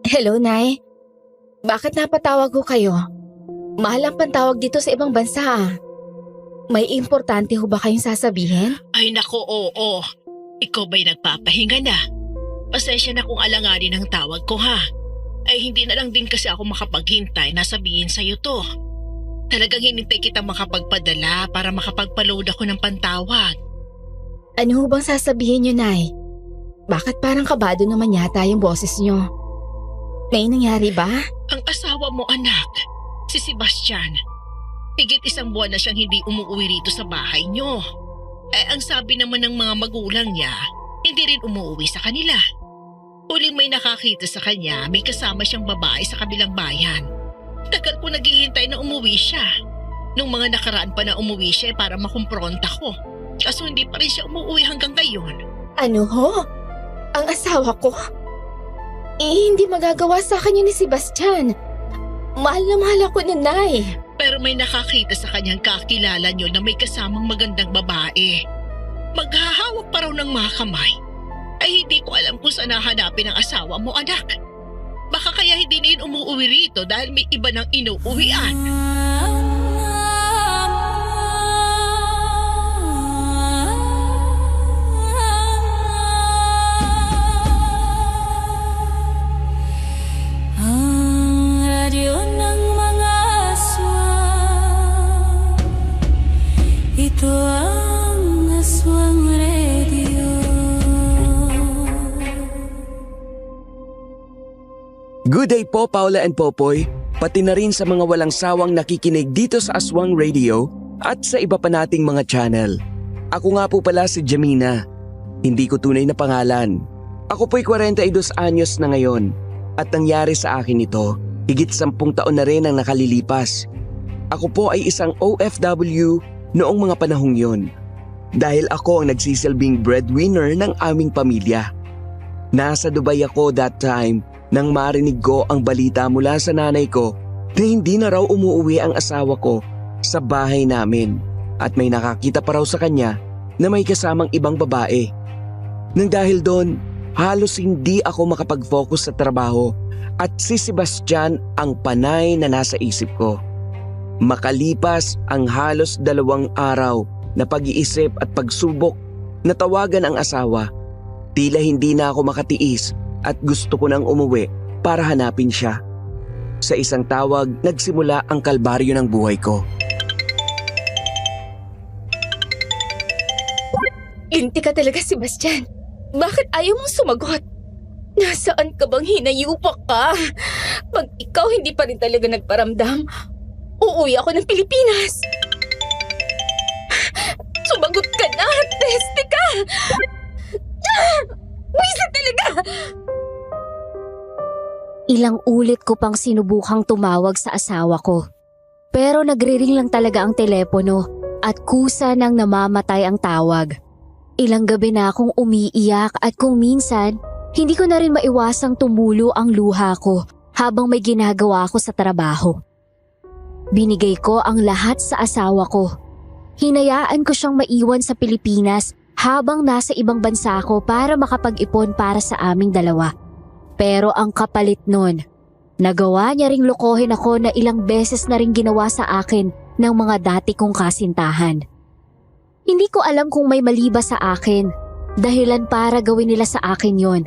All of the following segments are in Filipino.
Hello, Nay. Bakit napatawag ko kayo? Mahal ang pantawag dito sa ibang bansa ah. May importante ho ba kayong sasabihin? Ay nako, oo. Ikaw ba'y nagpapahinga na? Pasensya na kung alanganin ang tawag ko ha. Ay hindi na lang din kasi ako makapaghintay na sabihin sa'yo to. Talagang hinintay kitang makapagpadala para makapagpa-load ako ng pantawag. Ano ho bang sasabihin niyo, Nay? Bakit parang kabado naman yata yung boses niyo? May nangyari ba? Ang asawa mo anak, si Sebastian. Higit 1 buwan na siyang hindi umuwi rito sa bahay niyo. Ang sabi naman ng mga magulang niya, hindi rin umuwi sa kanila. Huling may nakakita sa kanya, may kasama siyang babae sa kabilang bayan. Tagal ko naghihintay na umuwi siya. Nung mga nakaraan pa na umuwi siya para makumpronta ko. Kaso hindi pa rin siya umuwi hanggang ngayon. Ano ho? Ang asawa ko? Hindi magagawa sa kanya ni Sebastian. Mahal na mahal ako nun, Nay. Pero may nakakita sa kanyang kakilala niyo na may kasamang magandang babae. Maghahawak pa raw ng mga kamay. Ay hindi ko alam kung saan hahanapin ang asawa mo anak. Baka kaya hindi na yun umuwi rito dahil may iba nang inuuwian. Ito ang Aswang Radio. Good day po Paula and Popoy, pati na rin sa mga walang sawang nakikinig dito sa Aswang Radio at sa iba pa nating mga channel. Ako nga po pala si Jamina, hindi ko tunay na pangalan. Ako po'y 42 anyos na ngayon at nangyari sa akin ito, higit 10 taon na rin ang nakalilipas. Ako po ay isang OFW noong mga panahong yon. Dahil ako ang nagsisilbing breadwinner ng aming pamilya. Nasa Dubai ako that time nang marinig ko ang balita mula sa nanay ko na hindi na raw umuwi ang asawa ko sa bahay namin at may nakakita pa raw sa kanya na may kasamang ibang babae. Nang dahil doon, halos hindi ako makapag-focus sa trabaho at si Sebastian ang panay na nasa isip ko. Makalipas ang halos 2 araw na pag-iisip at pagsubok na tawagan ang asawa, tila hindi na ako makatiis at gusto ko nang umuwi para hanapin siya. Sa isang tawag, nagsimula ang kalbaryo ng buhay ko. Linti ka talaga, Sebastian. Bakit ayaw mong sumagot? Nasaan ka bang hinayupak ka? Pag ikaw hindi pa rin talaga nagparamdam, uuwi ako ng Pilipinas. Sumagot ka na! Teste ka! Wisa talaga! Ilang ulit ko pang sinubukang tumawag sa asawa ko. Pero nagre-ring lang talaga ang telepono at kusa nang namamatay ang tawag. Ilang gabi na akong umiiyak at kung minsan, hindi ko na rin maiwasang tumulo ang luha ko habang may ginagawa ako sa trabaho. Binigay ko ang lahat sa asawa ko. Hinayaan ko siyang maiwan sa Pilipinas habang nasa ibang bansa ako para makapag-ipon para sa aming dalawa. Pero ang kapalit nun, nagawa niya ring lokohin ako na ilang beses na ring ginawa sa akin ng mga dati kong kasintahan. Hindi ko alam kung may mali ba sa akin, dahilan para gawin nila sa akin yon.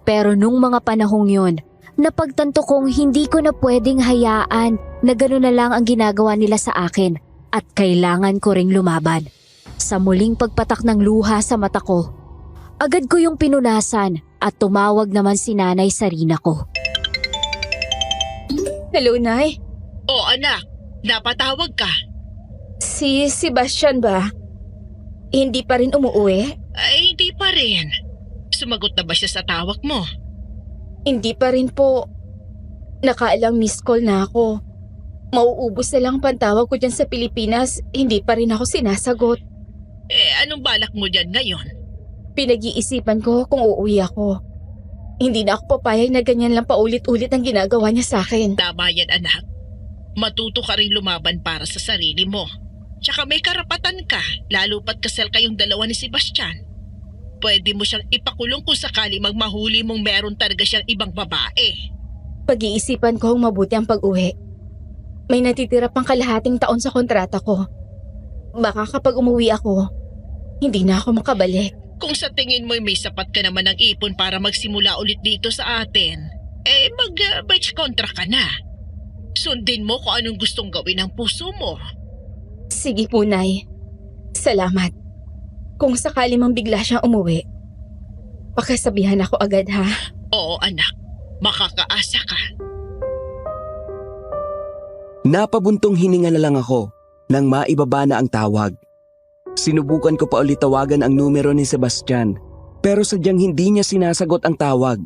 Pero nung mga panahong yon, napagtanto kong hindi ko na pwedeng hayaan na gano'n na lang ang ginagawa nila sa akin at kailangan ko ring lumaban. Sa muling pagpatak ng luha sa mata ko, agad ko yung pinunasan at tumawag naman si Nanay Sarina ko. Hello, Nay. O anak, napatawag ka. Si Sebastian ba? Hindi pa rin umuwi? Ay hindi pa rin. Sumagot na ba siya sa tawag mo? Hindi pa rin po. Nakailang missed call na ako. Mauubos na lang pantawag ko dyan sa Pilipinas, hindi pa rin ako sinasagot. Anong balak mo dyan ngayon? Pinag-iisipan ko kung uuwi ako. Hindi na ako papayag na ganyan lang paulit-ulit ang ginagawa niya sa akin. Tama yan anak. Matuto ka rin lumaban para sa sarili mo. Tsaka may karapatan ka, lalo pat kasal kayong dalawa ni Sebastian. Pwede mo siyang ipakulong kung sakali magmahuli mong meron talaga siyang ibang babae. Pag-iisipan ko ang mabuti ang pag-uwi. May natitira pang kalahating taon sa kontrata ko. Baka kapag umuwi ako, hindi na ako makabalik. Kung sa tingin mo'y may sapat ka naman ng ipon para magsimula ulit dito sa atin, mag-batch contract ka na. Sundin mo kung anong gustong gawin ng puso mo. Sige po, Nay. Salamat. Kung sakali mang bigla siyang umuwi, pakisabihan ako agad, ha? Oo, anak. Makakaasa ka. Napabuntong hininga na lang ako nang maibaba na ang tawag. Sinubukan ko pa ulit tawagan ang numero ni Sebastian pero sadyang hindi niya sinasagot ang tawag.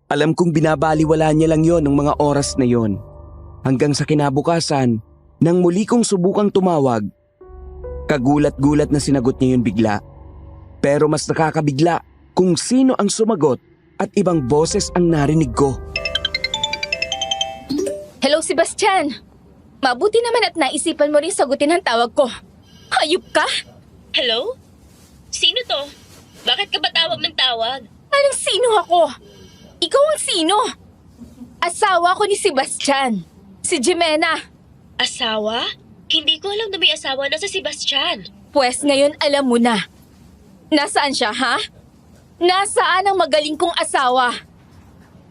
Alam kong binabaliwala niya lang yon ng mga oras na yon. Hanggang sa kinabukasan, nang muli kong subukang tumawag, kagulat-gulat na sinagot niya yun bigla. Pero mas nakakabigla kung sino ang sumagot at ibang boses ang narinig ko. Hello, Sebastian! Mabuti naman at naisipan mo rin sagutin ang tawag ko. Hayop ka? Hello? Sino to? Bakit ka ba tawag ng tawag? Anong sino ako? Ikaw ang sino? Asawa ko ni Sebastian. Si Jimena. Asawa? Hindi ko alam na may asawa na sa Sebastian. Pwes ngayon alam mo na. Nasaan siya, ha? Nasaan ang magaling kong asawa?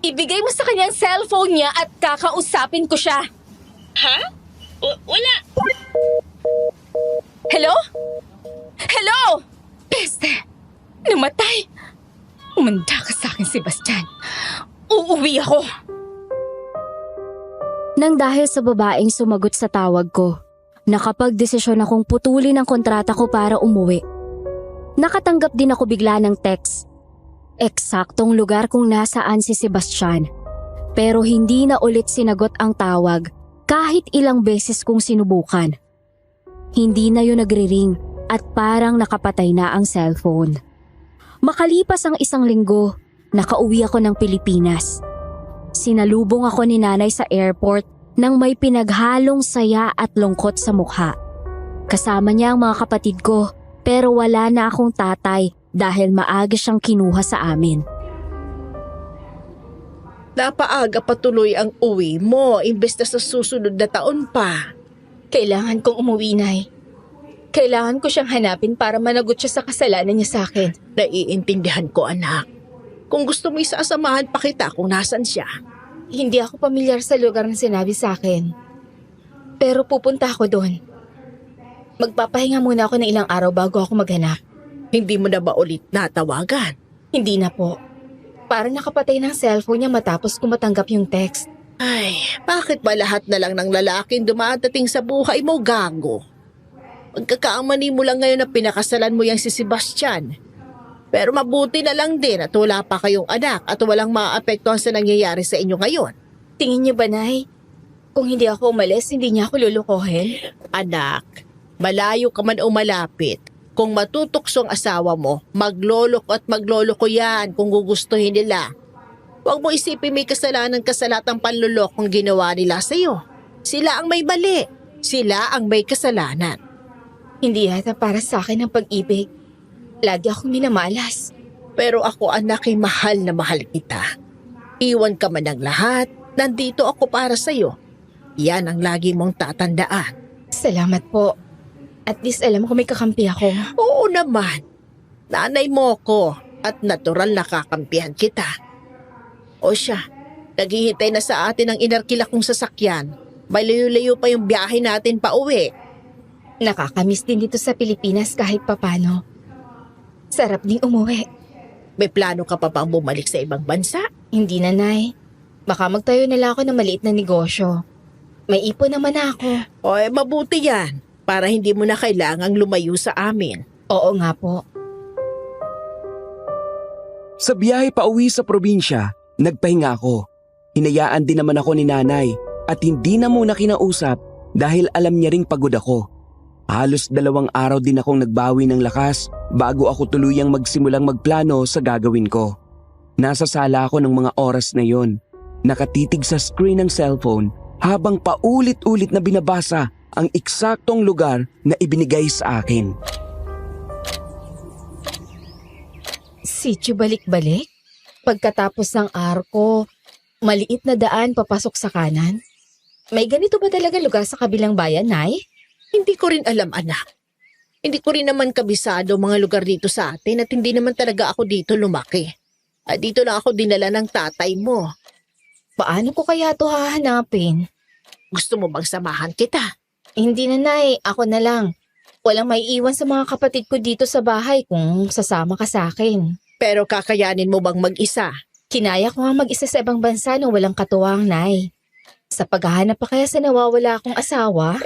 Ibigay mo sa kanyang cellphone niya at kakausapin ko siya. Ha? Wala. Hello? Hello? Peste! Namatay! Umanda ka sa akin, Sebastian. Uuwi ako. Nang dahil sa babaeng sumagot sa tawag ko, nakapagdesisyon akong putulin ang kontrata ko para umuwi. Nakatanggap din ako bigla ng text. Eksaktong lugar kung nasaan si Sebastian. Pero hindi na ulit sinagot ang tawag kahit ilang beses kong sinubukan. Hindi na yun nagre-ring at parang nakapatay na ang cellphone. Makalipas ang 1 linggo, nakauwi ako ng Pilipinas. Sinalubong ako ni nanay sa airport nang may pinaghalong saya at lungkot sa mukha. Kasama niya ang mga kapatid ko pero wala na akong tatay dahil maaga siyang kinuha sa amin. Napaaga patuloy ang uwi mo imbes na sa susunod na taon pa. Kailangan kong umuwi, Nay. Kailangan ko siyang hanapin para managot siya sa kasalanan niya sa akin. Naiintindihan ko, anak. Kung gusto mo isasamahan pa kita kung nasan siya. Hindi ako pamilyar sa lugar na sinabi sa akin. Pero pupunta ako doon. Magpapahinga muna ako ng ilang araw bago ako maghanap. Hindi mo na ba ulit natawagan? Hindi na po. Para nakapatay ng cellphone niya matapos ko matanggap yung text. Ay, bakit ba lahat na lang ng lalaking dumadating sa buhay mo, gago? Pagkakaamani mo lang ngayon na pinakasalan mo yang si Sebastian. Pero mabuti na lang din at wala pa kayong anak at walang maapektuhan sa nangyayari sa inyo ngayon. Tingin niyo ba, Nay? Kung hindi ako umalis, hindi niya ako lulukohin? Anak, malayo ka man o malapit. Kung matutokso ang asawa mo, magloloko at magloloko yan kung gugustuhin nila. Huwag mo isipin may kasalatang panlulokong ginawa nila sa'yo. Sila ang may mali. Sila ang may kasalanan. Hindi yata para sa akin ang pag-ibig. Lagi akong minamalas. Pero ako, anak, ay mahal na mahal kita. Iwan ka man ng lahat, nandito ako para sa'yo. Yan ang lagi mong tatandaan. Salamat po. At least alam ko may kakampi ako. Oo naman. Nanay mo ko at natural na kakampihan kita. O siya, naghihintay na sa atin ang inarkila kong sasakyan. May layo-layo pa yung biyahe natin pa uwi. Nakakamiss din dito sa Pilipinas kahit papano. Sarap ding umuwi. May plano ka pa bang bumalik sa ibang bansa? Hindi na, Nay. Baka magtayo na lang ako ng maliit na negosyo. May ipon naman ako. O mabuti yan, para hindi mo na kailangang lumayo sa amin. Oo nga po. Sa biyahe pa uwi sa probinsya, nagpahinga ako. Hinayaan din naman ako ni nanay at hindi na muna kinausap dahil alam niya ring pagod ako. Halos 2 araw din akong nagbawi ng lakas bago ako tuluyang magsimulang magplano sa gagawin ko. Nasa sala ako ng mga oras na yon, nakatitig sa screen ng cellphone habang paulit-ulit na binabasa ang eksaktong lugar na ibinigay sa akin. Sityo balik-balik? Pagkatapos ng arko, Maliit na daan papasok sa kanan? May ganito ba talaga lugar sa kabilang bayan, Nay? Hindi ko rin alam, anak. Hindi ko rin naman kabisado mga lugar dito sa atin at hindi naman talaga ako dito lumaki. At dito lang ako dinala ng tatay mo. Paano ko kaya to hahanapin? Gusto mo bang samahan kita? Hindi na, Nay. Ako na lang. Walang may iwan sa mga kapatid ko dito sa bahay kung sasama ka sa akin. Pero kakayanin mo bang mag-isa? Kinaya ko nga mag-isa sa ibang bansa nang walang katuwang, Nay. Sa paghahanap pa kaya sa nawawala akong asawa?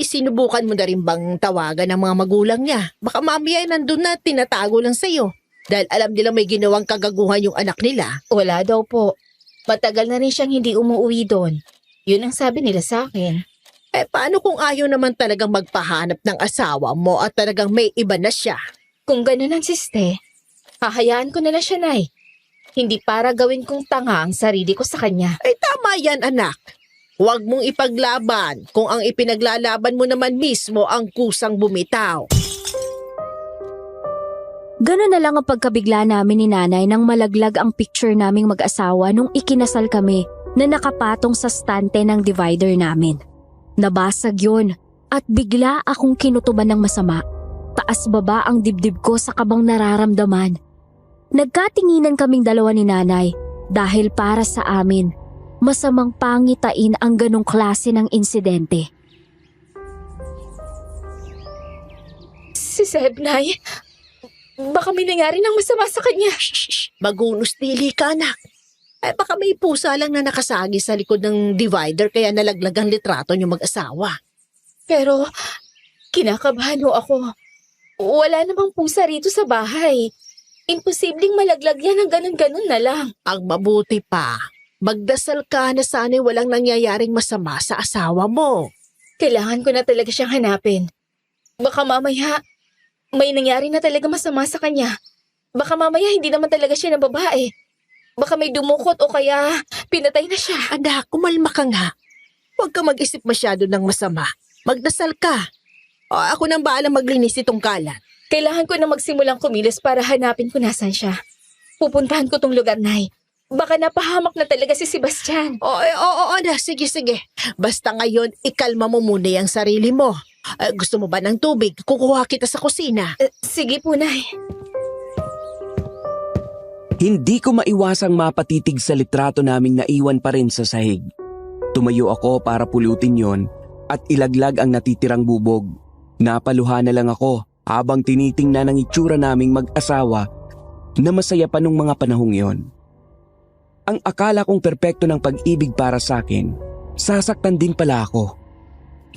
Sinubukan mo na rin bang tawagan ng mga magulang niya? Baka mamaya nandun na tinatago lang sa'yo. Dahil alam nila may ginawang kagaguhan yung anak nila. Wala daw po. Matagal na rin siyang hindi umuwi doon. Yun ang sabi nila sa akin. Paano kung ayaw naman talagang magpahanap ng asawa mo at talagang may iba na siya? Kung ganun ang siste, hahayaan ko na lang siya, Nay. Hindi para gawin kong tanga ang sarili ko sa kanya. Tama yan, anak. Huwag mong ipaglaban kung ang ipinaglalaban mo naman mismo ang kusang bumitaw. Ganun na lang ang pagkabigla namin ni nanay nang malaglag ang picture naming mag-asawa nung ikinasal kami na nakapatong sa stante ng divider namin. Nabasag yun at bigla akong kinutuban ng masama. Taas-baba ang dibdib ko sa kabang nararamdaman. Nagkatinginan kaming dalawa ni nanay dahil para sa amin, masamang pangitain ang ganong klase ng insidente. Si Seb, Nay, baka may nangyari ng masama sa kanya. Shh! Magunos dili ka, anak. Baka may pusa lang na nakasagi sa likod ng divider kaya nalaglag ang litrato niyo mag-asawa. Pero, kinakabahan ho ako. Wala namang pusa rito sa bahay. Imposibleng malaglag yan ng ganun-ganun na lang. Ang mabuti pa, magdasal ka na sana'y walang nangyayaring masama sa asawa mo. Kailangan ko na talaga siyang hanapin. Baka mamaya, may nangyari na talaga masama sa kanya. Baka mamaya hindi naman talaga siya ng babae. Baka may dumukot o kaya pinatay na siya. Anak, kumalma ka nga. Huwag ka mag-isip masyado ng masama. Magdasal ka. O ako nang baala maglinis itong kalat. Kailangan ko na magsimulang kumilos para hanapin kung nasan siya. Pupuntahan ko tong lugar, Nay. Baka napahamak na talaga si Sebastian. Oo, na. Sige. Basta ngayon, ikalma mo muna yung sarili mo. Gusto mo ba ng tubig? Kukuha kita sa kusina. Sige po, Nay. Hindi ko maiwasang mapatitig sa litrato naming naiwan pa rin sa sahig. Tumayo ako para pulutin yon at ilaglag ang natitirang bubog. Napaluha na lang ako habang tinitingnan ang itsura naming mag-asawa na masaya pa nung mga panahong yon. Ang akala kong perpekto ng pag-ibig para sa akin, sasaktan din pala ako.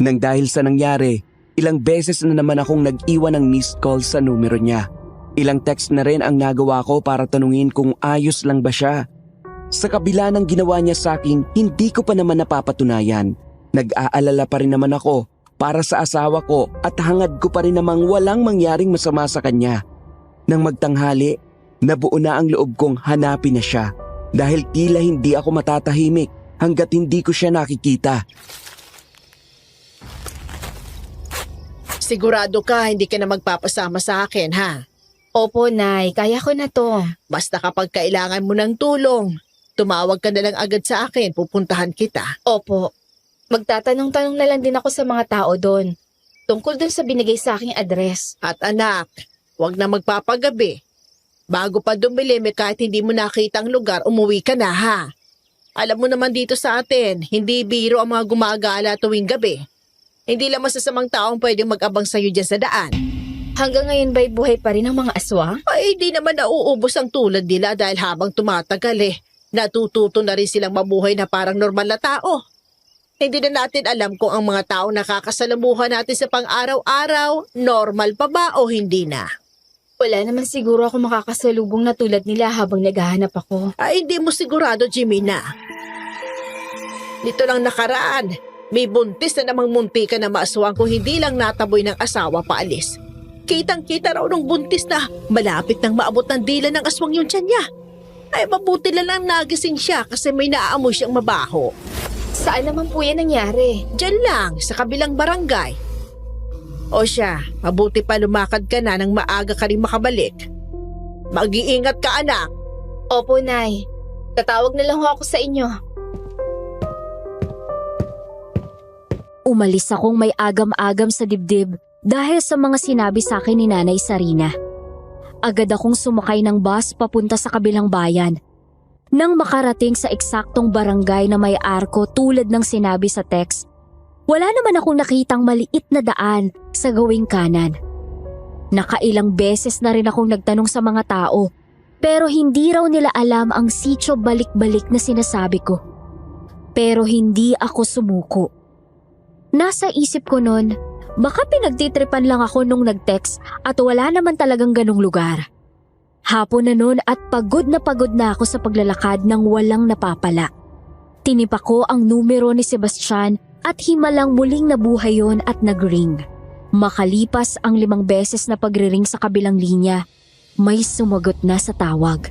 Nang dahil sa nangyari, ilang beses na naman akong nag-iwan ng missed call sa numero niya. Ilang text na rin ang nagawa ko para tanungin kung ayos lang ba siya. Sa kabila ng ginawa niya sa akin, hindi ko pa naman napapatunayan. Nag-aalala pa rin naman ako para sa asawa ko at hangad ko pa rin namang walang mangyaring masama sa kanya. Nang magtanghali, nabuo na ang loob kong hanapin na siya dahil tila hindi ako matatahimik hanggat hindi ko siya nakikita. Sigurado ka hindi ka na magpapasama sa akin, ha? Opo, Nay. Kaya ko na to. Basta kapag kailangan mo ng tulong, tumawag ka na lang agad sa akin, pupuntahan kita. Opo. Magtatanong-tanong na lang din ako sa mga tao doon. Tungkol doon sa binigay sa aking address. At anak, huwag na magpapagabi. Bago pa dumilimi kahit hindi mo nakita ang lugar, umuwi ka na, ha? Alam mo naman dito sa atin, hindi biro ang mga gumagala tuwing gabi. Hindi lang masasamang taong pwedeng mag-abang sa'yo dyan sa daan. Hanggang ngayon ba'y buhay pa rin ang mga aswang? Ay, hindi naman nauubos ang tulad nila dahil habang tumatagal natututo na rin silang mabuhay na parang normal na tao. Hindi na natin alam kung ang mga tao nakakasalamuhan natin sa pang-araw-araw, normal pa ba o hindi na. Wala naman siguro ako makakasalubong na tulad nila habang naghahanap ako. Ay, hindi mo sigurado, Jimina. Nito lang nakaraan, may buntis na namang munti ka na maaswang kung hindi lang nataboy ng asawa paalis. Kitang-kita raw nung buntis na malapit nang maabot ng dila ng aswang yung tiyan niya. Ay, mabuti na lang nagising siya kasi may naaamoy siyang mabaho. Saan naman po yan nangyari? Diyan lang, sa kabilang barangay. O siya, mabuti pa lumakad ka na nang maaga ka rin makabalik. Mag-iingat ka, anak. Opo, Nay. Tatawag na lang ako sa inyo. Umalis akong may agam-agam sa dibdib dahil sa mga sinabi sa akin ni Nanay Sarina. Agad akong sumakay ng bus papunta sa kabilang bayan. Nang makarating sa eksaktong barangay na may arko tulad ng sinabi sa text, wala naman akong nakitang maliit na daan sa gawing kanan. Nakailang beses na rin akong nagtanong sa mga tao, pero hindi raw nila alam ang sityo balik-balik na sinasabi ko. Pero hindi ako sumuko. Nasa isip ko nun, baka pinagtitripan lang ako nung nag-text at wala naman talagang ganong lugar. Hapon na nun at pagod na ako sa paglalakad ng walang napapala. Tinipa ko ang numero ni Sebastian at himalang muling nabuhay yon at nag-ring. Makalipas ang 5 beses na pagre-ring sa kabilang linya, may sumagot na sa tawag.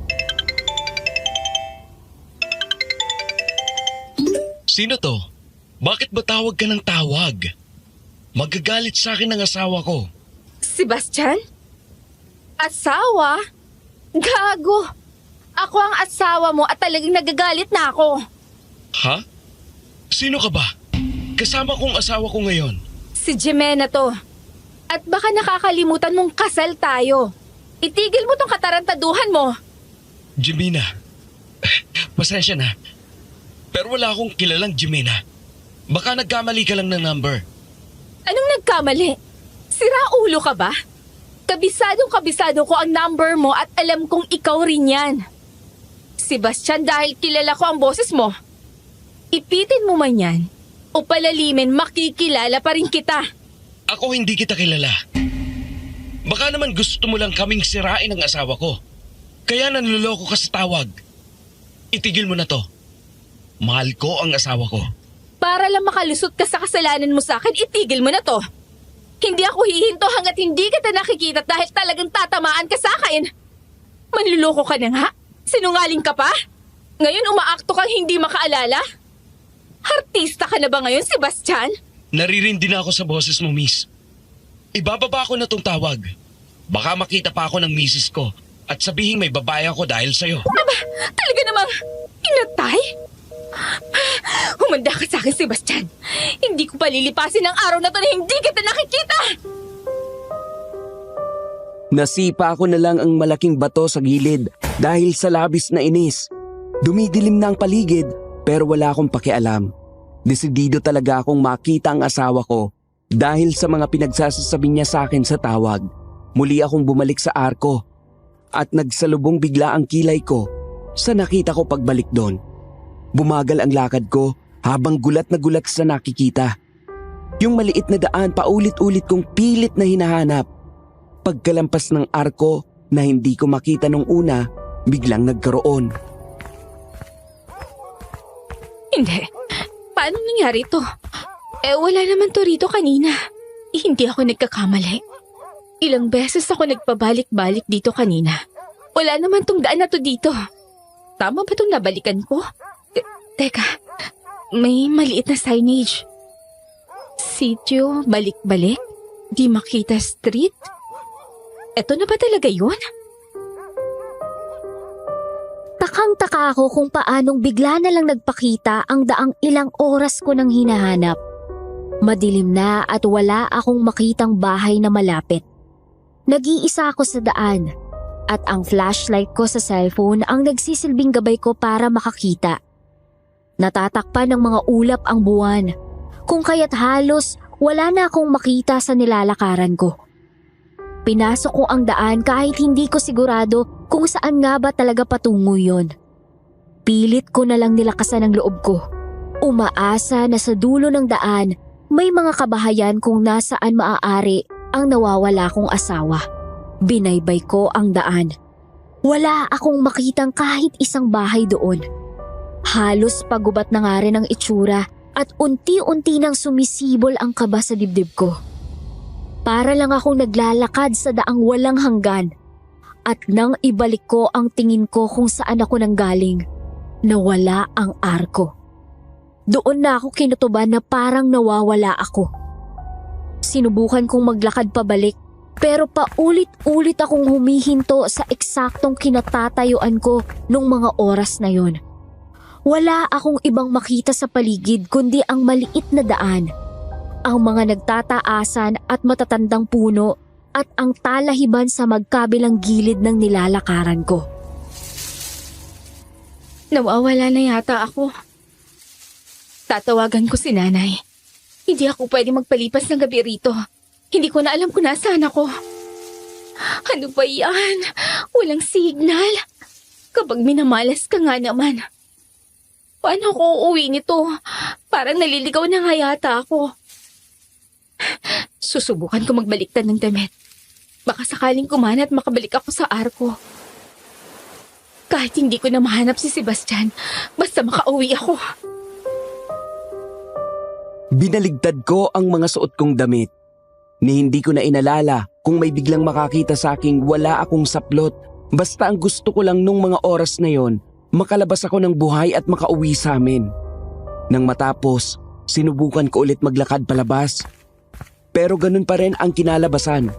Sino to? Bakit ba tawag ka ng tawag? Magagalit sa akin ng asawa ko. Sebastian? Asawa? Gago! Ako ang asawa mo at talagang nagagalit na ako. Ha? Sino ka ba? Kasama kong asawa ko ngayon. Si Jimena to. At baka nakakalimutan mong kasal tayo. Itigil mo tong katarantaduhan mo. Jimena, pasensya na. Pero wala akong kilalang Jimena. Baka nagkamali ka lang ng number. Anong nagkamali? Sira ulo ka ba? Kabisado ko ang number mo at alam kong ikaw rin yan. Sebastian, dahil kilala ko ang boses mo. Ipitin mo man yan o palalimin, makikilala pa rin kita. Ako hindi kita kilala. Baka naman gusto mo lang kaming sirain ang asawa ko. Kaya nanloloko ka sa tawag. Itigil mo na to. Mahal ko ang asawa ko. Para lang makalusot ka sa kasalanan mo sa akin, itigil mo na to. Hindi ako hihinto hanggat hindi kita nakikita dahil talagang tatamaan ka sa akin. Manluloko ka na nga? Sinungaling ka pa? Ngayon umaakto kang hindi makaalala? Artista ka na ba ngayon, Sebastian? Naririndi na ako sa boses mo, miss. Ibababa ko na tong tawag. Baka makita pa ako ng misis ko at sabihin may babae ako dahil sa'yo. Aba, talaga namang inatay? Humanda ka sa akin, Sebastian. Hindi ko palilipasin ang araw na to na hindi kita nakikita. Nasipa ko na lang ang malaking bato sa gilid dahil sa labis na inis. Dumidilim na ang paligid pero wala akong pakialam. Desidido talaga akong makita ang asawa ko dahil sa mga pinagsasasabi niya sa akin sa tawag. Muli akong bumalik sa arko at nagsalubong bigla ang kilay ko sa nakita ko pagbalik doon. Bumagal ang lakad ko habang gulat na gulat sa nakikita. Yung maliit na daan paulit-ulit kong pilit na hinahanap. Pagkalampas ng arko na hindi ko makita nung una, biglang nagkaroon. Hindi. Paano nangyari to? Wala naman to rito kanina. Hindi ako nagkakamali. Ilang beses ako nagpabalik-balik dito kanina. Wala naman tong daan na to dito. Tama ba tong nabalikan ko? Teka, may maliit na signage. Sityo, balik-balik, di makita street. Eto na ba talaga yun? Takang-taka ako kung paanong bigla na lang nagpakita ang daang ilang oras ko nang hinahanap. Madilim na at wala akong makitang bahay na malapit. Nag-iisa ako sa daan at ang flashlight ko sa cellphone ang nagsisilbing gabay ko para makakita. Natatakpan ng mga ulap ang buwan, kung kaya't halos wala na akong makita sa nilalakaran ko. Pinasok ko ang daan kahit hindi ko sigurado kung saan nga ba talaga patungo yon. Pilit ko na lang nilakasan ang loob ko. Umaasa na sa dulo ng daan may mga kabahayan kung nasaan maaari ang nawawala kong asawa. Binaybay ko ang daan. Wala akong makitang kahit isang bahay doon. Halos pagubat na nga rin ang itsura at unti-unti nang sumisibol ang kaba sa dibdib ko. Para lang akong naglalakad sa daang walang hanggan at nang ibalik ko ang tingin ko kung saan ako nanggaling, nawala ang arko. Doon na ako kinutuban na parang nawawala ako. Sinubukan kong maglakad pabalik pero paulit-ulit akong humihinto sa eksaktong kinatatayuan ko nung mga oras na yon. Wala akong ibang makita sa paligid kundi ang maliit na daan, ang mga nagtataasan at matatandang puno at ang talahiban sa magkabilang gilid ng nilalakaran ko. Nawawala na yata ako. Tatawagan ko si nanay. Hindi ako pwede magpalipas ng gabi rito. Hindi ko na alam kung nasaan ako. Ano ba yan? Walang signal. Kapag minamalas ka nga naman. Paano ako uuwi nito? Parang naliligaw na nga yata ako. Susubukan ko magbaliktad ng damit. Baka sakaling kumana at makabalik ako sa arko. Kahit hindi ko na mahanap si Sebastian, basta makauwi ako. Binaligtad ko ang mga suot kong damit. Ni hindi ko na inalala kung may biglang makakita sa aking wala akong saplot. Basta ang gusto ko lang nung mga oras na yon, makalabas ako ng buhay at makauwi sa amin. Nang matapos, sinubukan ko ulit maglakad palabas. Pero ganun pa rin ang kinalabasan.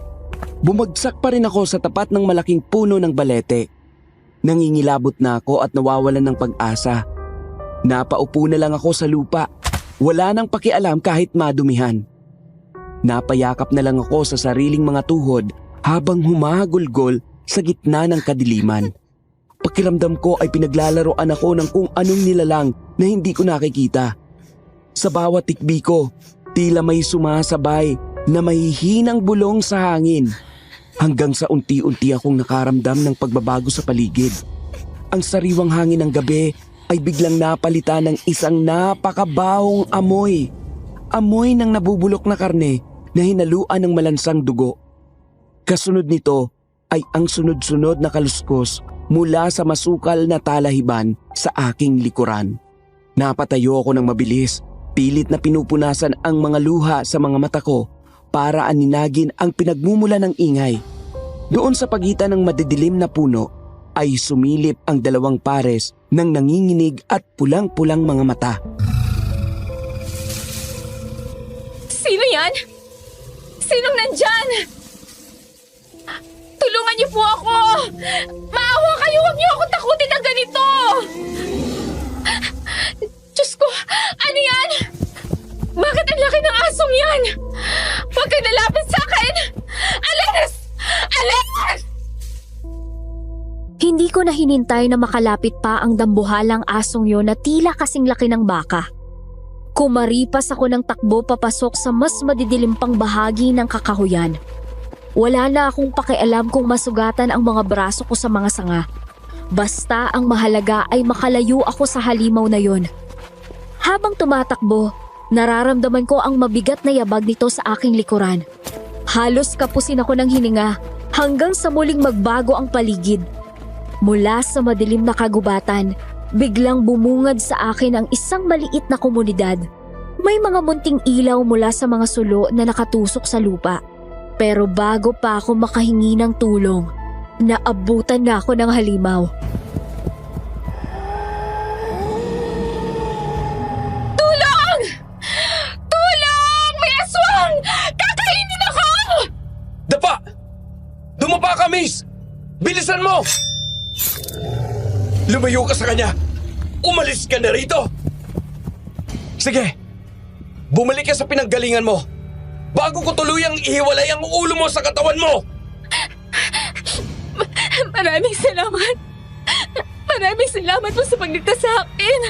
Bumagsak pa rin ako sa tapat ng malaking puno ng balete. Nangingilabot na ako at nawawalan ng pag-asa. Napaupo na lang ako sa lupa. Wala nang pakialam kahit madumihan. Napayakap na lang ako sa sariling mga tuhod habang humahagulgol sa gitna ng kadiliman. Pakiramdam ko ay pinaglalaroan ako ng kung anong nilalang na hindi ko nakikita. Sa bawat tikbi ko, tila may sumasabay na mahihinang bulong sa hangin. Hanggang sa unti-unti akong nakaramdam ng pagbabago sa paligid. Ang sariwang hangin ng gabi ay biglang napalitan ng isang napakabahong amoy. Amoy ng nabubulok na karne na hinaluan ng malansang dugo. Kasunod nito ay ang sunod-sunod na kaluskos mula sa masukal na talahiban sa aking likuran. Napatayo ako ng mabilis, pilit na pinupunasan ang mga luha sa mga mata ko para aninagin ang pinagmumula ng ingay. Doon sa pagitan ng madidilim na puno ay sumilip ang dalawang pares ng nanginginig at pulang-pulang mga mata. Sino yan? Sinong nandyan? Tulungan niyo po ako! Maawa kayo, huwag niyo ako takutin ng ganito! Diyos ko, ano yan? Bakit ang laki ng asong yan? Huwag kang lalapit sa akin! Alis! Alis! Hindi ko na hinintay na makalapit pa ang dambuhalang asong yon na tila kasing laki ng baka. Kumaripas ako ng takbo papasok sa mas madidilim pang bahagi ng kakahuyan. Wala na akong pakialam kung masugatan ang mga braso ko sa mga sanga. Basta ang mahalaga ay makalayo ako sa halimaw na yon. Habang tumatakbo, nararamdaman ko ang mabigat na yabag nito sa aking likuran. Halos kapusin ako ng hininga hanggang sa muling magbago ang paligid. Mula sa madilim na kagubatan, biglang bumungad sa akin ang isang maliit na komunidad. May mga munting ilaw mula sa mga sulo na nakatusok sa lupa. Pero bago pa ako makahingi ng tulong, naabutan na ako ng halimaw. Tulong! Tulong! May aswang! Kakainin ako! Dapa! Dumapa ka, miss! Bilisan mo! Lumayo ka sa kanya! Umalis ka na rito! Sige! Bumalik ka sa pinanggalingan mo! Bago ko tuluyang ihiwalay ang ulo mo sa katawan mo! Maraming salamat! Maraming salamat po sa pagligtas sa akin!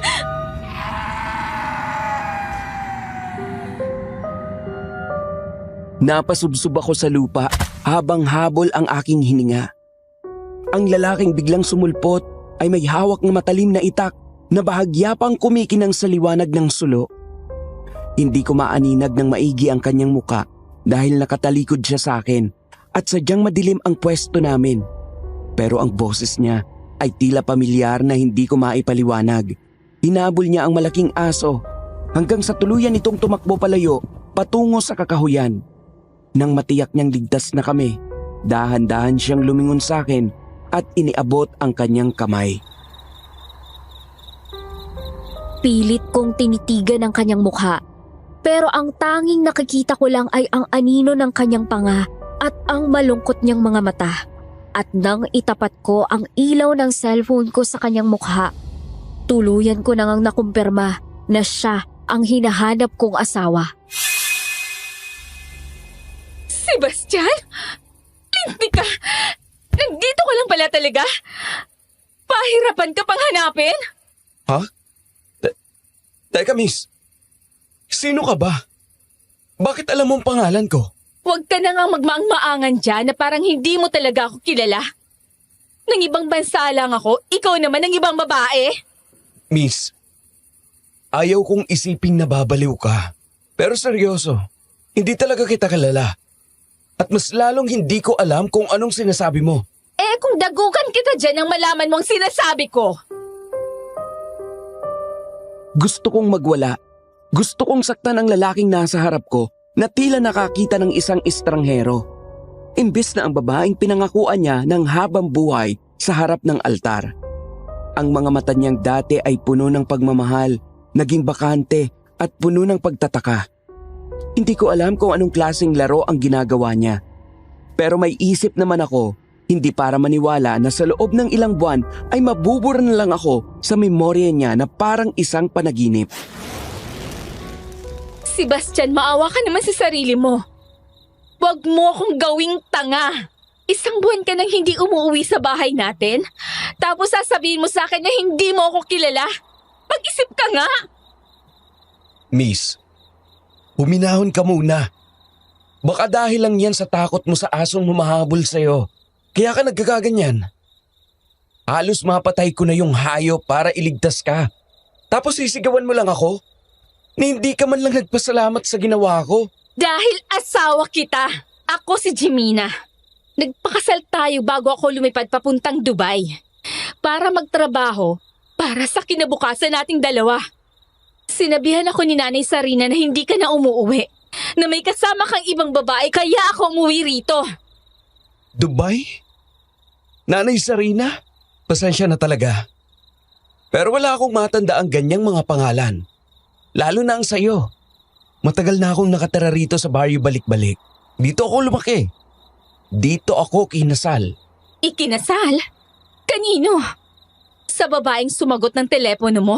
Napasubsob ako sa lupa habang habol ang aking hininga. Ang lalaking biglang sumulpot ay may hawak na matalim na itak na bahagya pang kumikinang sa liwanag ng sulo. Hindi ko maaninag ng maigi ang kanyang muka dahil nakatalikod siya sa akin at sadyang madilim ang pwesto namin. Pero ang boses niya ay tila pamilyar na hindi ko maipaliwanag. Hinabol niya ang malaking aso hanggang sa tuluyan itong tumakbo palayo patungo sa kakahuyan. Nang matiyak niyang ligtas na kami, dahan-dahan siyang lumingon sa akin at iniabot ang kanyang kamay. Pilit kong tinitigan ang kanyang mukha. Pero ang tanging nakikita ko lang ay ang anino ng kanyang panga at ang malungkot niyang mga mata. At nang itapat ko ang ilaw ng cellphone ko sa kanyang mukha, Tuluyan ko nang nakumpirma na siya ang hinahanap kong asawa. Sebastian? Hindi ka! Nandito ka lang pala talaga? Pahirapan ka pang hanapin? Ha? Teka, miss. Sino ka ba? Bakit alam mo ang pangalan ko? Huwag ka na nga magmaang-maangan dyan na parang hindi mo talaga ako kilala. Nang ibang bansa lang ako, ikaw naman ng ibang babae. Miss, ayaw kong isiping nababaliw ka. Pero seryoso, hindi talaga kita kilala. At mas lalong hindi ko alam kung anong sinasabi mo. Eh kung dagukan kita dyan ang malaman mong sinasabi ko. Gusto kong magwala. Gusto kong saktan ang lalaking nasa harap ko na tila nakakita ng isang estranghero. Imbes na ang babaeng pinangakuan niya ng habang buhay sa harap ng altar. Ang mga mata niyang dati ay puno ng pagmamahal, naging bakante at puno ng pagtataka. Hindi ko alam kung anong klaseng laro ang ginagawa niya. Pero may isip naman ako, hindi para maniwala na sa loob ng ilang buwan ay mabubura na lang ako sa memorya niya na parang isang panaginip. Sebastian, maawa ka naman sa sarili mo. Huwag mo akong gawing tanga. Isang buwan ka nang hindi umuwi sa bahay natin. Tapos sasabihin mo sa akin na hindi mo ako kilala. Mag-isip ka nga. Miss, huminahon ka muna. Baka dahil lang yan sa takot mo sa asong humahabol sa'yo. Kaya ka nagkakaganyan. Halos mapatay ko na yung hayop para iligtas ka. Tapos sisigawan mo lang ako? Na hindi ka man lang nagpasalamat sa ginawa ko. Dahil asawa kita. Ako si Jimena. Nagpakasal tayo bago ako lumipad papuntang Dubai. Para magtrabaho, para sa kinabukasan nating dalawa. Sinabihan ako ni Nanay Sarina na hindi ka na umuuwi. Na may kasama kang ibang babae kaya ako umuwi rito. Dubai? Nanay Sarina? Pasensya na talaga. Pero wala akong matanda ang ganyang mga pangalan. Lalo na ang sayo. Matagal na akong nakatira rito sa baryo balik-balik. Dito ako lumaki. Dito ako kinasal. Ikinasal? Kanino? Sa babaeng sumagot ng telepono mo?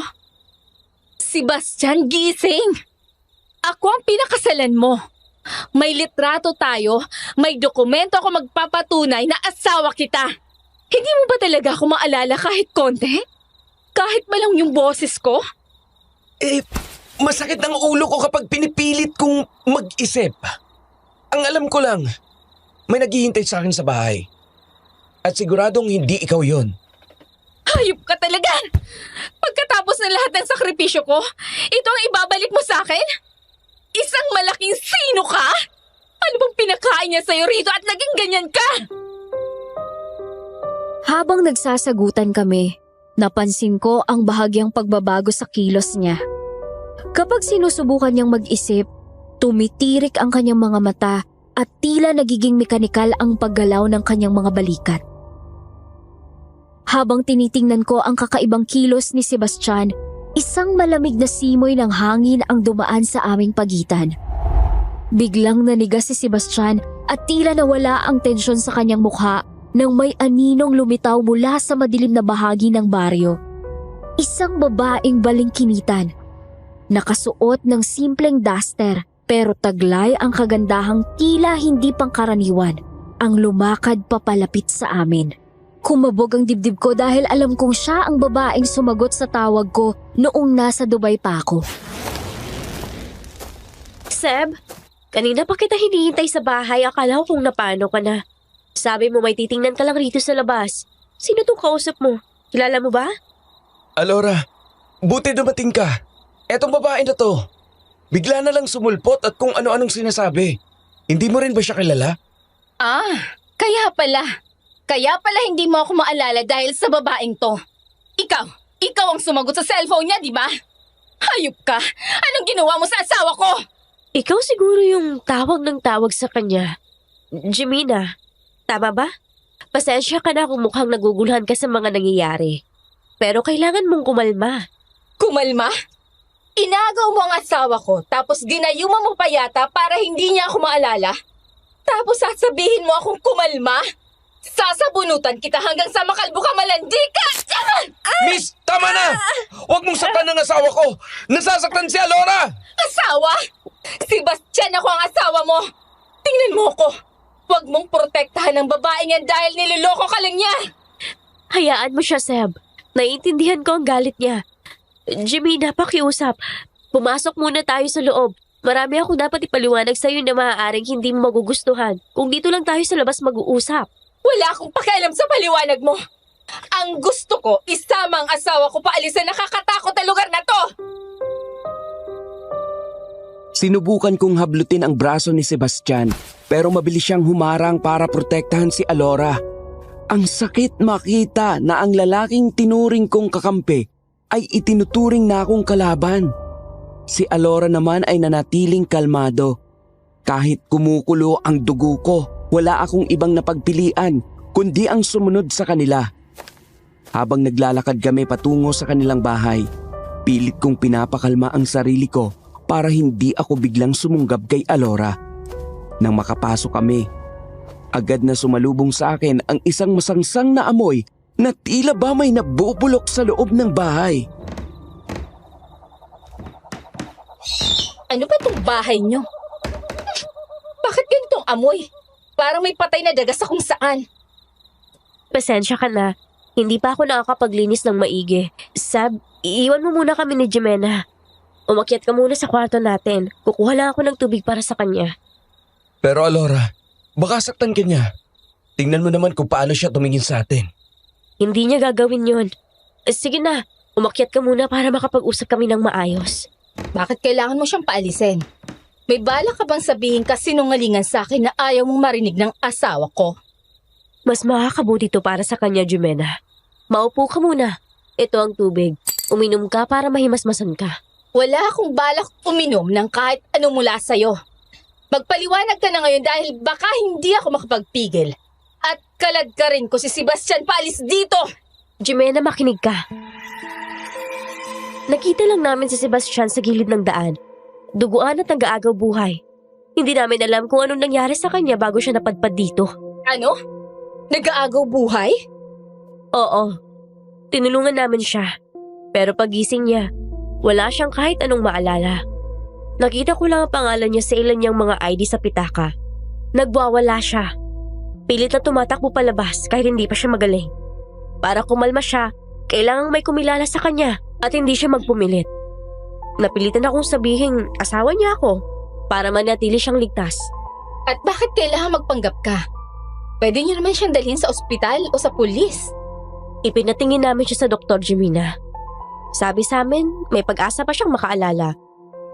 Sebastian, gising! Ako ang pinakasalan mo. May litrato tayo, may dokumento ako magpapatunay na asawa kita. Hindi mo ba talaga ako maalala kahit konti? Kahit malang yung boses ko? Masakit ang ulo ko kapag pinipilit kong mag-isip. Ang alam ko lang, may naghihintay sa akin sa bahay. At siguradong hindi ikaw yon. Hayop ka talaga! Pagkatapos ng lahat ng sakripisyo ko, ito ang ibabalik mo sa akin? Isang malaking sino ka? Ano bang pinakain niya sa'yo rito at naging ganyan ka? Habang nagsasagutan kami, napansin ko ang bahagyang pagbabago sa kilos niya. Kapag sinusubukan niyang mag-isip, tumitirik ang kanyang mga mata at tila nagiging mekanikal ang paggalaw ng kanyang mga balikat. Habang tinitingnan ko ang kakaibang kilos ni Sebastian, isang malamig na simoy ng hangin ang dumaan sa aming pagitan. Biglang nanigas si Sebastian at tila nawala ang tensyon sa kanyang mukha nang may aninong lumitaw mula sa madilim na bahagi ng baryo. Isang babaeng balingkinitan. Nakasuot ng simpleng duster pero taglay ang kagandahang tila hindi pangkaraniwan ang lumakad papalapit sa amin. Kumabog ang dibdib ko dahil alam kong siya ang babaeng sumagot sa tawag ko noong nasa Dubai pa ako. Seb, kanina pa kita hinihintay sa bahay. Akala ko kung napano ka na. Sabi mo may titingnan ka lang rito sa labas. Sino tong kausap mo? Kilala mo ba? Alora, buti dumating ka. Etong babae na to. Bigla na lang sumulpot at kung ano-anong sinasabi. Hindi mo rin ba siya kilala? Kaya pala. Kaya pala hindi mo ako maalala dahil sa babaeng to. Ikaw ang sumagot sa cellphone niya, di ba? Hayop ka! Anong ginawa mo sa asawa ko? Ikaw siguro yung tawag ng tawag sa kanya. Jimena, tama ba? Pasensya ka na kung mukhang naguguluhan ka sa mga nangyayari. Pero kailangan mong kumalma. Kumalma? Inagaw mo ang asawa ko tapos ginayuma mo pa yata para hindi niya ako maalala? Tapos sasabihin mo akong kumalma? Sasabunutan kita hanggang sa makalbo ka, malandi ka! Miss, tama na! Huwag mong saktan ang asawa ko! Nasasaktan si Alora! Asawa? Si Bastian ako ang asawa mo! Tingnan mo ko! Huwag mong protektahan ang babaeng yan dahil niloloko ka lang niya! Hayaan mo siya, Seb. Naiintindihan ko ang galit niya. Jimina, pakiusap. Pumasok muna tayo sa loob. Marami ako dapat ipaliwanag sa'yo na maaaring hindi mo magugustuhan kung dito lang tayo sa labas mag-uusap. Wala akong pakialam sa paliwanag mo! Ang gusto ko, isama ang asawa ko paalis sa nakakatakot na lugar na to! Sinubukan kong hablutin ang braso ni Sebastian pero mabilis siyang humarang para protektahan si Alora. Ang sakit makita na ang lalaking tinuring kong kakampi ay itinuturing na akong kalaban. Si Alora naman ay nanatiling kalmado. Kahit kumukulo ang dugo ko, wala akong ibang napagpilian kundi ang sumunod sa kanila. Habang naglalakad kami patungo sa kanilang bahay, pilit kong pinapakalma ang sarili ko para hindi ako biglang sumunggab kay Alora. Nang makapasok kami, agad na sumalubong sa akin ang isang masangsang na amoy na tila ba may nabubulok sa loob ng bahay. Ano ba itong bahay niyo? Bakit ganitong amoy? Parang may patay na daga sa kung saan. Pasensya ka na. Hindi pa ako nakakapaglinis ng maigi. Sab, iiwan mo muna kami ni Jimena. Umakyat ka muna sa kwarto natin. Kukuha lang ako ng tubig para sa kanya. Pero Alora, baka saktan ka niya. Tingnan mo naman kung paano siya tumingin sa atin. Hindi niya gagawin yun. Sige na, umakyat ka muna para makapag-usap kami ng maayos. Bakit kailangan mo siyang paalisin? May bala ka bang sabihin kasinungalingan sa akin na ayaw mong marinig ng asawa ko? Mas makakabuti to para sa kanya, Jimena. Maupo ka muna. Ito ang tubig. Uminom ka para mahimasmasan ka. Wala akong balak uminom ng kahit ano mula sa'yo. Magpaliwanag ka na ngayon dahil baka hindi ako makapagpigil. At kalad ka rin ko si Sebastian paalis dito! Jimena, makinig ka. Nakita lang namin si Sebastian sa gilid ng daan. Duguan at nag-aagaw buhay. Hindi namin alam kung anong nangyari sa kanya bago siya napadpad dito. Ano? Nag-aagaw buhay? Oo. Tinulungan namin siya. Pero pagising niya, wala siyang kahit anong maalala. Nakita ko lang ang pangalan niya sa ilan niyang mga ID sa pitaka. Nagwawala siya. Pilit na tumatakbo palabas kahit hindi pa siya magaling. Para kumalma siya, kailangang may kumilala sa kanya at hindi siya magpumilit. Napilitan akong sabihin asawa niya ako para manatili siyang ligtas. At bakit kailangan magpanggap ka? Pwede niyo naman siyang dalhin sa ospital o sa pulis. Ipinatingin namin siya sa Dr. Jimina. Sabi sa amin, may pag-asa pa siyang makaalala.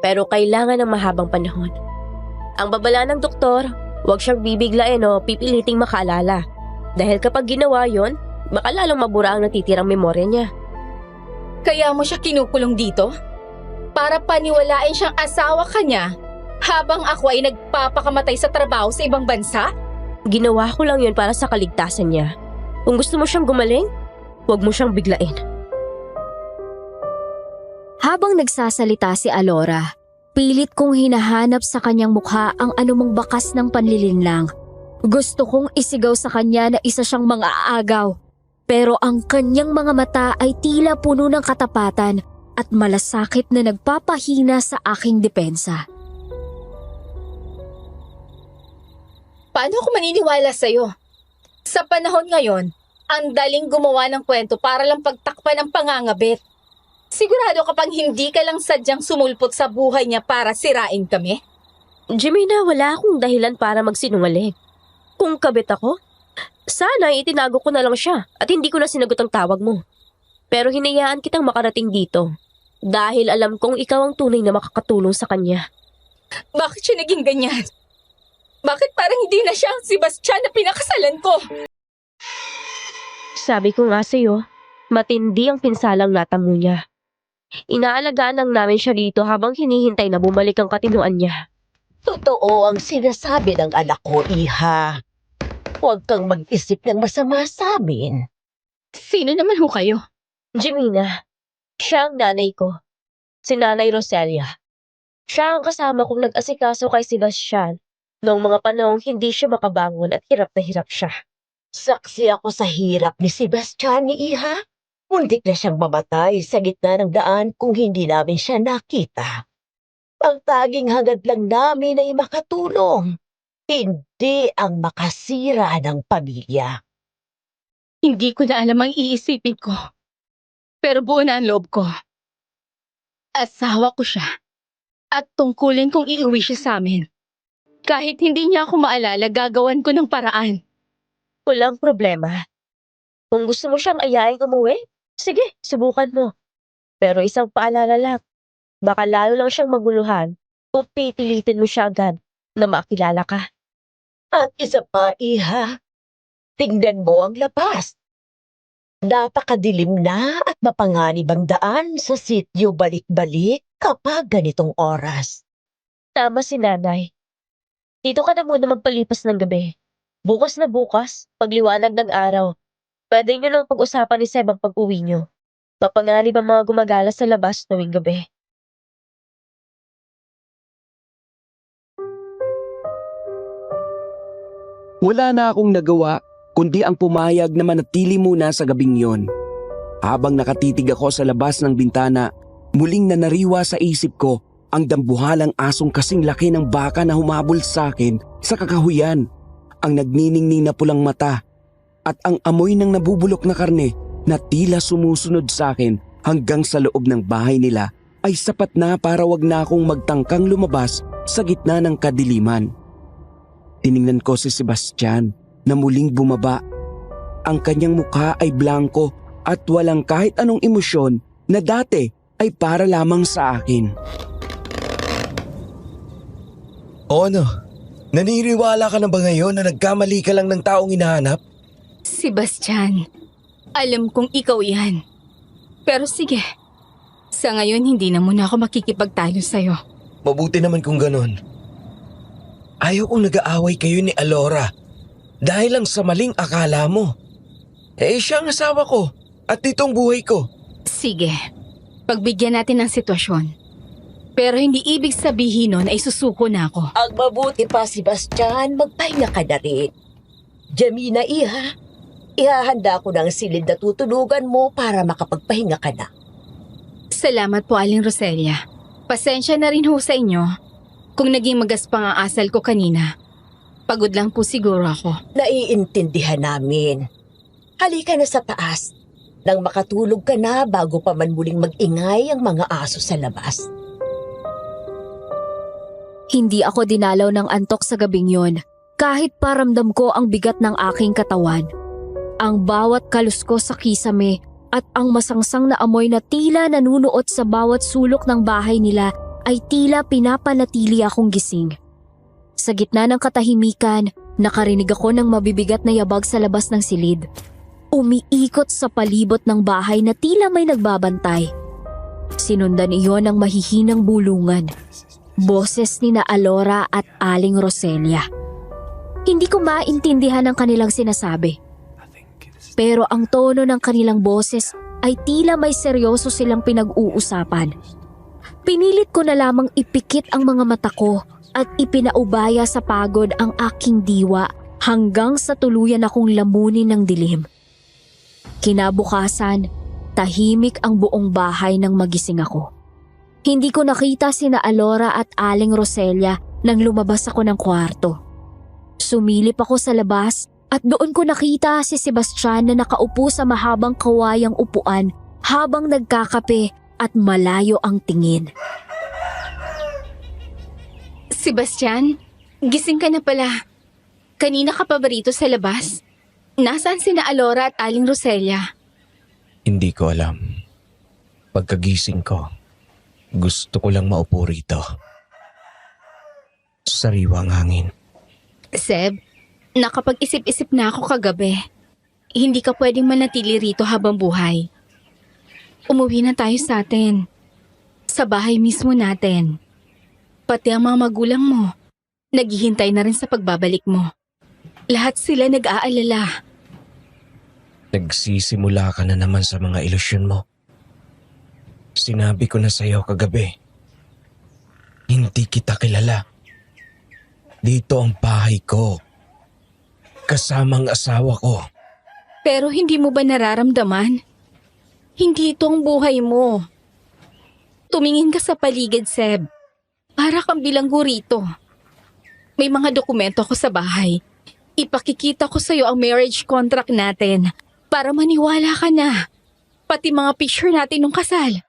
Pero kailangan ng mahabang panahon. Ang babala ng doktor, huwag siyang bibiglain o pipiliting makaalala. Dahil kapag ginawa yon, baka lalong mabura ang natitirang memorya niya. Kaya mo siya kinukulong dito? Para paniwalain siyang asawa ka niya habang ako ay nagpapakamatay sa trabaho sa ibang bansa? Ginawa ko lang yon para sa kaligtasan niya. Kung gusto mo siyang gumaling, huwag mo siyang biglain. Habang nagsasalita si Alora, pilit kong hinahanap sa kanyang mukha ang anumang bakas ng panlilinlang. Gusto kong isigaw sa kanya na isa siyang mga aagaw. Pero ang kanyang mga mata ay tila puno ng katapatan at malasakit na nagpapahina sa aking depensa. Paano ako maniniwala sa'yo? Sa panahon ngayon, ang daling gumawa ng kwento para lang pagtakpan ng pangangabit. Sigurado ka pang hindi ka lang sadyang sumulpot sa buhay niya para sirain kami? Jimena, wala akong dahilan para magsinungaling. Kung kabit ako, sana itinago ko na lang siya at hindi ko na sinagot ang tawag mo. Pero hinayaan kitang makarating dito dahil alam kong ikaw ang tunay na makakatulong sa kanya. Bakit siya naging ganyan? Bakit parang hindi na siya ang Sebastian na pinakasalan ko? Sabi ko nga sa'yo, matindi ang pinsalang natamo niya. Inaalagaan lang namin siya dito habang hinihintay na bumalik ang katinoan niya. Totoo ang sinasabi ng anak ko, Iha. Huwag kang mag-isip ng masama sa amin. Sino naman ho kayo? Jimena, siya ang nanay ko. Si Nanay Roselia. Siya ang kasama kong nag-asikaso kay Sebastian noong mga panahong hindi siya makabangon at hirap na hirap siya. Saksi ako sa hirap ni Sebastian ni Iha. Muntik na siyang mamatay sa gitna ng daan kung hindi namin siya nakita. Ang taging hangad lang namin ay makatulong, hindi ang makasira ng pamilya. Hindi ko na alam ang iisipin ko. Pero buo na ang loob ko. Asawa ko siya. At tungkulin kong iuwi siya sa amin. Kahit hindi niya ako maalala, gagawan ko ng paraan. Walang problema. Kung gusto mo siyang ayayin umuwi, sige, subukan mo. Pero isang paalala lang, baka lalo lang siyang maguluhan kung pipilitin mo siya agad na makilala ka. At isa pa, Iha, tingnan mo ang labas. Napakadilim na at mapanganib ang daan sa sityo balik-balik kapag ganitong oras. Tama si nanay. Dito ka na muna magpalipas ng gabi. Bukas na bukas, pagliwanag ng araw, pwede nyo lang pag-usapan ni Seb ang pag-uwi nyo. Mapanganib ang mga gumagala sa labas tuwing gabi. Wala na akong nagawa kundi ang pumayag na manatili muna sa gabing yon. Habang nakatitig ako sa labas ng bintana, muling nanariwa sa isip ko ang dambuhalang asong kasing laki ng baka na humabol sa akin sa kakahuyan, ang nagniningning na pulang mata at ang amoy ng nabubulok na karne na tila sumusunod sa akin hanggang sa loob ng bahay nila ay sapat na para wag na akong magtangkang lumabas sa gitna ng kadiliman. Tiningnan ko si Sebastian na muling bumaba. Ang kanyang mukha ay blanko at walang kahit anong emosyon na dati ay para lamang sa akin. O ano? Naniniwala ka na ba ngayon na nagkamali ka lang ng taong hinahanap? Sebastian, alam kong ikaw yan. Pero sige, sa ngayon hindi na muna ako makikipagtalo sa'yo. Mabuti naman kung ganon. Ayaw kong nag-aaway kayo ni Alora dahil lang sa maling akala mo. Siya ang asawa ko at itong buhay ko. Sige, pagbigyan natin ng sitwasyon. Pero hindi ibig sabihin nun ay susuko na ako. Ang mabuti pa, Sebastian, magpahinga ka na rin. Jamina, Iha, ihahanda ko ng silid na tutulugan mo para makapagpahinga ka na. Salamat po, Aling Roselia. Pasensya na rin ho sa inyo kung naging magaspang ang asal ko kanina. Pagod lang po siguro ako. Naiintindihan namin. Halika na sa taas nang makatulog ka na bago pa man muling mag-ingay ang mga aso sa labas. Hindi ako dinalaw ng antok sa gabing yon, kahit paramdam ko ang bigat ng aking katawan. Ang bawat kalusko sa kisame at ang masangsang na amoy na tila nanunuot sa bawat sulok ng bahay nila ay tila pinapanatili akong gising. Sa gitna ng katahimikan, nakarinig ako ng mabibigat na yabag sa labas ng silid. Umiikot sa palibot ng bahay na tila may nagbabantay. Sinundan iyon ng mahihinang bulungan. Boses ni na Alora at Aling Roselia. Hindi ko maintindihan ang kanilang sinasabi. Pero ang tono ng kanilang boses ay tila may seryoso silang pinag-uusapan. Pinilit ko na lamang ipikit ang mga mata ko at ipinaubaya sa pagod ang aking diwa hanggang sa tuluyan akong lamunin ng dilim. Kinabukasan, tahimik ang buong bahay nang magising ako. Hindi ko nakita sina Alora at Aling Roselia nang lumabas ako ng kwarto. Sumilip ako sa labas at doon ko nakita si Sebastian na nakaupo sa mahabang kawayang upuan habang nagkakape at malayo ang tingin. Sebastian, gising ka na pala. Kanina ka pa ba rito sa labas? Nasaan sina Alora at Aling Roselia? Hindi ko alam. Pagkagising ko, gusto ko lang maupo rito. Sariwang hangin. Seb, nakapag-isip-isip na ako kagabi. Hindi ka pwedeng manatili rito habang buhay. Umuwi na tayo sa atin. Sa bahay mismo natin. Pati ang mga magulang mo, naghihintay na rin sa pagbabalik mo. Lahat sila nag-aalala. Nagsisimula ka na naman sa mga ilusyon mo. Sinabi ko na sa'yo kagabi. Hindi kita kilala. Dito ang bahay ko. Kasamang asawa ko. Pero hindi mo ba nararamdaman Hindi ito ang buhay mo. Tumingin ka sa paligid, Seb. Para kang bilanggo rito. May mga dokumento ako sa bahay. Ipakikita ko sa'yo ang marriage contract natin para maniwala ka na. Pati mga picture natin nung kasal.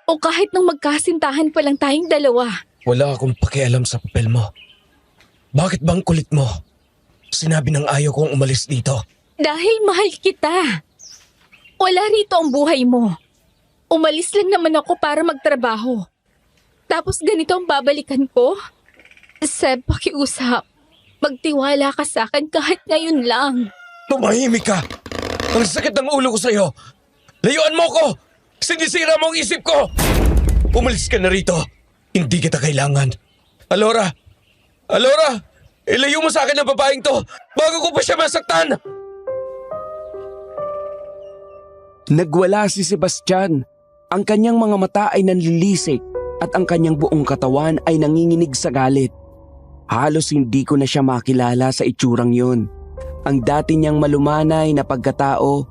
O kahit nung magkasintahan pa lang tayong dalawa. Wala akong pakialam sa papel mo. Bakit bang kulit mo? Sinabi ng ayaw kong umalis dito. Dahil mahal kita. Wala rito ang buhay mo. Umalis lang naman ako para magtrabaho. Tapos ganito ang babalikan ko? Seb, pakiusap. Magtiwala ka sa akin kahit ngayon lang. Tumahimik ka! Ang sakit ng ulo ko sa'yo! Layuan mo ko! Sinisira mo ang isip ko! Umalis ka na rito! Hindi kita kailangan. Alora! Alora! Ilayo mo sa akin ang babaeng to bago ko pa siya masaktan! Nagwala si Sebastian. Ang kanyang mga mata ay nanlilisik at ang kanyang buong katawan ay nanginginig sa galit. Halos hindi ko na siya makilala sa itsurang yun. Ang dati niyang malumanay na pagkatao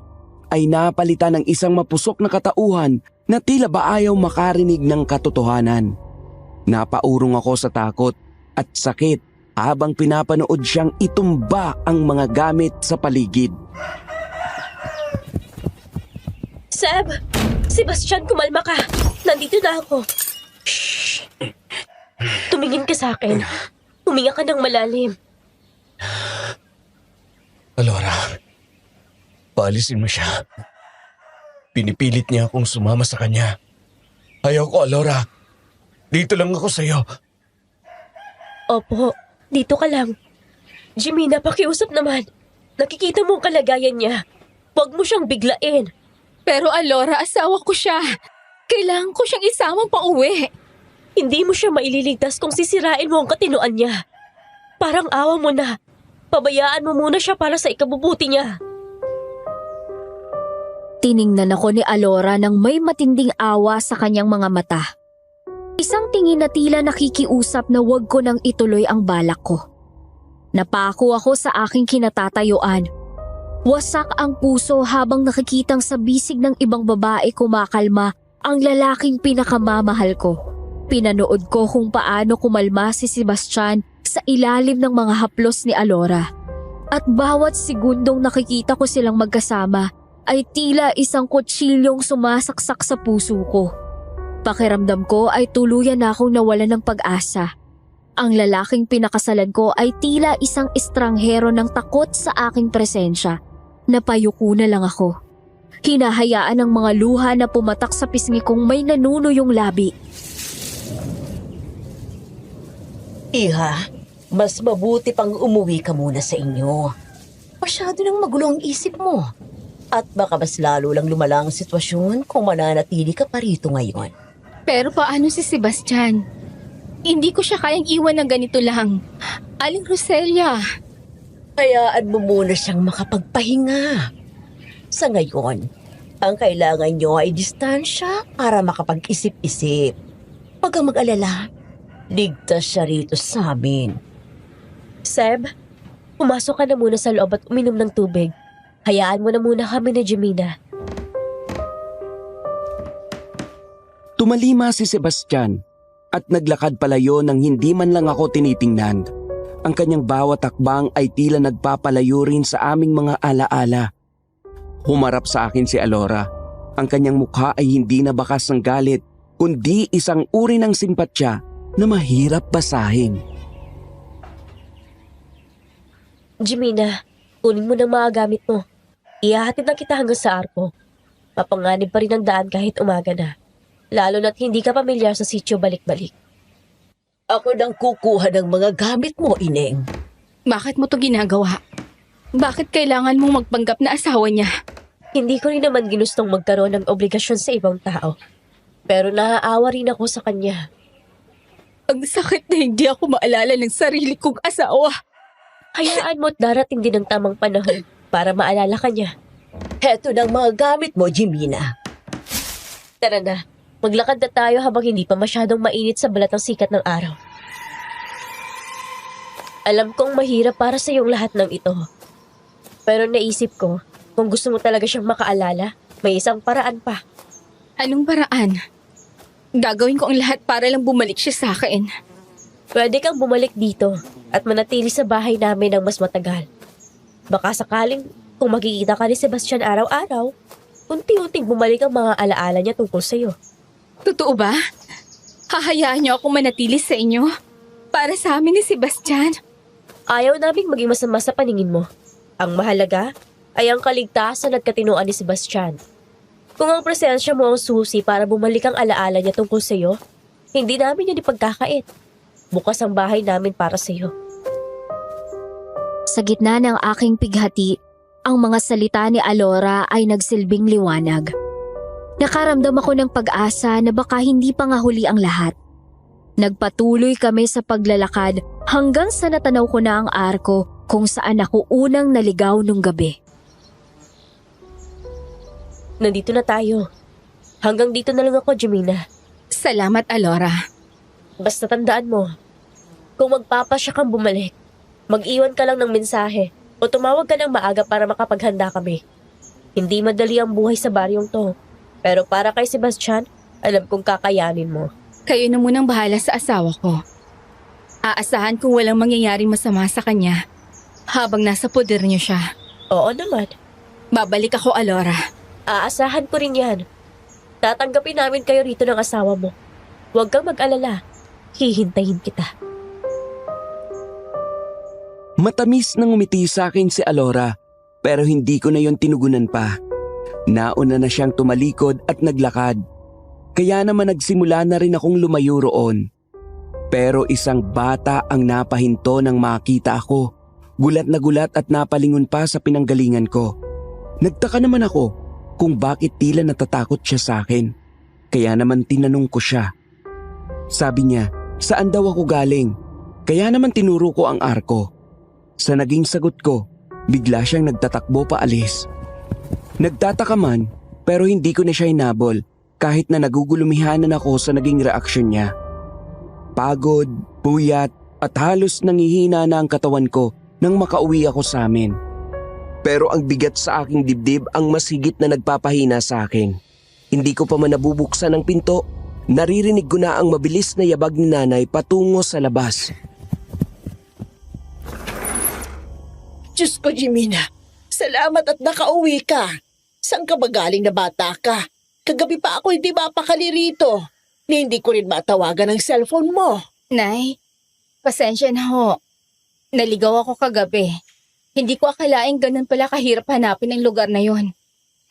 ay napalitan ng isang mapusok na katauhan na tila ba ayaw makarinig ng katotohanan. Napaurong ako sa takot at sakit habang pinapanood siyang itumba ang mga gamit sa paligid. Seb! Sebastian, kumalma ka. Nandito na ako. Shh! Tumingin ka sa akin. Huminga ka ng malalim. Alora, paalisin mo siya. Pinipilit niya akong sumama sa kanya. Ayaw ko, Alora. Dito lang ako sa'yo. Opo, dito ka lang. Jimina, pakiusap naman. Nakikita mo ang kalagayan niya. Huwag mo siyang biglain. Pero Alora, asawa ko siya. Kailangan ko siyang isamang pauwi. Hindi mo siya maililigtas kung sisirain mo ang katinoan niya. Parang awa mo na. Pabayaan mo muna siya para sa ikabubuti niya. Tiningnan ako ni Alora nang may matinding awa sa kanyang mga mata. Isang tingin na tila nakikiusap na wag ko nang ituloy ang balak ko. Napako ako sa aking kinatatayuan. Wasak ang puso habang nakikitang sa bisig ng ibang babae kumakalma ang lalaking pinakamamahal ko. Pinanood ko kung paano kumalma si Sebastian sa ilalim ng mga haplos ni Alora. At bawat segundong nakikita ko silang magkasama ay tila isang kutsilyong sumasaksak sa puso ko. Pakiramdam ko ay tuluyan na akong nawalan ng pag-asa. Ang lalaking pinakasalan ko ay tila isang estranghero ng takot sa aking presensya. Napayuko na lang ako. Hinahayaan ng mga luha na pumatak sa pisngi kong may nanunuyong labi. Iha, mas mabuti pang umuwi ka muna sa inyo. Masyado nang magulo ang isip mo. At baka mas lalo lang lumala ang sitwasyon kung mananatili ka pa rito ngayon. Pero paano si Sebastian? Hindi ko siya kayang iwan ng ganito lang. Aling Roselia. Hayaan mo muna siyang makapagpahinga. Sa ngayon, ang kailangan niyo ay distansya para makapag-isip-isip. Huwag kang mag-alala. Ligtas siya rito sa amin. Seb, pumasok ka na muna sa loob at uminom ng tubig. Hayaan mo na muna kami ni Jimina. Tumalima si Sebastian at naglakad palayo nang hindi man lang ako tinitingnan. Ang kanyang bawat takbang ay tila nagpapalayo rin sa aming mga alaala. Humarap sa akin si Alora. Ang kanyang mukha ay hindi na bakas ng galit, kundi isang uri ng simpatya na mahirap basahin. Jimina, kunin mo ng mga gamit mo. Ihahatid na kita hanggang sa arko. Mapanganib pa rin ang daan kahit umaga na. Lalo na't hindi ka pamilyar sa sityo balik-balik. Ako nang kukuha ng mga gamit mo, Ineng. Bakit mo to ginagawa? Bakit kailangan mong magpanggap na asawa niya? Hindi ko rin naman ginustong magkaroon ng obligasyon sa ibang tao. Pero naaawa rin ako sa kanya. Ang sakit na hindi ako maalala ng sarili kong asawa. Hayaan mo't darating din ang tamang panahon para maalala ka niya. Heto ng mga gamit mo, Jimina. Tara na, maglakad na tayo habang hindi pa masyadong mainit sa balat ng sikat ng araw. Alam kong mahirap para sa iyong lahat ng ito. Pero naisip ko, kung gusto mo talaga siyang makaalala, may isang paraan pa. Anong paraan? Gagawin ko ang lahat para lang bumalik siya sa akin. Pwede kang bumalik dito at manatili sa bahay namin ng mas matagal. Baka sakaling kung makikita ka ni Sebastian araw-araw, unti-unting bumalik ang mga alaala niya tungkol sa'yo. Totoo ba? Hahayaan niyo ako manatili sa inyo? Para sa amin ni Sebastian? Ayaw naming maging masama sa paningin mo. Ang mahalaga ay ang kaligtasan at katinoan ni Sebastian. Kung ang presensya mo ang susi para bumalik ang alaala niya tungkol sa'yo, hindi namin yan ipagkakait. Bukas ang bahay namin para sa'yo. Sa gitna ng aking pighati, ang mga salita ni Alora ay nagsilbing liwanag. Nakaramdam ako ng pag-asa na baka hindi pa nga huli ang lahat. Nagpatuloy kami sa paglalakad hanggang sa natanaw ko na ang arko kung saan ako unang naligaw nung gabi. Nandito na tayo. Hanggang dito na lang ako, Jemina. Salamat, Alora. Basta tandaan mo, kung magpapasya kang bumalik, mag-iwan ka lang ng mensahe o tumawag ka ng maaga para makapaghanda kami. Hindi madali ang buhay sa baryong to, pero para kay Sebastian, alam kong kakayanin mo. Kayo na munang bahala sa asawa ko. Aasahan kong walang mangyayaring masama sa kanya habang nasa poder niyo siya. Oo naman. Babalik ako, Alora. Aasahan ko rin yan. Tatanggapin namin kayo rito ng asawa mo. Huwag kang mag-alala. Hihintayin kita. Matamis nang umiti sa akin si Alora pero hindi ko na yon tinugunan pa. Nauna na siyang tumalikod at naglakad. Kaya naman nagsimula na rin akong lumayo roon. Pero isang bata ang napahinto nang makita ako. Gulat na gulat at napalingon pa sa pinanggalingan ko. Nagtaka naman ako kung bakit tila natatakot siya sa akin. Kaya naman tinanong ko siya. Sabi niya, saan daw ako galing? Kaya naman tinuro ko ang arko. Sa naging sagot ko, bigla siyang nagtatakbo paalis. Nagtataka man, pero hindi ko na siya hinabol kahit na nagugulumihanan ako sa naging reaksyon niya. Pagod, puyat at halos nangihina na ang katawan ko nang makauwi ako sa amin. Pero ang bigat sa aking dibdib ang mas higit na nagpapahina sa akin. Hindi ko pa man nabubuksan ang pinto, naririnig ko na ang mabilis na yabag ni nanay patungo sa labas. Diyos ko, Jemina. Salamat at nakauwi ka. Saan ka ba galing na bata ka? Kagabi pa ako hindi mapakali rito. Ni hindi ko rin matawagan ang cellphone mo. Nay, pasensya na ho. Naligaw ako kagabi. Hindi ko akalaing ganun pala kahirap hanapin ang lugar na yon.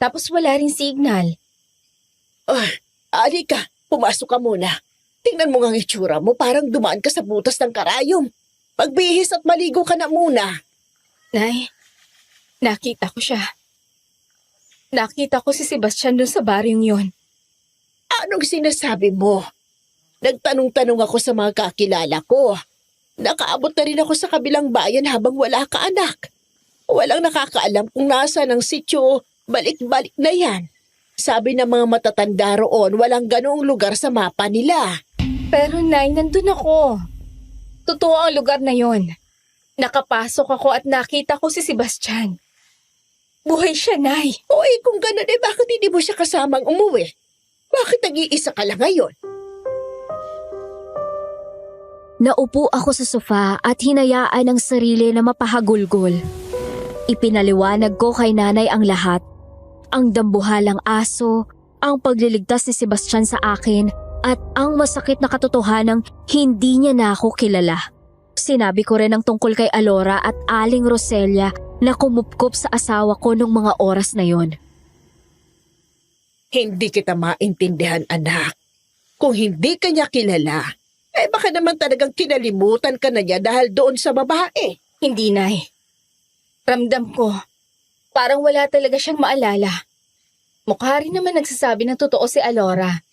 Tapos wala rin signal. Alika, pumasok ka muna. Tingnan mo nga ang itsura mo, parang dumaan ka sa butas ng karayom. Pagbihis at maligo ka na muna. Nay, nakita ko siya. Nakita ko si Sebastian dun sa baryong yon. Anong sinasabi mo? Nagtanong-tanong ako sa mga kakilala ko. Nakaabot na rin ako sa kabilang bayan habang wala ka, anak. Walang nakakaalam kung nasaan ang sityo, balik-balik na yan. Sabi ng mga matatanda roon, walang ganoong lugar sa mapa nila. Pero Nay, nandun ako. Totoo ang lugar na yon. Nakapasok ako at nakita ko si Sebastian. Buhay siya, Nay. Oy, kung gano'n bakit hindi mo siya kasamang umuwi? Bakit nag-iisa ka lang ngayon? Naupo ako sa sofa at hinayaan ang sarili na mapahagulgol. Ipinaliwanag ko kay nanay ang lahat. Ang dambuhalang aso, ang pagliligtas ni Sebastian sa akin at ang masakit na katotohanang hindi niya na ako kilala. Sinabi ko rin ang tungkol kay Alora at Aling Roselia na kumupkop sa asawa ko nung mga oras na yon. Hindi kita maintindihan, anak. Kung hindi ka niya kilala, baka naman talagang kinalimutan ka na niya dahil doon sa babae. Hindi, Nay. Ramdam ko, parang wala talaga siyang maalala. Mukha rin naman nagsasabi ng totoo si Alora.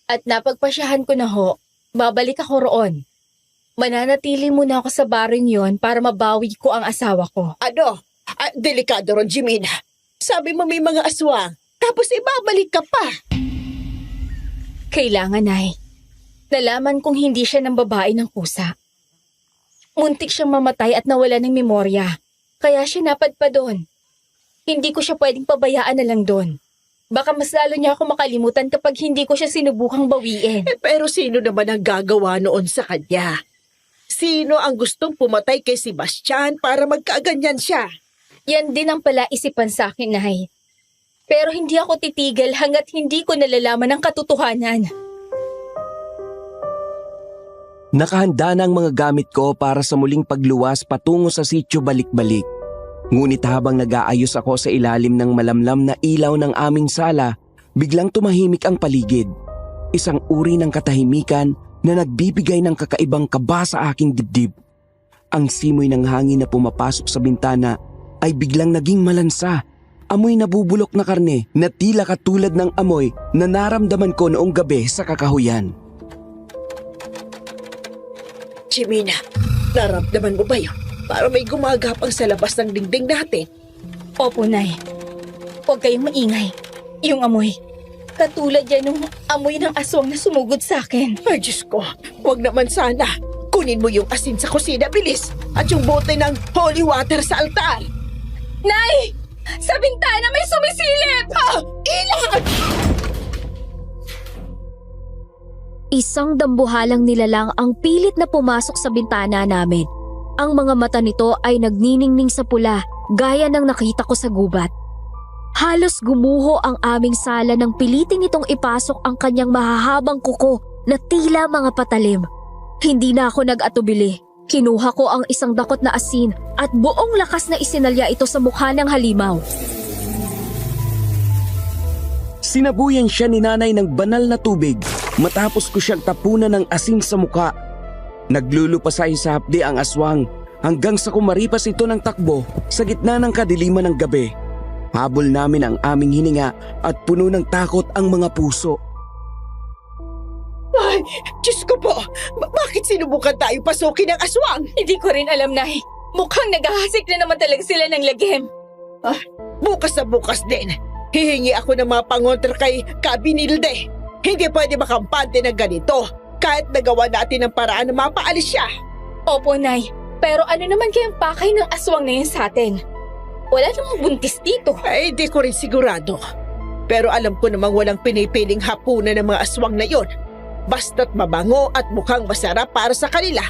At napagpasyahan ko na ho, babalik ako roon. Mananatili muna ako sa baring yon para mabawi ko ang asawa ko. Ano? Delikado ron, Jemina. Sabi mo may mga aswang, tapos ibabalik ka pa. Kailangan, Nay. Nalaman kong hindi siya ng babae ng kusa. Muntik siyang mamatay at nawala ng memorya. Kaya siya napadpa doon. Hindi ko siya pwedeng pabayaan na lang doon. Baka mas lalo niya ako makalimutan kapag hindi ko siya sinubukang bawiin. Pero sino naman ang gagawa noon sa kanya? Sino ang gustong pumatay kay Sebastian para magkaganyan siya? Yan din ang palaisipan sa akin, Nay. Pero hindi ako titigil hanggat hindi ko nalalaman ang katotohanan. Nakahanda na ang mga gamit ko para sa muling pagluwas patungo sa sitio balik-balik. Ngunit habang nag-aayos ako sa ilalim ng malamlam na ilaw ng aming sala, biglang tumahimik ang paligid. Isang uri ng katahimikan na nagbibigay ng kakaibang kaba sa aking dibdib. Ang simoy ng hangin na pumapasok sa bintana ay biglang naging malansa. Amoy nabubulok na karne na tila katulad ng amoy na naramdaman ko noong gabi sa kakahuyan. Jimena, naramdaman mo ba yun? Para may gumagapang sa labas ng dingding natin. Opo, Nay. Huwag kayong maingay. Yung amoy. Katulad yan ng amoy ng aswang na sumugod sa akin. Ay, Diyos ko, huwag naman sana. Kunin mo yung asin sa kusina, bilis. At yung bote ng holy water sa altar. Nay! Sa bintana may sumisilip! Ilan! Isang dambuhalang nilalang ang pilit na pumasok sa bintana namin. Ang mga mata nito ay nagniningning sa pula gaya ng nakita ko sa gubat. Halos gumuho ang aming sala nang pilitin itong ipasok ang kanyang mahahabang kuko na tila mga patalim. Hindi na ako nag-atubili. Kinuha ko ang isang dakot na asin at buong lakas na isinalya ito sa mukha ng halimaw. Sinabuyan siya ni nanay ng banal na tubig matapos ko siyang tapunan ng asin sa mukha. Naglulupasay sa hapdi ang aswang hanggang sa kumaripas ito ng takbo sa gitna ng kadiliman ng gabi. Habol namin ang aming hininga at puno ng takot ang mga puso. Ay, Diyos ko po, bakit sinubukan tayo pasukin ng aswang? Hindi ko rin alam, Nay. Mukhang naghahasik na naman talaga sila ng lagim. Bukas na bukas din. Hihingi ako ng mga pangontra kay Kabinilde. Hindi pwede makampante ng ganito kahit nagawa natin ang paraan na mapaalis siya. Opo, Nay. Pero ano naman kayang pakay ng aswang na yun sa atin? Wala namang buntis dito. Ay, di ko rin sigurado. Pero alam ko namang walang pinipiling hapunan ng mga aswang na yon. Basta't mabango at mukhang masarap para sa kanila,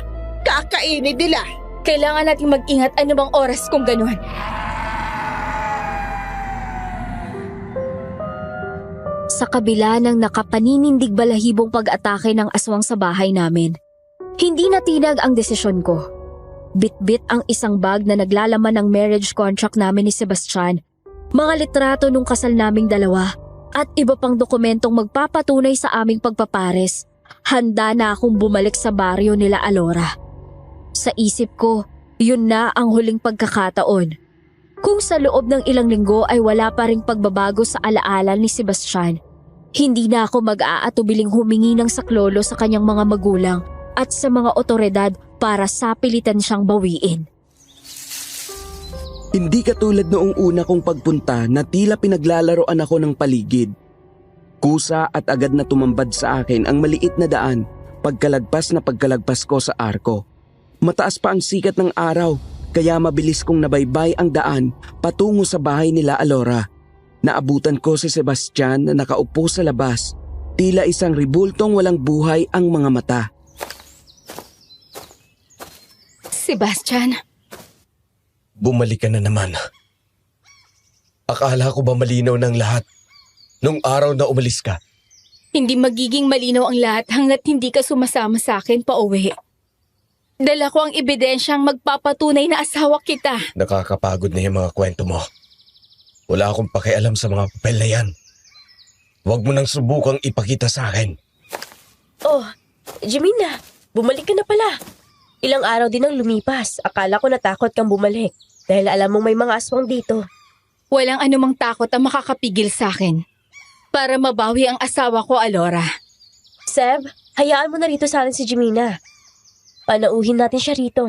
kakainin nila. Kailangan nating mag-ingat anumang oras kung ganun. Sa kabila ng nakapaninindig balahibong pag-atake ng aswang sa bahay namin, hindi natinag ang desisyon ko. Bit-bit ang isang bag na naglalaman ng marriage contract namin ni Sebastian, mga litrato nung kasal naming dalawa, at iba pang dokumentong magpapatunay sa aming pagpapares. Handa na akong bumalik sa baryo nila Alora. Sa isip ko, yun na ang huling pagkakataon. Kung sa loob ng ilang linggo ay wala pa ring pagbabago sa alaala ni Sebastian, hindi na ako mag-aatubiling humingi ng saklolo sa kanyang mga magulang at sa mga otoridad para sapilitan siyang bawiin. Hindi katulad noong una kong pagpunta na tila pinaglalaroan ako ng paligid. Kusa at agad na tumambad sa akin ang maliit na daan pagkalagpas ko sa arko. Mataas pa ang sikat ng araw kaya mabilis kong nabaybay ang daan patungo sa bahay nila Alora. Naabutan ko si Sebastian na nakaupo sa labas. Tila isang ribultong walang buhay ang mga mata. Sebastian, Bumalik ka na naman. Akala ko ba malinaw ng lahat nung araw na umalis ka? hindi magiging malinaw ang lahat hanggat hindi ka sumasama sa akin pauwi. Dala ko ang ebidensyang magpapatunay na asawa kita. Nakakapagod na yung mga kwento mo. Wala akong pakialam sa mga papel na yan. Huwag mo nang subukang ipakita sa akin. Oh, Jimena, bumalik ka na pala. Ilang araw din ang lumipas. Akala ko natakot kang bumalik dahil alam mong may mga aswang dito. Walang anumang takot ang makakapigil sa akin. Para mabawi ang asawa ko, Alora. Seb, hayaan mo na rito sa akin si Jimena. Panauhin natin siya rito.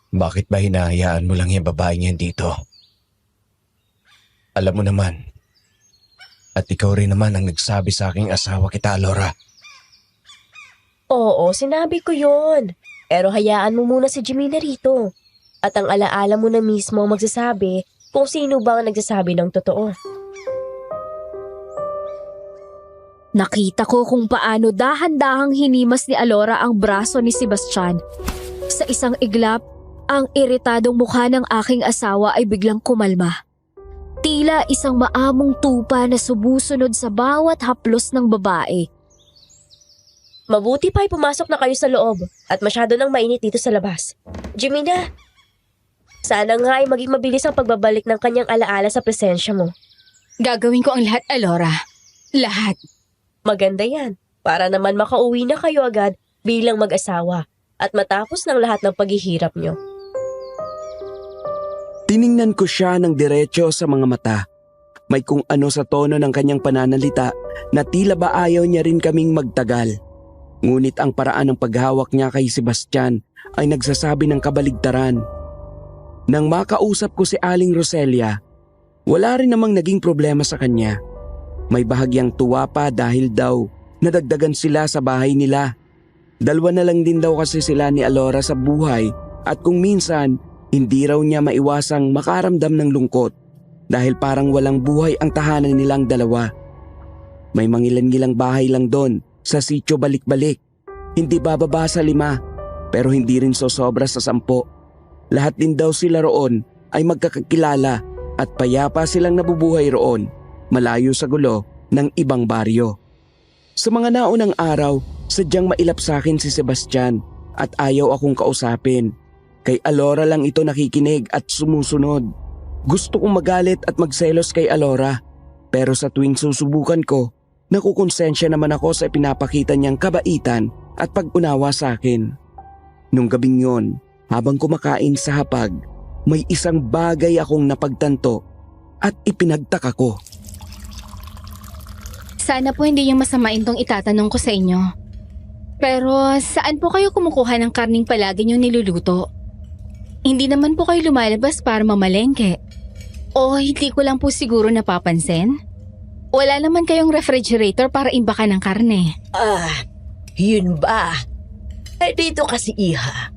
Bakit ba hinahayaan mo lang yung babaeng yan dito? Alam mo naman. At ikaw rin naman ang nagsabi sa aking asawa kita, Alora. Oo, sinabi ko yon. Pero hayaan mo muna si Jimena rito. At ang alaala mo na mismo ang magsasabi kung sino ba ang nagsasabi ng totoo. Nakita ko kung paano dahan-dahang hinimas ni Alora ang braso ni Sebastian. Sa isang iglap, ang iritadong mukha ng aking asawa ay biglang kumalma. Tila isang maamong tupa na sumusunod sa bawat haplos ng babae. Mabuti pa ay pumasok na kayo sa loob at masyado nang mainit dito sa labas. Jimina, sana nga ay maging mabilis ang pagbabalik ng kanyang alaala sa presensya mo. Gagawin ko ang lahat, Alora. Lahat. Maganda yan, para naman makauwi na kayo agad bilang mag-asawa at matapos ng lahat ng paghihirap nyo. Tiningnan ko siya ng diretso sa mga mata. May kung ano sa tono ng kanyang pananalita na tila ba ayaw niya rin kaming magtagal. Ngunit ang paraan ng paghawak niya kay Sebastian ay nagsasabi ng kabaligtaran. Nang makausap ko si Aling Roselia, wala rin namang naging problema sa kanya. May bahagyang tuwa pa dahil daw nadagdagan sila sa bahay nila. Dalawa na lang din daw kasi sila ni Alora sa buhay at kung minsan hindi raw niya maiwasang makaramdam ng lungkot dahil parang walang buhay ang tahanan nilang dalawa. May mangilan-ngilang bahay lang doon sa sitio balik-balik. Hindi bababa sa 5 pero hindi rin sosobra sa 10. Lahat din daw sila roon ay magkakakilala at payapa silang nabubuhay roon malayo sa gulo ng ibang baryo. Sa mga naunang araw, sadyang mailap sa akin si Sebastian at ayaw akong kausapin. Kay Alora lang ito nakikinig at sumusunod. Gusto kong magalit at magselos kay Alora pero sa tuwing susubukan ko, nakukonsensya naman ako sa pinapakita niyang kabaitan at pag-unawa sa akin. Nung gabing yon, habang kumakain sa hapag, may isang bagay akong napagtanto at ipinagtaka ko. Sana po hindi yung masamain tong itatanong ko sa inyo. Pero saan po kayo kumukuha ng karning palagi niyong niluluto? Hindi naman po kayo lumalabas para mamalengke. O hindi ko lang po siguro napapansin? Wala naman kayong refrigerator para imbakan ng karne. Yun ba? Dito kasi iha,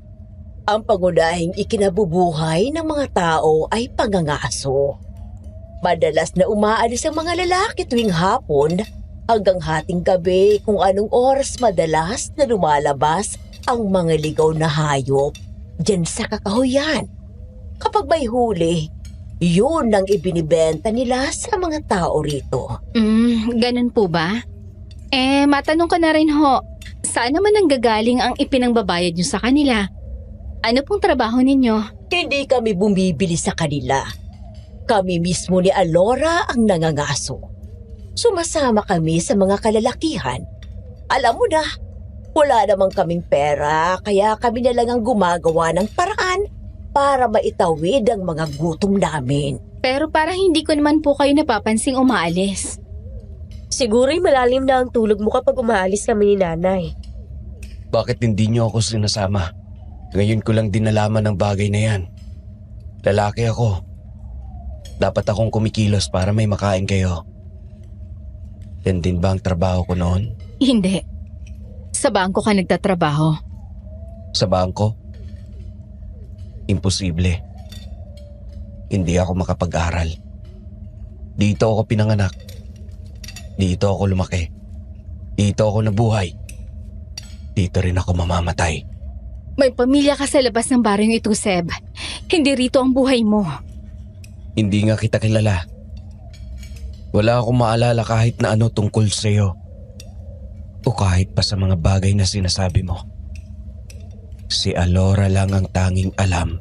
ang pangunahing ikinabubuhay ng mga tao ay pangangaso. Madalas na umaalis ang mga lalaki tuwing hapon hanggang hating gabi kung anong oras madalas na lumalabas ang mga ligaw na hayop diyan sa kakahuyan. Kapag may huli, yun ang ibinibenta nila sa mga tao rito. Ganun po ba? Matanong ko na rin ho, saan naman nanggagaling ang ipinangbabayad niyo sa kanila? Ano pong trabaho ninyo? Hindi kami bumibili sa kanila. Kami mismo ni Alora ang nangangaso. Sumasama kami sa mga kalalakihan. Alam mo na, wala namang kaming pera kaya kami na lang ang gumagawa ng paraan para maitawid ang mga gutom namin. Pero parang hindi ko naman po kayo napapansing umaalis. Siguro'y malalim na ang tulog mo kapag umaalis kami ni nanay. Bakit hindi niyo ako sinasama? Ngayon ko lang din nalaman ng bagay na yan. Lalaki ako. Dapat akong kumikilos para may makain kayo. Yan din ba ang trabaho ko noon? Hindi. Sa bangko ka nagtatrabaho. Sa bangko? Imposible. Hindi ako makapag-aral. Dito ako pinanganak. Dito ako lumaki. Dito ako nabuhay. Dito rin ako mamamatay. May pamilya ka sa labas ng baryong ito, Seb. Hindi rito ang buhay mo. Hindi nga kita kilala. Wala akong maalala kahit na ano tungkol sa'yo. O kahit pa sa mga bagay na sinasabi mo. Si Alora lang ang tanging alam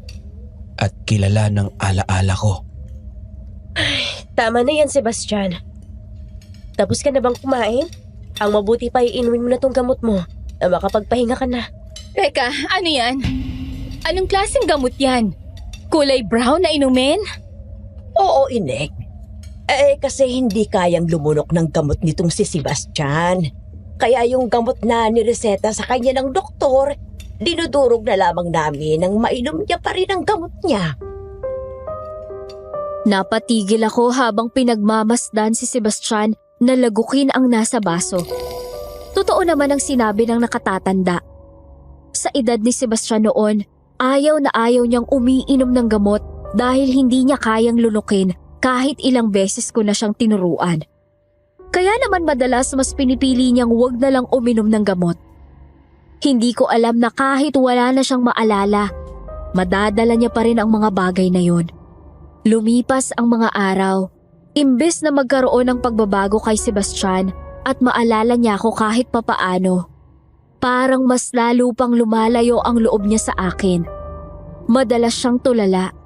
at kilala ng alaala ko. Tama na yan, Sebastian. Tapos ka na bang kumain? Ang mabuti pa iinumin mo na tong gamot mo na makapagpahinga ka na. Teka, ano yan? Anong klaseng gamot yan? Kulay brown na inumin? Oo, Inek. Kasi hindi kayang lumunok ng gamot nitong si Sebastian. Kaya yung gamot na nireseta sa kanya ng doktor, dinudurog na lamang namin nang mainom niya pa rin ang gamot niya. Napatigil ako habang pinagmamasdan si Sebastian na lagukin ang nasa baso. Totoo naman ang sinabi ng nakatatanda. Sa edad ni Sebastian noon, ayaw na ayaw niyang umiinom ng gamot dahil hindi niya kayang lulukin kahit ilang beses ko na siyang tinuruan. Kaya naman madalas mas pinipili niyang wag na lang uminom ng gamot. Hindi ko alam na kahit wala na siyang maalala, madadala niya pa rin ang mga bagay na yun. Lumipas ang mga araw, imbes na magkaroon ng pagbabago kay Sebastian at maalala niya ako kahit papaano, parang mas lalo pang lumalayo ang loob niya sa akin. Madalas siyang tulala.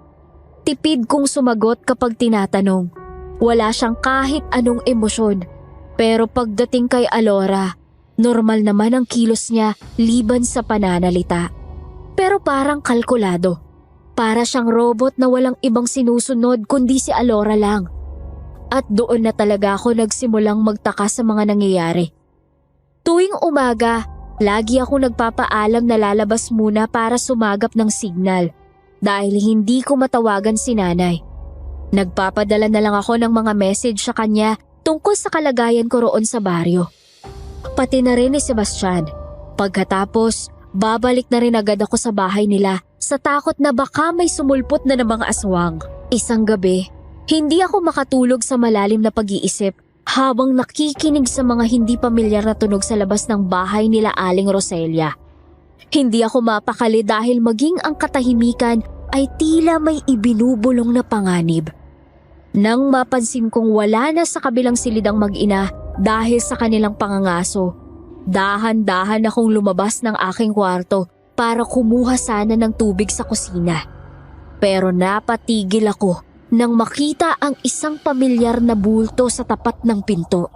Tipid kong sumagot kapag tinatanong. Wala siyang kahit anong emosyon. Pero pagdating kay Alora, normal naman ang kilos niya liban sa pananalita. Pero parang kalkulado. Para siyang robot na walang ibang sinusunod kundi si Alora lang. At doon na talaga ako nagsimulang magtaka sa mga nangyayari. Tuwing umaga, lagi ako nagpapaalam na lalabas muna para sumagap ng signal dahil hindi ko matawagan si nanay. Nagpapadala na lang ako ng mga message sa kanya tungkol sa kalagayan ko roon sa baryo. Pati na rin ni Sebastian. Pagkatapos, babalik na rin agad ako sa bahay nila sa takot na baka may sumulpot na ng mga aswang. Isang gabi, hindi ako makatulog sa malalim na pag-iisip habang nakikinig sa mga hindi pamilyar na tunog sa labas ng bahay nila Aling Roselia. Hindi ako mapakali dahil maging ang katahimikan ay tila may ibinubulong na panganib. Nang mapansin kong wala na sa kabilang silid ang mag-ina dahil sa kanilang pangangaso, dahan-dahan akong lumabas ng aking kwarto para kumuha sana ng tubig sa kusina. Pero napatigil ako nang makita ang isang pamilyar na bulto sa tapat ng pinto.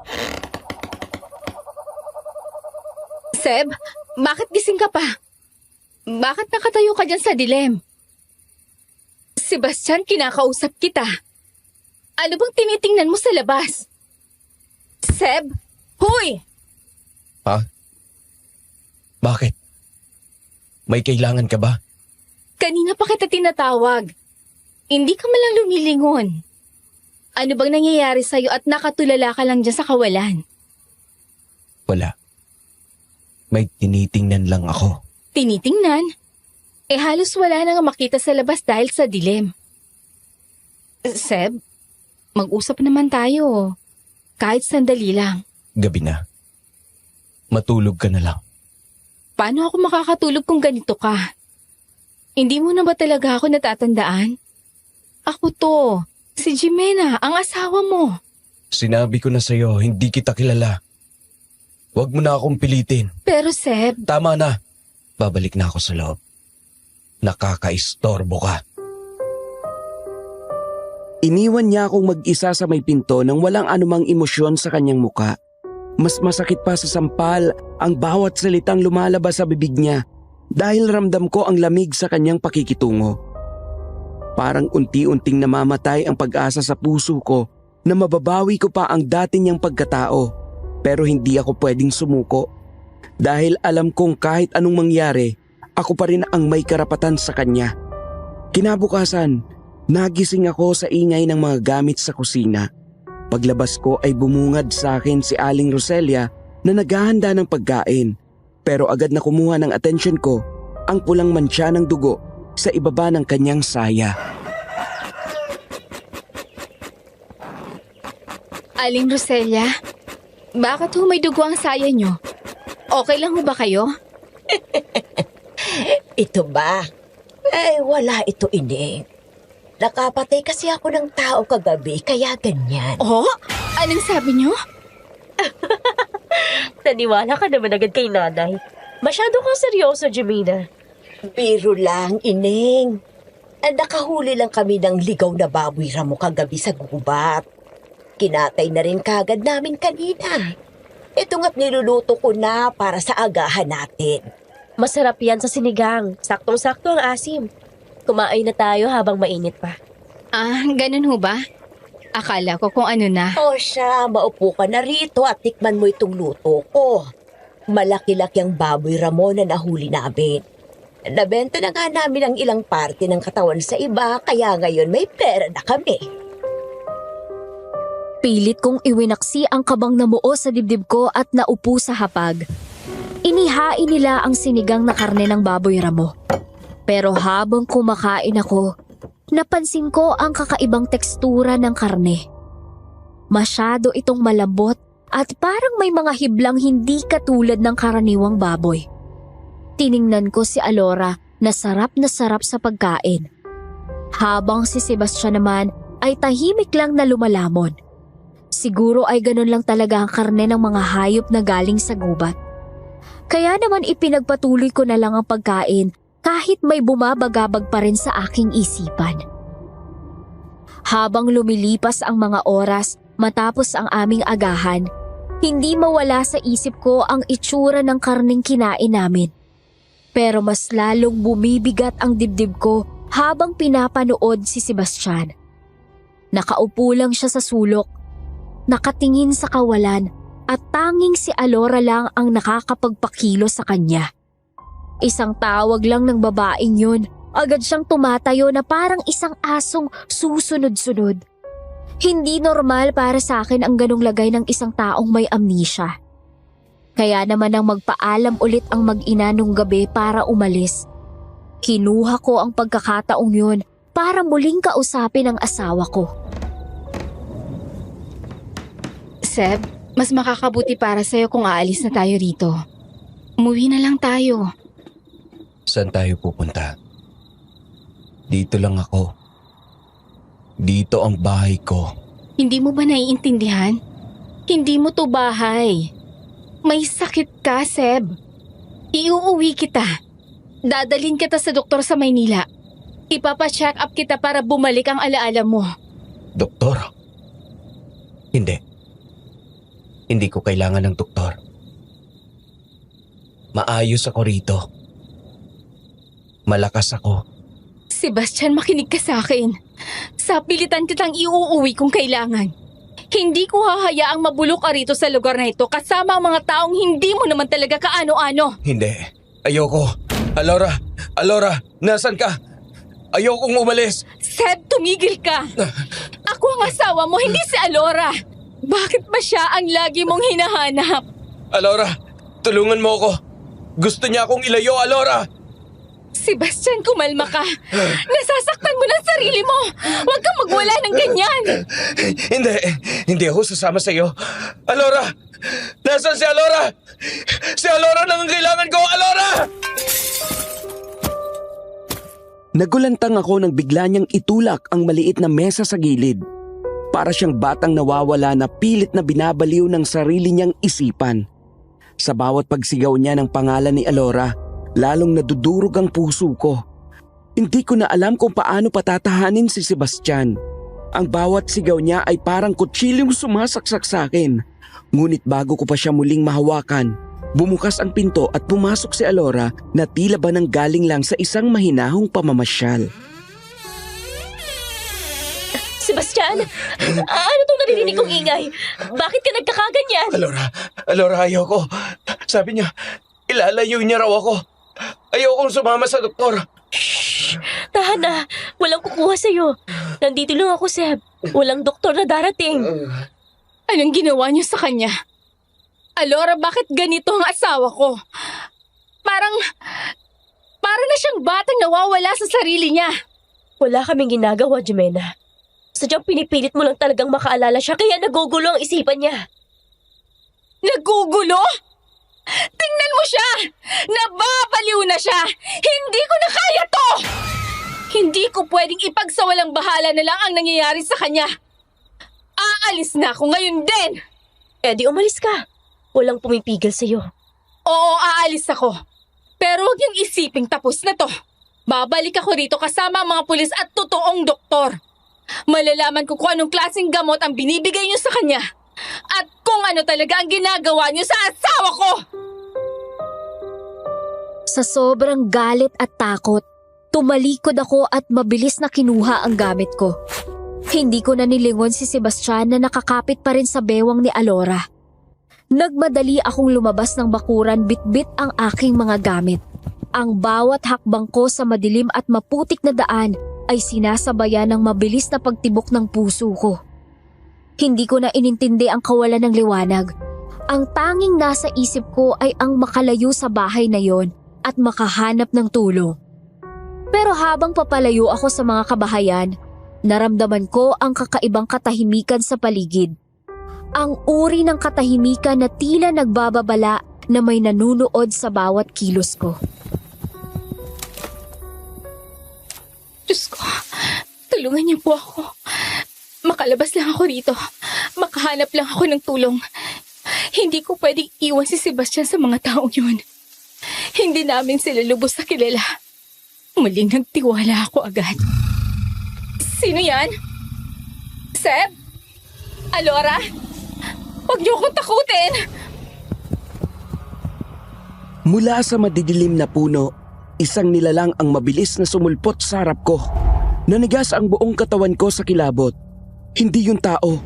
Seb, bakit gising ka pa? Bakit nakatayo ka dyan sa dilim? Sebastian, kinakausap kita. Ano bang tinitingnan mo sa labas? Seb? Hoy! Ha? Bakit? May kailangan ka ba? Kanina pa kita tinatawag. Hindi ka malang lumilingon. Ano bang nangyayari sa'yo at nakatulala ka lang dyan sa kawalan? Wala. May tinitingnan lang ako. Tinitingnan? Halos wala nang makita sa labas dahil sa dilim. Seb, mag-usap naman tayo. Kahit sandali lang. Gabi na. Matulog ka na lang. Paano ako makakatulog kung ganito ka? Hindi mo na ba talaga ako natatandaan? Ako to, si Jimena, ang asawa mo. Sinabi ko na sa'yo, hindi kita kilala. Huwag mo na akong pilitin. Pero Seb, Tama na. Babalik na ako sa loob. Nakakaistorbo ka. Iniwan niya akong mag-isa sa may pinto nang walang anumang emosyon sa kanyang muka. Mas masakit pa sa sampal ang bawat salitang lumalabas sa bibig niya dahil ramdam ko ang lamig sa kanyang pakikitungo. Parang unti-unting namamatay ang pag-asa sa puso ko na mababawi ko pa ang dati niyang pagkatao, pero hindi ako pwedeng sumuko dahil alam kong kahit anong mangyari, ako pa rin ang may karapatan sa kanya. Kinabukasan, nagising ako sa ingay ng mga gamit sa kusina. Paglabas ko ay bumungad sa akin si Aling Roselia na naghahanda ng pagkain, pero agad na kumuha ng atensyon ko ang pulang mantsa ng dugo sa ibaba ng kanyang saya. Aling Roselia, bakit ho may dugo ang saya nyo? Okay lang ho ba kayo? Ito ba? Wala ito, Ining. Nakapatay kasi ako ng tao kagabi, kaya ganyan. Oh? Anong sabi nyo? Naniwala ka naman agad kay nanay. Masyado kang seryoso, Jimena. Biro lang, Ining. Nakahuli lang kami ng ligaw na baboy ramo kagabi sa gubat. Kinatay na rin kagad namin kanina. Ito nga't niluluto ko na para sa agahan natin. Masarap yan sa sinigang. Saktong-sakto ang asim. Kumain na tayo habang mainit pa. Ah, ganun ho ba? Akala ko kung ano na. O siya, maupo ka na rito at tikman mo itong luto ko. Malaki-laki ang baboy ramo na nahuli namin. Nabenta na nga namin ang ilang parte ng katawan sa iba, kaya ngayon may pera na kami. Pilit kong iwinaksi ang kabang namuo sa dibdib ko at naupo sa hapag. Inihain nila ang sinigang na karne ng baboy ramo. Pero habang kumakain ako, napansin ko ang kakaibang tekstura ng karne. Masyado itong malambot at parang may mga hiblang hindi katulad ng karaniwang baboy. Tiningnan ko si Alora na sarap sa pagkain. Habang si Sebastian naman ay tahimik lang na lumalamon. Siguro ay ganun lang talaga ang karne ng mga hayop na galing sa gubat. Kaya naman ipinagpatuloy ko na lang ang pagkain kahit may bumabagabag pa rin sa aking isipan. Habang lumilipas ang mga oras matapos ang aming agahan, hindi mawala sa isip ko ang itsura ng karneng kinain namin. Pero mas lalong bumibigat ang dibdib ko habang pinapanood si Sebastian. Nakaupo lang siya sa sulok, nakatingin sa kawalan at tanging si Alora lang ang nakakapagpakilo sa kanya. Isang tawag lang ng babaeng yun, agad siyang tumatayo na parang isang asong susunod-sunod. Hindi normal para sa akin ang ganong lagay ng isang taong may amnesia. Kaya naman nang magpaalam ulit ang mag-ina nung gabi para umalis, kinuha ko ang pagkakataong yun para muling kausapin ang asawa ko. Seb, mas makakabuti para sa'yo kung aalis na tayo rito. Umuwi na lang tayo. Saan tayo pupunta? Dito lang ako. Dito ang bahay ko. Hindi mo ba naiintindihan? Hindi mo to bahay. May sakit ka, Seb. Iuuwi kita. Dadalhin kita sa doktor sa Maynila. Ipapa-check up kita para bumalik ang alaala mo. Doktor? Hindi. Hindi ko kailangan ng doktor. Maayos ako rito. Malakas ako. Sebastian, makinig ka sa akin. Sapilitan kitang iuuwi kung kailangan. Hindi ko hahayaang mabulok ka rito sa lugar na ito kasama ang mga taong hindi mo naman talaga kaano-ano. Hindi. Ayoko. Alora, nasan ka? Ayokong umalis. Seb, tumigil ka. Ako ang asawa mo, hindi si Alora. Bakit ba siya ang lagi mong hinahanap? Alora, tulungan mo ako. Gusto niya akong ilayo, Alora. Sebastian, kumalma ka. Nasasaktan mo ng sarili mo. Huwag kang magwala ng ganyan. Hindi ako sasama sa iyo. Alora! Nasaan si Alora? Si Alora nang ang kailangan ko, Alora! Nagulantang ako nang bigla niyang itulak ang maliit na mesa sa gilid. Para siyang batang nawawala na pilit na binabaliw ng sarili niyang isipan. Sa bawat pagsigaw niya ng pangalan ni Alora, lalong nadudurog ang puso ko. Hindi ko na alam kung paano patatahanin si Sebastian. Ang bawat sigaw niya ay parang kutsilyong sumasaksak sa akin. Ngunit bago ko pa siya muling mahawakan, bumukas ang pinto at pumasok si Alora na tila ba nang galing lang sa isang mahinahong pamamasyal. Sebastian, ano tong narinig kong ingay? Bakit ka nagkakaganyan? Alora, ayoko. Sabi niya, ilalayo niya raw ako. Ayokong sumama sa doktor. Shh! Tahan na. Walang kukuha sa'yo. Nandito lang ako, Seb. Walang doktor na darating. Anong ginawa niyo sa kanya? Alora, bakit ganito ang asawa ko? Parang na siyang batang nawawala sa sarili niya. Wala kaming ginagawa, Jimena. Sadyang pinipilit mo lang talagang makaalala siya kaya nagugulo ang isipan niya. Nagugulo? Tingnan mo siya! Nababaliw na siya! Hindi ko na kaya to! Hindi ko pwedeng ipagsawalang bahala na lang ang nangyayari sa kanya. Aalis na ako ngayon din! Eh di umalis ka. Walang pumipigil sa'yo. Oo, aalis ako. Pero huwag niyong isiping tapos na to. Babalik ako rito kasama ang mga pulis at totoong doktor. Malalaman ko kung anong klaseng gamot ang binibigay niyo sa kanya. At kung ano talaga ang ginagawa niyo sa asawa ko! Sa sobrang galit at takot, tumalikod ako at mabilis na kinuha ang gamit ko. Hindi ko na nilingon si Sebastian na nakakapit pa rin sa bewang ni Alora. Nagmadali akong lumabas ng bakuran bitbit ang aking mga gamit. Ang bawat hakbang ko sa madilim at maputik na daan ay sinasabayan ng mabilis na pagtibok ng puso ko. Hindi ko na inintindi ang kawalan ng liwanag. Ang tanging nasa isip ko ay ang makalayo sa bahay na yon at makahanap ng tulong. Pero habang papalayo ako sa mga kabahayan, naramdaman ko ang kakaibang katahimikan sa paligid. Ang uri ng katahimikan na tila nagbababala na may nanunood sa bawat kilos ko. Diyos ko, tulungan niyo po ako. Makalabas lang ako rito. Makahanap lang ako ng tulong. Hindi ko pwedeng iwan si Sebastian sa mga taong yun. Hindi namin sila lubos na kilala. Muling nagtiwala ako agad. Sino yan? Seb? Alora? Huwag niyo akong takutin! Mula sa madidilim na puno, isang nilalang ang mabilis na sumulpot sa harap ko. Nanigas ang buong katawan ko sa kilabot. Hindi yung tao.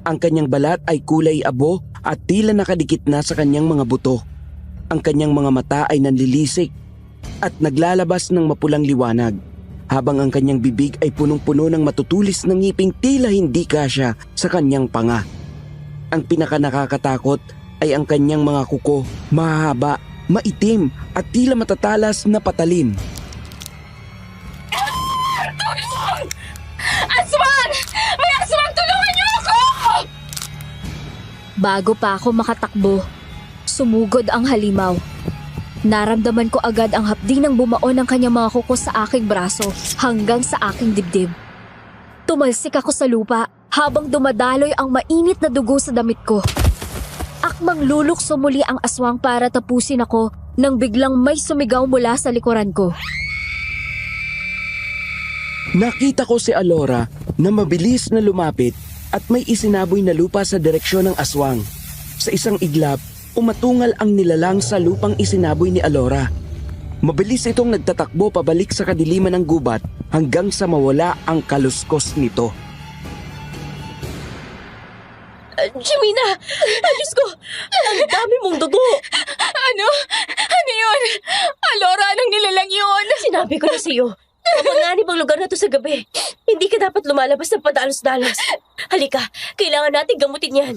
Ang kanyang balat ay kulay abo at tila nakadikit na sa kanyang mga buto. Ang kanyang mga mata ay nanlilisik at naglalabas ng mapulang liwanag, habang ang kanyang bibig ay punong-puno ng matutulis na ngiping tila hindi kasya sa kanyang panga. Ang pinaka nakakatakot ay ang kanyang mga kuko, mahaba, maitim at tila matatalas na patalim. Aswang! May aswang! Tulungan niyo ako! Bago pa ako makatakbo, sumugod ang halimaw. Naramdaman ko agad ang hapdi ng bumaon ng kanyang mga kuko sa aking braso hanggang sa aking dibdib. Tumalsik ako sa lupa habang dumadaloy ang mainit na dugo sa damit ko. Akmang lulukso muli ang aswang para tapusin ako nang biglang may sumigaw mula sa likuran ko. Nakita ko si Alora na mabilis na lumapit at may isinaboy na lupa sa direksyon ng aswang. Sa isang iglap, umatungal ang nilalang sa lupang isinaboy ni Alora. Mabilis itong nagtatakbo pabalik sa kadiliman ng gubat hanggang sa mawala ang kaluskos nito. Jimina! Diyos ko! Ang dami mong dugo! Ano? Ano yun? Alora, anong nilalang yun? Sinabi ko na sa'yo, mapanganib ang lugar na to sa gabi. Hindi ka dapat lumalabas ng padalos-dalos. Halika, kailangan natin gamutin yan.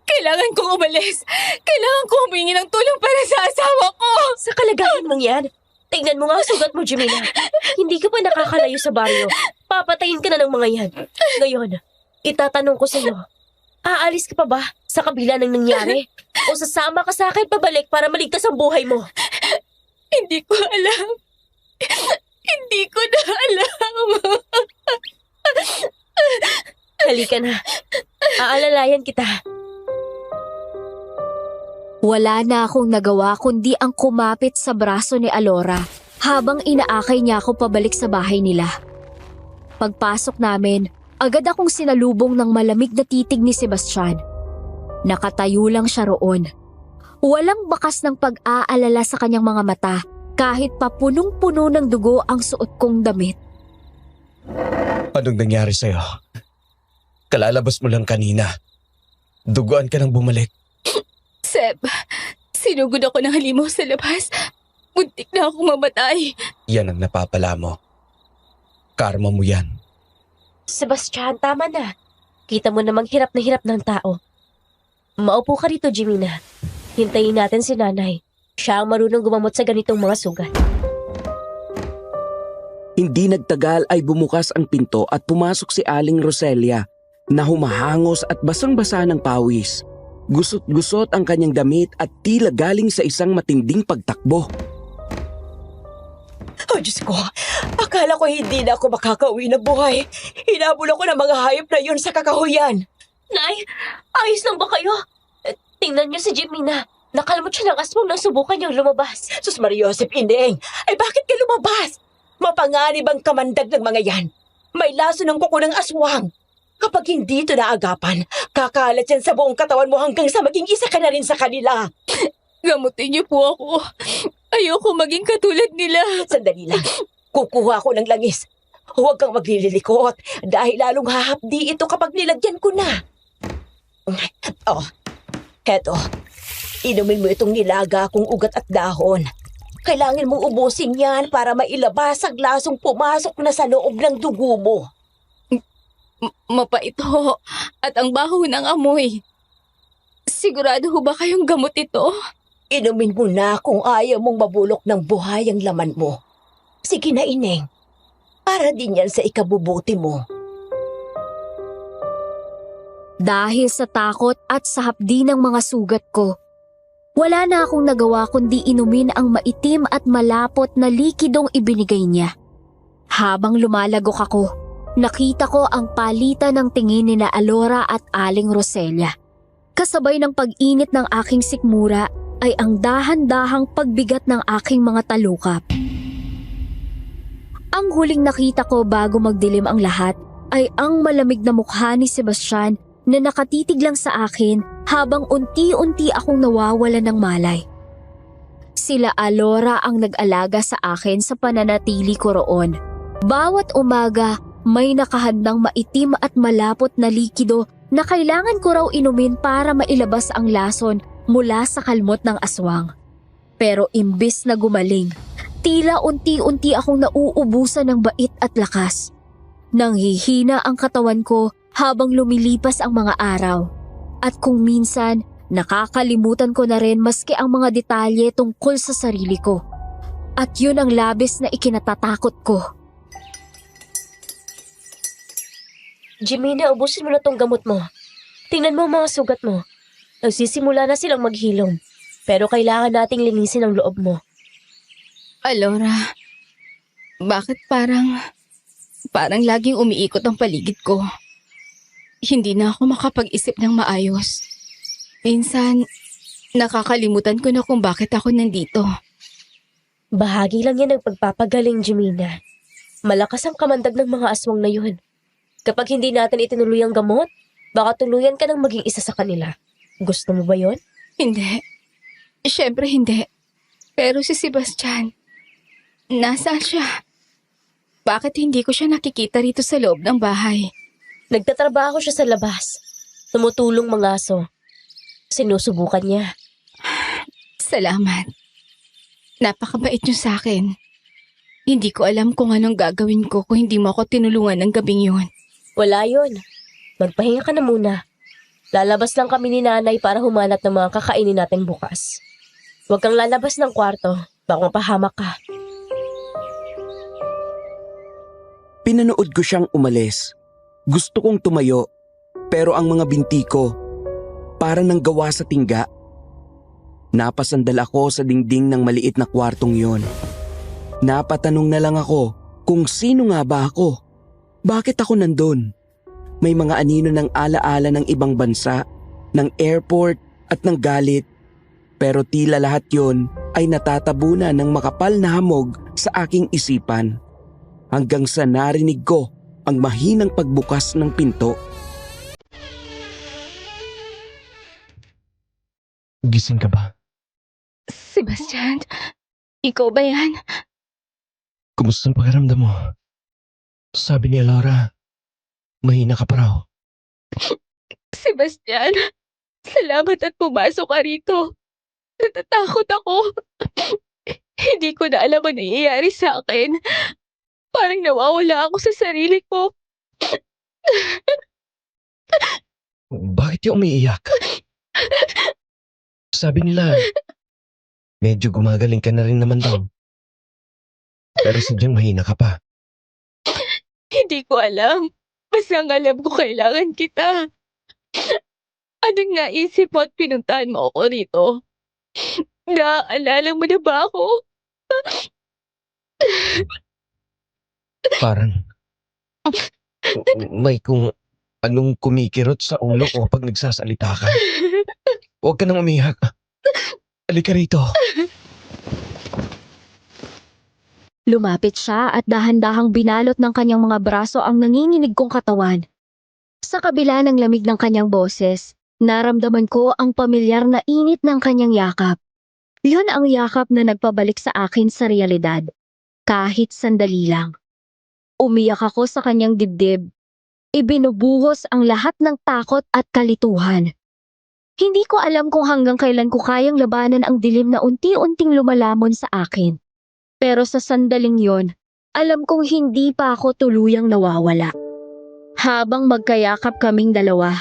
Kailangan kong umalis. Kailangan ko humingi ng tulong para sa asawa ko. Sa kalagayan mong yan, tingnan mo nga ang sugat mo, Jimina. Hindi ka pa nakakalayo sa baryo. Papatayin ka na ng mga yan. Ngayon, itatanong ko sa'yo, aalis ka pa ba sa kabila ng nangyari? O sasama ka sa akin pabalik para maligtas ang buhay mo? Hindi ko alam. Hindi ko na alam. Halika na. Aalalayan kita. Wala na akong nagawa kundi ang kumapit sa braso ni Alora habang inaakay niya ako pabalik sa bahay nila. Pagpasok namin, agad akong sinalubong ng malamig na titig ni Sebastian. Nakatayo lang siya roon. Walang bakas ng pag-aalala sa kanyang mga mata kahit pa punong-puno ng dugo ang suot kong damit. Anong nangyari sa'yo? Kalalabas mo lang kanina. Duguan ka nang bumalik. Seb, sinugod ako ng halimaw sa labas. Muntik na akong mamatay. Yan ang napapala mo. Karma mo yan. Sebastian, tama na. Kita mo namang hirap na hirap ng tao. Maupo ka rito, Jimina. Hintayin natin si nanay. Siya ang marunong gumamot sa ganitong mga sugat. Hindi nagtagal ay bumukas ang pinto at pumasok si Aling Roselia na humahangos at basang-basa ng pawis. Gusot-gusot ang kanyang damit at tila galing sa isang matinding pagtakbo. Oh, Diyos ko, akala ko hindi na ako makakauwi na buhay. Hinabol ako ng mga hayop na yun sa kakahuyan. Nay, ayos lang ba kayo? Tingnan niyo si Jimina. Nakalmot siya ng aswang nang subukan niyang lumabas. Sus Maria Josep Indeng, ay bakit ka lumabas? Mapanganib ang kamandag ng mga yan. May laso ng kuko ng aswang. Kapag hindi ito naagapan, kakalat yan sa buong katawan mo hanggang sa maging isa ka na rin sa kanila. Gamutin niyo po ako. Ayoko maging katulad nila. Sandali lang. Kukuha ako ng langis. Huwag kang maglililikot dahil lalong hahapdi ito kapag nilagyan ko na. Oh, eto. Inumin mo itong nilaga kong ugat at dahon. Kailangan mong ubusin yan para mailabas ang lasong pumasok na sa loob ng dugo mo. Mapait ho. At ang baho ng amoy. Sigurado ho ba kayong gamot ito? Inumin mo na kung ayaw mong mabulok ng buhay ang laman mo. Sige na, Ineng. Para din yan sa ikabubuti mo. Dahil sa takot at sa hapdi ng mga sugat ko, wala na akong nagawa kundi inumin ang maitim at malapot na likidong ibinigay niya. Habang lumalagok ako, nakita ko ang palitan ng tingin ni na Alora at Aling Roselia. Kasabay ng pag-init ng aking sikmura ay ang dahan-dahang pagbigat ng aking mga talukap. Ang huling nakita ko bago magdilim ang lahat ay ang malamig na mukha ni Sebastian na nakatitig lang sa akin habang unti-unti akong nawawala ng malay. Sila Alora ang nag-alaga sa akin sa pananatili ko roon. Bawat umaga, may nakahandang maitim at malapot na likido na kailangan ko raw inumin para mailabas ang lason mula sa kalmot ng aswang. Pero imbis na gumaling, tila unti-unti akong nauubusan ng bait at lakas. Nanghihina ang katawan ko habang lumilipas ang mga araw. At kung minsan, nakakalimutan ko na rin maski ang mga detalye tungkol sa sarili ko. At yun ang labis na ikinatatakot ko. Jimena, ubusin mo na tong gamot mo. Tingnan mo ang mga sugat mo. Nagsisimula na silang maghilom. Pero kailangan nating linisin ang loob mo. Alora, bakit parang laging umiikot ang paligid ko? Hindi na ako makapag-isip ng maayos. Minsan, nakakalimutan ko na kung bakit ako nandito. Bahagi lang yan ng pagpapagaling, Jimena. Malakas ang kamandag ng mga aswang na yun. Kapag hindi natin itinuloy ang gamot, baka tuluyan ka ng maging isa sa kanila. Gusto mo ba yon? Hindi. Siyempre hindi. Pero si Sebastian, nasaan siya? Bakit hindi ko siya nakikita rito sa loob ng bahay? Nagtatrabaho siya sa labas. Tumutulong mga aso. Sinusubukan niya. Salamat. Napakabait niyo sa akin. Hindi ko alam kung anong gagawin ko kung hindi mo ako tinulungan ng gabing yun. Wala yon. Magpahinga ka na muna. Lalabas lang kami ni nanay para humanap ng mga kakainin natin bukas. Huwag kang lalabas ng kwarto. Baka mapahamak ka. Pinanood ko siyang umalis. Gusto kong tumayo, pero ang mga binti ko, para nang gawa sa tingga. Napasandal ako sa dingding ng maliit na kwartong yon. Napatanong na lang ako kung sino nga ba ako. Bakit ako nandun? May mga anino ng alaala ng ibang bansa, ng airport at ng galit. Pero tila lahat yon ay natatabunan ng makapal na hamog sa aking isipan. Hanggang sa narinig ko ang mahinang pagbukas ng pinto. Gising ka ba? Sebastian, ikaw ba yan? Kumusta ang pakiramdam mo? Sabi ni Laura, mahina ka pa raw. Sebastian, salamat at pumasok ka rito. Natatakot ako. Hindi ko na alam ang nangyayari sa akin. Parang nawawala ako sa sarili ko. Bakit yung umiiyak? Sabi nila, medyo gumagaling ka na rin naman daw. Pero sadyang mahina ka pa. Hindi ko alam. Basta ang alam ko kailangan kita. Anong naisip mo at pinuntahan mo ako rito? Naaalala mo na ba ako? Parang may kung anong kumikirot sa ulo ko pag nagsasalita ka. Huwag ka nang umiyak. Halika rito. Lumapit siya at dahan-dahang binalot ng kanyang mga braso ang nanginginig kong katawan. Sa kabila ng lamig ng kanyang boses, naramdaman ko ang pamilyar na init ng kanyang yakap. Yun ang yakap na nagpabalik sa akin sa realidad. Kahit sandali lang. Umiyak ako sa kanyang dibdib. Ibinubuhos ang lahat ng takot at kalituhan. Hindi ko alam kung hanggang kailan ko kayang labanan ang dilim na unti-unting lumalamon sa akin. Pero sa sandaling yon, alam kong hindi pa ako tuluyang nawawala. Habang magkayakap kaming dalawa,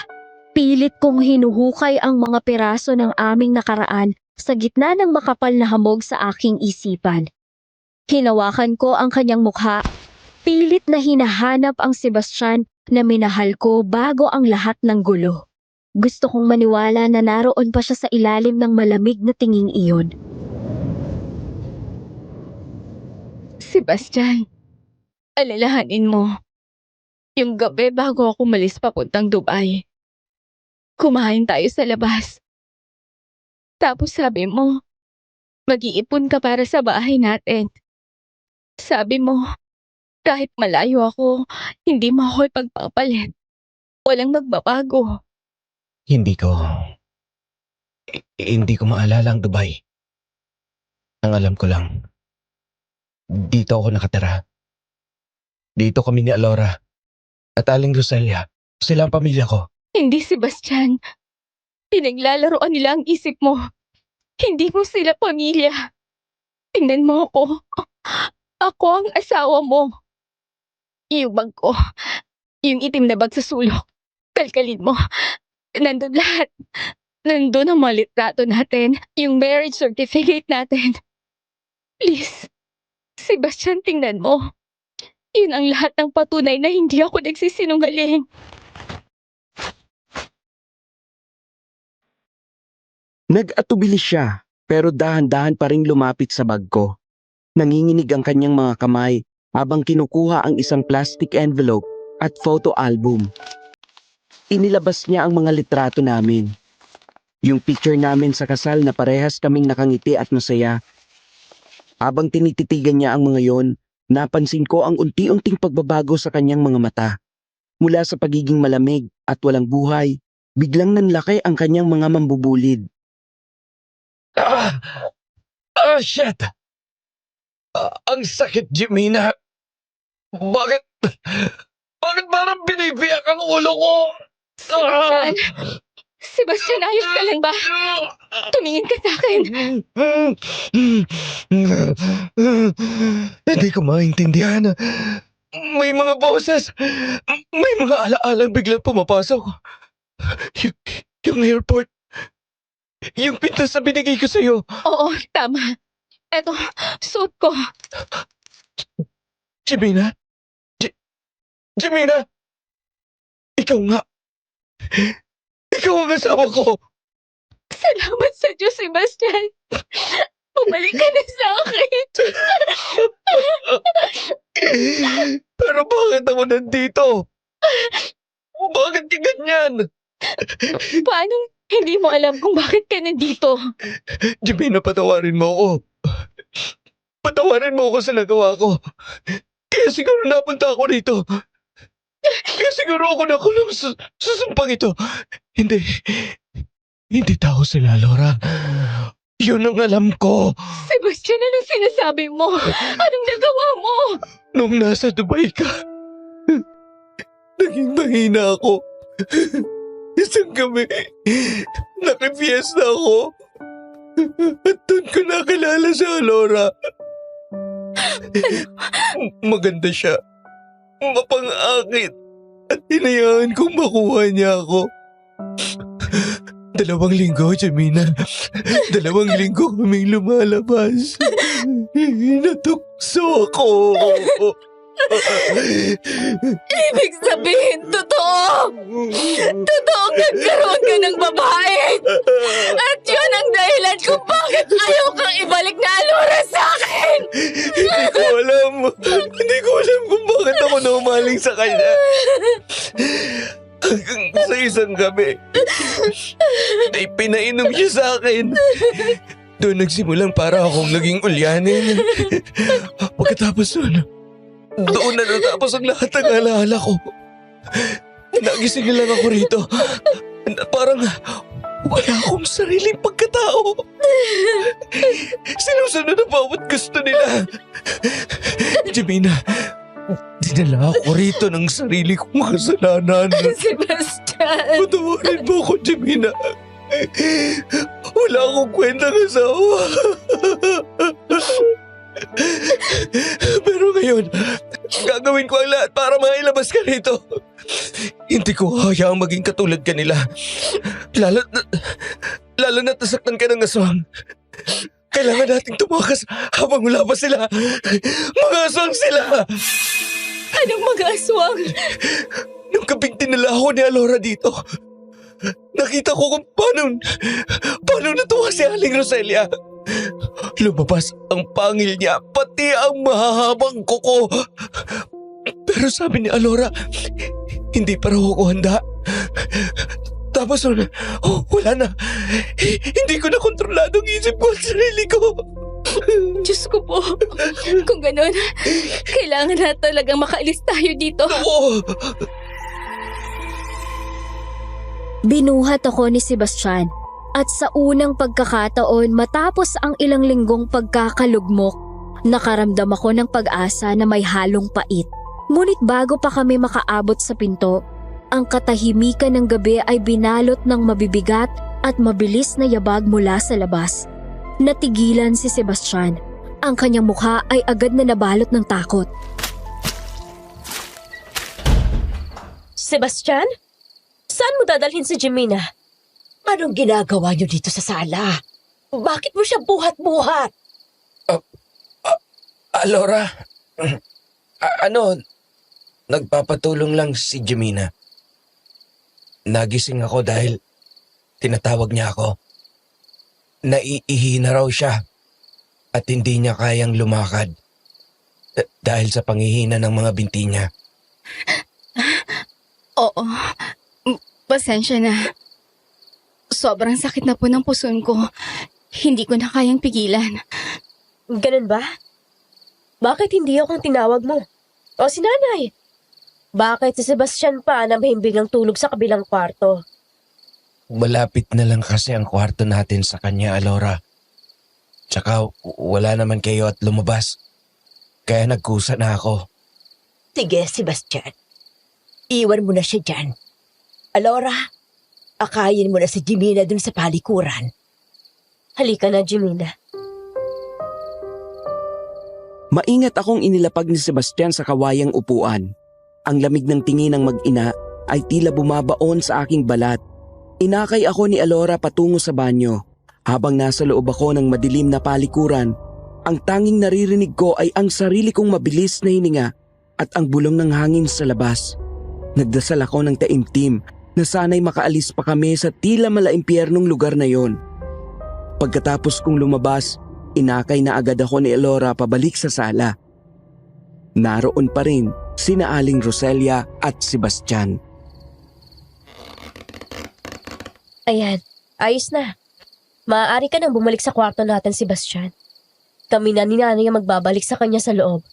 pilit kong hinuhukay ang mga piraso ng aming nakaraan sa gitna ng makapal na hamog sa aking isipan. Hinawakan ko ang kanyang mukha, pilit na hinahanap ang Sebastian na minahal ko bago ang lahat ng gulo. Gusto kong maniwala na naroon pa siya sa ilalim ng malamig na tinging iyon. Sebastian, alalahanin mo. Yung gabi bago ako umalis papuntang Dubai, kumain tayo sa labas. Tapos sabi mo, mag-iipon ka para sa bahay natin. Sabi mo, kahit malayo ako, hindi mo ako ipagpapalit. Walang magbabago. Hindi ko maalala ang Dubai. Ang alam ko lang, dito ako nakatira. Dito kami ni Alora at Aling Roselia. Sila ang pamilya ko. Hindi, Sebastian. Pinaglalaroan nila ang isip mo. Hindi mo sila pamilya. Tingnan mo ako. Ako ang asawa mo. Yung bag ko. Yung itim na bag sa sulok. Kalkalin mo. Nandun lahat. Nandun ang mga litrato natin. Yung marriage certificate natin. Please. Sebastian, tingnan mo. Yun ang lahat ng patunay na hindi ako nagsisinungaling. Nag-atubili siya, pero dahan-dahan pa ring lumapit sa bag ko. Nanginginig ang kanyang mga kamay habang kinukuha ang isang plastic envelope at photo album. Inilabas niya ang mga litrato namin. Yung picture namin sa kasal na parehas kaming nakangiti at masaya. Habang tinititigan niya ang mga yon, napansin ko ang unti-unting pagbabago sa kanyang mga mata. Mula sa pagiging malamig at walang buhay, biglang nanlaki ang kanyang mga mambubulid. Shit! Ang sakit, Jimena. Bakit parang binibiyak ang ulo ko? Sebastian, ayos ka lang ba? Tumingin ka sa akin. Hindi ko maintindihan. May mga boses. May mga alaalang biglang pumapasok. Yung airport. Yung pintas na binigay ko sa'yo. Oo, tama. Eto, suot ko. Jimena? Jimena? Ikaw nga. Ikaw ang asawa ko. Salamat sa Diyos, Sebastian. Bumalik ka na sa akin. Pero bakit ako nandito? Bakit ka ganyan? Paano hindi mo alam kung bakit ka nandito? Jimena, patawarin mo ako. Patawarin mo ako sa nagawa ko. Kaya siguro napunta ako rito. Kaya siguro ako nakulong sa sumpang ito. Hindi tao sila, Laura. Yun ang alam ko. Sebastian, anong sinasabi mo? Anong nagawa mo? Nung nasa Dubai ka, naging mahina ako. Isang gabi, nakifiesta ako. At doon ko nakilala si Alora. Maganda siya. Mapang-akit. At hinayaan kong makuha niya ako. 2 linggo, Jimena. 2 linggo kaming lumalabas. Natukso ako. Ibig sabihin, totoo! Totoo nagkaroon ka ng babae! At yun ang dahilan kung bakit ayaw kang ibalik na Alora sa akin! Hindi ko alam. Hindi ko alam kung bakit ako naumaling sa kanya. Hanggang sa isang gabi, ay pinainom siya sa akin. Doon nagsimulang para akong naging ulyanin. Pagkatapos doon na natapos ang lahat ng alaala ko. Nagising lang ako rito. Parang wala akong sariling pagkatao. Sinusunod ang bawat gusto nila. Jimena, dinala ako rito ng sarili kong kasalanan. Sebastian! Patawarin mo ako, Jimena. Wala akong kwentang asawa. Pero ngayon, gagawin ko ang lahat para mailabas ka rito. Hindi ko hayaang maging katulad ka nila. Lalo na nasaktan ka ng aswang. Kailangan nating tumakas habang wala pa sila. Mga aswang sila! Anong mga aswang? Nung gabing dinala ako ni Alora dito, nakita ko kung paano natuwa si Aling Roselia. Lumabas ang pangil niya, pati ang mahahabang kuko. Pero sabi ni Alora, hindi pa raw ako handa. Tapos wala na. Hindi ko na kontrolado ang isip ko at sarili ko. Diyos ko po. Kung ganun, kailangan na talagang makaalis tayo dito. Oo. Binuhat ako ni Sebastian at sa unang pagkakataon matapos ang ilang linggong pagkakalugmok, nakaramdam ako ng pag-asa na may halong pait. Ngunit bago pa kami makaabot sa pinto, ang katahimikan ng gabi ay binalot ng mabibigat at mabilis na yabag mula sa labas. Natigilan si Sebastian. Ang kanyang mukha ay agad na nabalot ng takot. Sebastian? Saan mo dadalhin si Jimena? Anong ginagawa niyo dito sa sala? Bakit mo siya buhat-buhat? Alora, nagpapatulong lang si Jimena. Nagising ako dahil tinatawag niya ako. Naiihi na raw siya at hindi niya kayang lumakad dahil sa panghihina ng mga binti niya. Oo. Pasensya na. Sobrang sakit na po ng puson ko. Hindi ko na kayang pigilan. Ganun ba? Bakit hindi ako tinawag mo? O si nanay? Bakit si Sebastian pa na mahimbing ang tulog sa kabilang kwarto? Malapit na lang kasi ang kwarto natin sa kanya, Alora. Tsaka wala naman kayo at lumabas. Kaya nagkusa na ako. Sige, Sebastian. Iwan mo na siya dyan. Alora, akayin mo na si Jimena dun sa palikuran. Halika na, Jimena. Maingat akong inilapag ni Sebastian sa kawayang upuan. Ang lamig ng tingin ng mag-ina ay tila bumabaon sa aking balat. Inakay ako ni Alora patungo sa banyo. Habang nasa loob ako ng madilim na palikuran, ang tanging naririnig ko ay ang sarili kong mabilis na hininga at ang bulong ng hangin sa labas. Nagdasal ako ng taimtim na sana'y makaalis pa kami sa tila malaimpyernong lugar na yon. Pagkatapos kong lumabas, inakay na agad ako ni Alora pabalik sa sala. Naroon pa rin sina Aling Roselia at Sebastian. Ayan, ayos na. Maaari ka nang bumalik sa kwarto natin, Sebastian. Kami na ni nanay ang magbabalik sa kanya sa loob.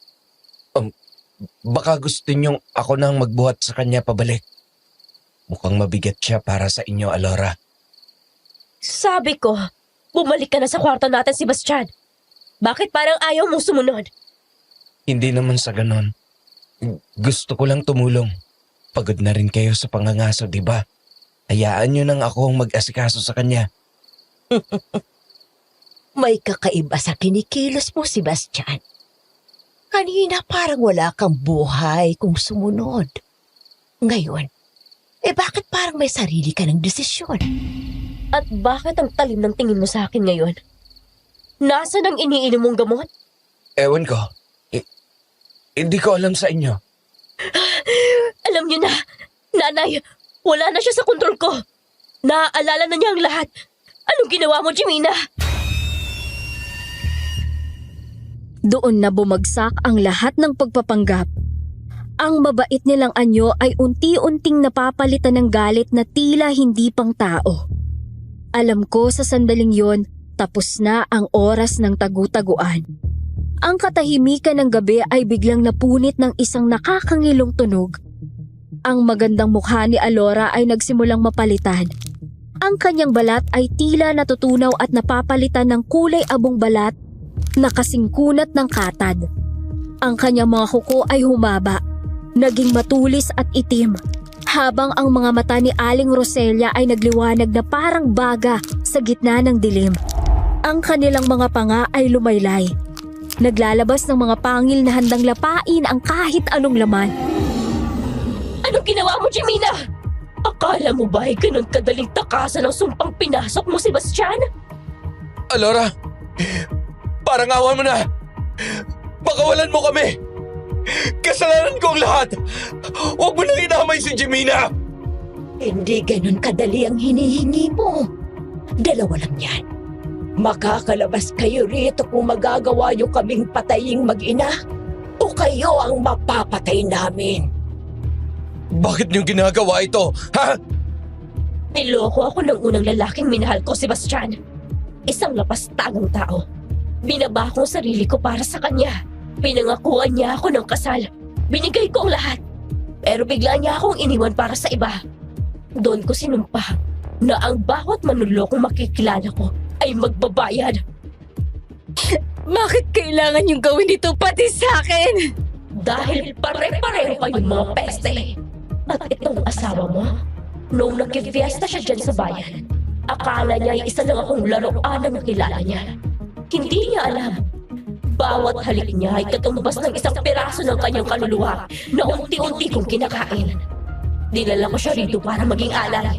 Baka gusto niyong ako nang magbuhat sa kanya pabalik. Mukhang mabigat siya para sa inyo, Alora. Sabi ko, bumalik ka na sa kwarto natin, Sebastian. Bakit parang ayaw mong sumunod? Hindi naman sa ganon. Gusto ko lang tumulong. Pagod na rin kayo sa pangangaso, di ba? Hayaan niyo nang akong mag-asikaso sa kanya. May kakaiba sa kinikilos mo, Sebastian. Kanina parang wala kang buhay kung sumunod. Ngayon, bakit parang may sarili ka ng desisyon? At bakit ang talim ng tingin mo sa akin ngayon? Nasaan ang iniinom mong gamot? Ewan ko. Hindi ko alam sa inyo. Alam niyo na, nanay, wala na siya sa kontrol ko. Naaalala na niya ang lahat. Anong ginawa mo, Jimena? Doon na bumagsak ang lahat ng pagpapanggap. Ang mabait nilang anyo ay unti-unting napapalitan ng galit na tila hindi pang tao. Alam ko sa sandaling yon, tapos na ang oras ng tagu-taguan. Ang katahimikan ng gabi ay biglang napunit ng isang nakakangilong tunog. Ang magandang mukha ni Alora ay nagsimulang mapalitan. Ang kanyang balat ay tila natutunaw at napapalitan ng kulay abong balat na kasingkunat ng katad. Ang kanyang mga kuko ay humaba, naging matulis at itim, habang ang mga mata ni Aling Roselia ay nagliwanag na parang baga sa gitna ng dilim. Ang kanilang mga panga ay lumaylay, naglalabas ng mga pangil na handang lapain ang kahit anong laman. Anong ginawa mo, Jimena? Akala mo ba ay ganun kadaling takasan ang sumpang pinasok mo, Sebastian? Alora, parang awa mo na. Pakawalan mo kami. Kasalanan ko ang lahat! Huwag mo nang inamay si Jemina! Hindi ganun kadali ang hinihingi mo. Dalawa lang yan. Makakalabas kayo rito kung magagawa niyo kaming pataying mag-ina o kayo ang mapapatay namin. Bakit niyo ginagawa ito, ha? Niloko ako ng unang lalaking minahal ko, Sebastian. Isang lapastangang tao. Binaba ko ang sarili ko para sa kanya. Pinangakuan niya ako ng kasal. Binigay ko ang lahat. Pero bigla niya akong iniwan para sa iba. Doon ko sinumpa na ang bawat manlolokong makikilala ko ay magbabayad. Bakit kailangan yung gawin ito pati sa akin? Dahil pare-pareho kayong mga peste. At itong asawa mo, nung nagkifiesta siya dyan sa bayan, akala niya ay isa lang akong laruan na nakilala niya. Hindi niya alam. Bawat halik niya ay katumbas ng isang piraso ng kanyang kaluluwa na unti-unti kong kinakain. Dinala ko siya rito para maging alay.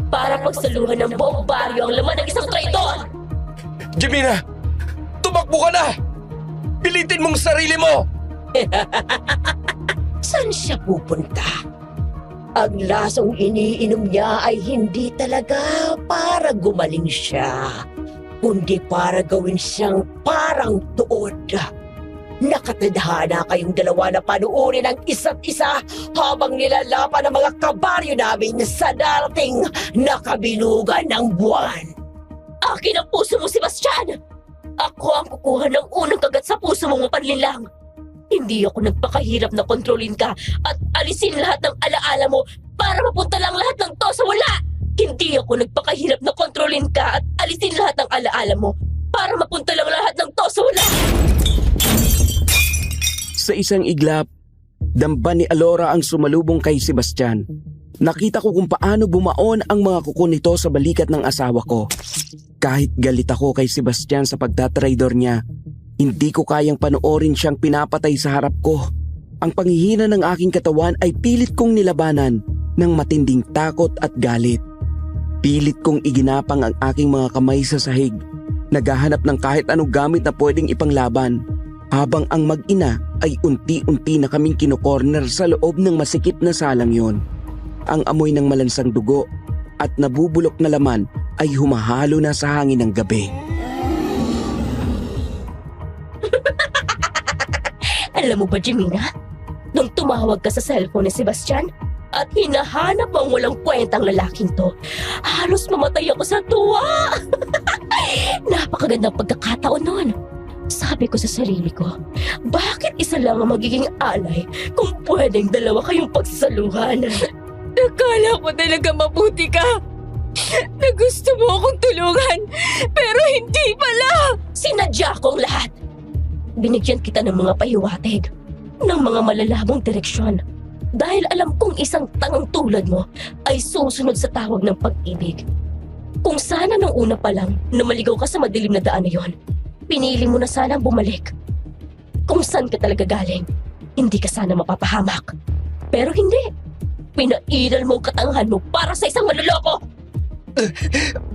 Para pagsaluhan ng buong baryo ang laman ng isang traidor! Jemina! Tumakbo ka na! Pilitin mong sarili mo! Saan siya pupunta? Ang lasong iniinom niya ay hindi talaga para gumaling siya, kundi para gawin siyang parang tuod. Nakatadhana kayong dalawa na panuorin ang isa't isa habang nilalapan ang mga kabaryo namin sa darating na kabilugan ng buwan. Akin ang puso mo, Sebastian! Ako ang kukuha ng unang kagat sa puso mong panlilang. Hindi ako nagpakahirap na kontrolin ka at alisin lahat ng alaala mo para mapunta lang lahat ng to sa wala! Hindi ako nagpakahirap na kontrolin ka at alisin lahat ng alaala mo para mapunta lang lahat ng to sa wala! Sa isang iglap, damba ni Alora ang sumalubong kay Sebastian. Nakita ko kung paano bumaon ang mga kuko nito sa balikat ng asawa ko. Kahit galit ako kay Sebastian sa pagtatraidor niya, hindi ko kayang panoorin siyang pinapatay sa harap ko. Ang panghihina ng aking katawan ay pilit kong nilabanan ng matinding takot at galit. Pilit kong iginapang ang aking mga kamay sa sahig, naghahanap ng kahit anong gamit na pwedeng ipanglaban, habang ang mag-ina ay unti-unti na kaming kinokorner sa loob ng masikip na salang yon. Ang amoy ng malansang dugo at nabubulok na laman ay humahalo na sa hangin ng gabi. Alam mo ba, Jemina? Nung tumawag ka sa cellphone ni Sebastian at hinahanap ang walang kwentang lalaking to, halos mamatay ako sa tuwa! Napakagandang pagkakataon nun. Sabi ko sa sarili ko, bakit isa lang ang magiging alay kung pwedeng dalawa kayong pagsasaluhan? Akala ko talaga mabuti ka. Na gusto mo akong tulungan, pero hindi pala! Sinadya kong lahat. Binigyan kita ng mga pahiwatig, ng mga malalamang direksyon. Dahil alam kong isang tangang tulad mo ay susunod sa tawag ng pag-ibig. Kung sana nung una pa lang na maligaw ka sa madilim na daan na yon, pinili mo na sana bumalik. Kung saan ka talaga galing, hindi ka sana mapapahamak. Pero hindi. Pinairal mo ang katangahan mo para sa isang manloloko.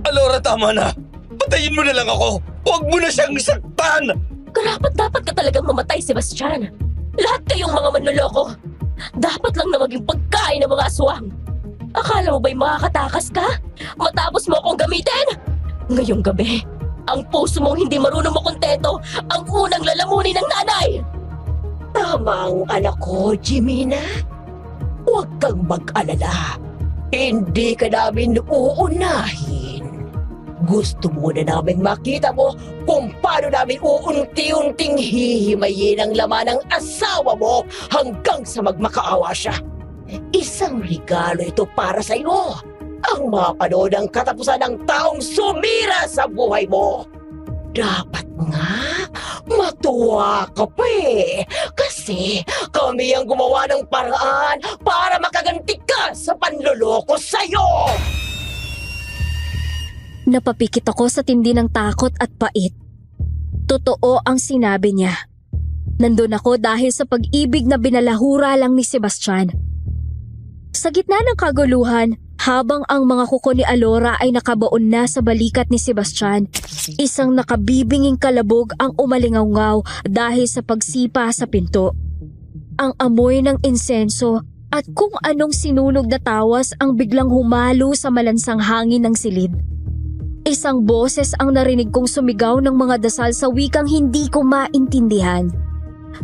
Alora, tama na! Patayin mo na lang ako! Huwag mo na siyang saktan! Karapat-dapat ka talagang mamatay, Sebastian. Lahat kayong mga manloloko. Dapat lang na maging pagkain ng mga aswang. Akala mo ba'y makakatakas ka? Matapos mo akong gamitin? Ngayong gabi, ang puso mong hindi marunong makontento ang unang lalamunin ng nanay. Tama ang anak ko, Jemina. Huwag kang mag-alala. Hindi ka namin uunahin. Gusto muna namin makita mo kung paano namin uunti-unting hihimayin ang laman ng asawa mo hanggang sa magmakaawa siya. Isang regalo ito para sa iyo. Ang mapanood ang katapusan ng taong sumira sa buhay mo. Dapat nga, matuwa ka pa eh. Kasi kami ang gumawa ng paraan para makaganti ka sa panloloko sa'yo. Napapikit ako sa tindi ng takot at pait. Totoo ang sinabi niya. Nandun ako dahil sa pag-ibig na binalahura lang ni Sebastian. Sa gitna ng kaguluhan, habang ang mga kuko ni Alora ay nakabaon na sa balikat ni Sebastian, isang nakabibinging kalabog ang umalingaw-ngaw dahil sa pagsipa sa pinto. ang amoy ng insenso at kung anong sinunog na tawas ang biglang humalo sa malansang hangin ng silid. Isang boses ang narinig kong sumigaw ng mga dasal sa wikang hindi ko maintindihan.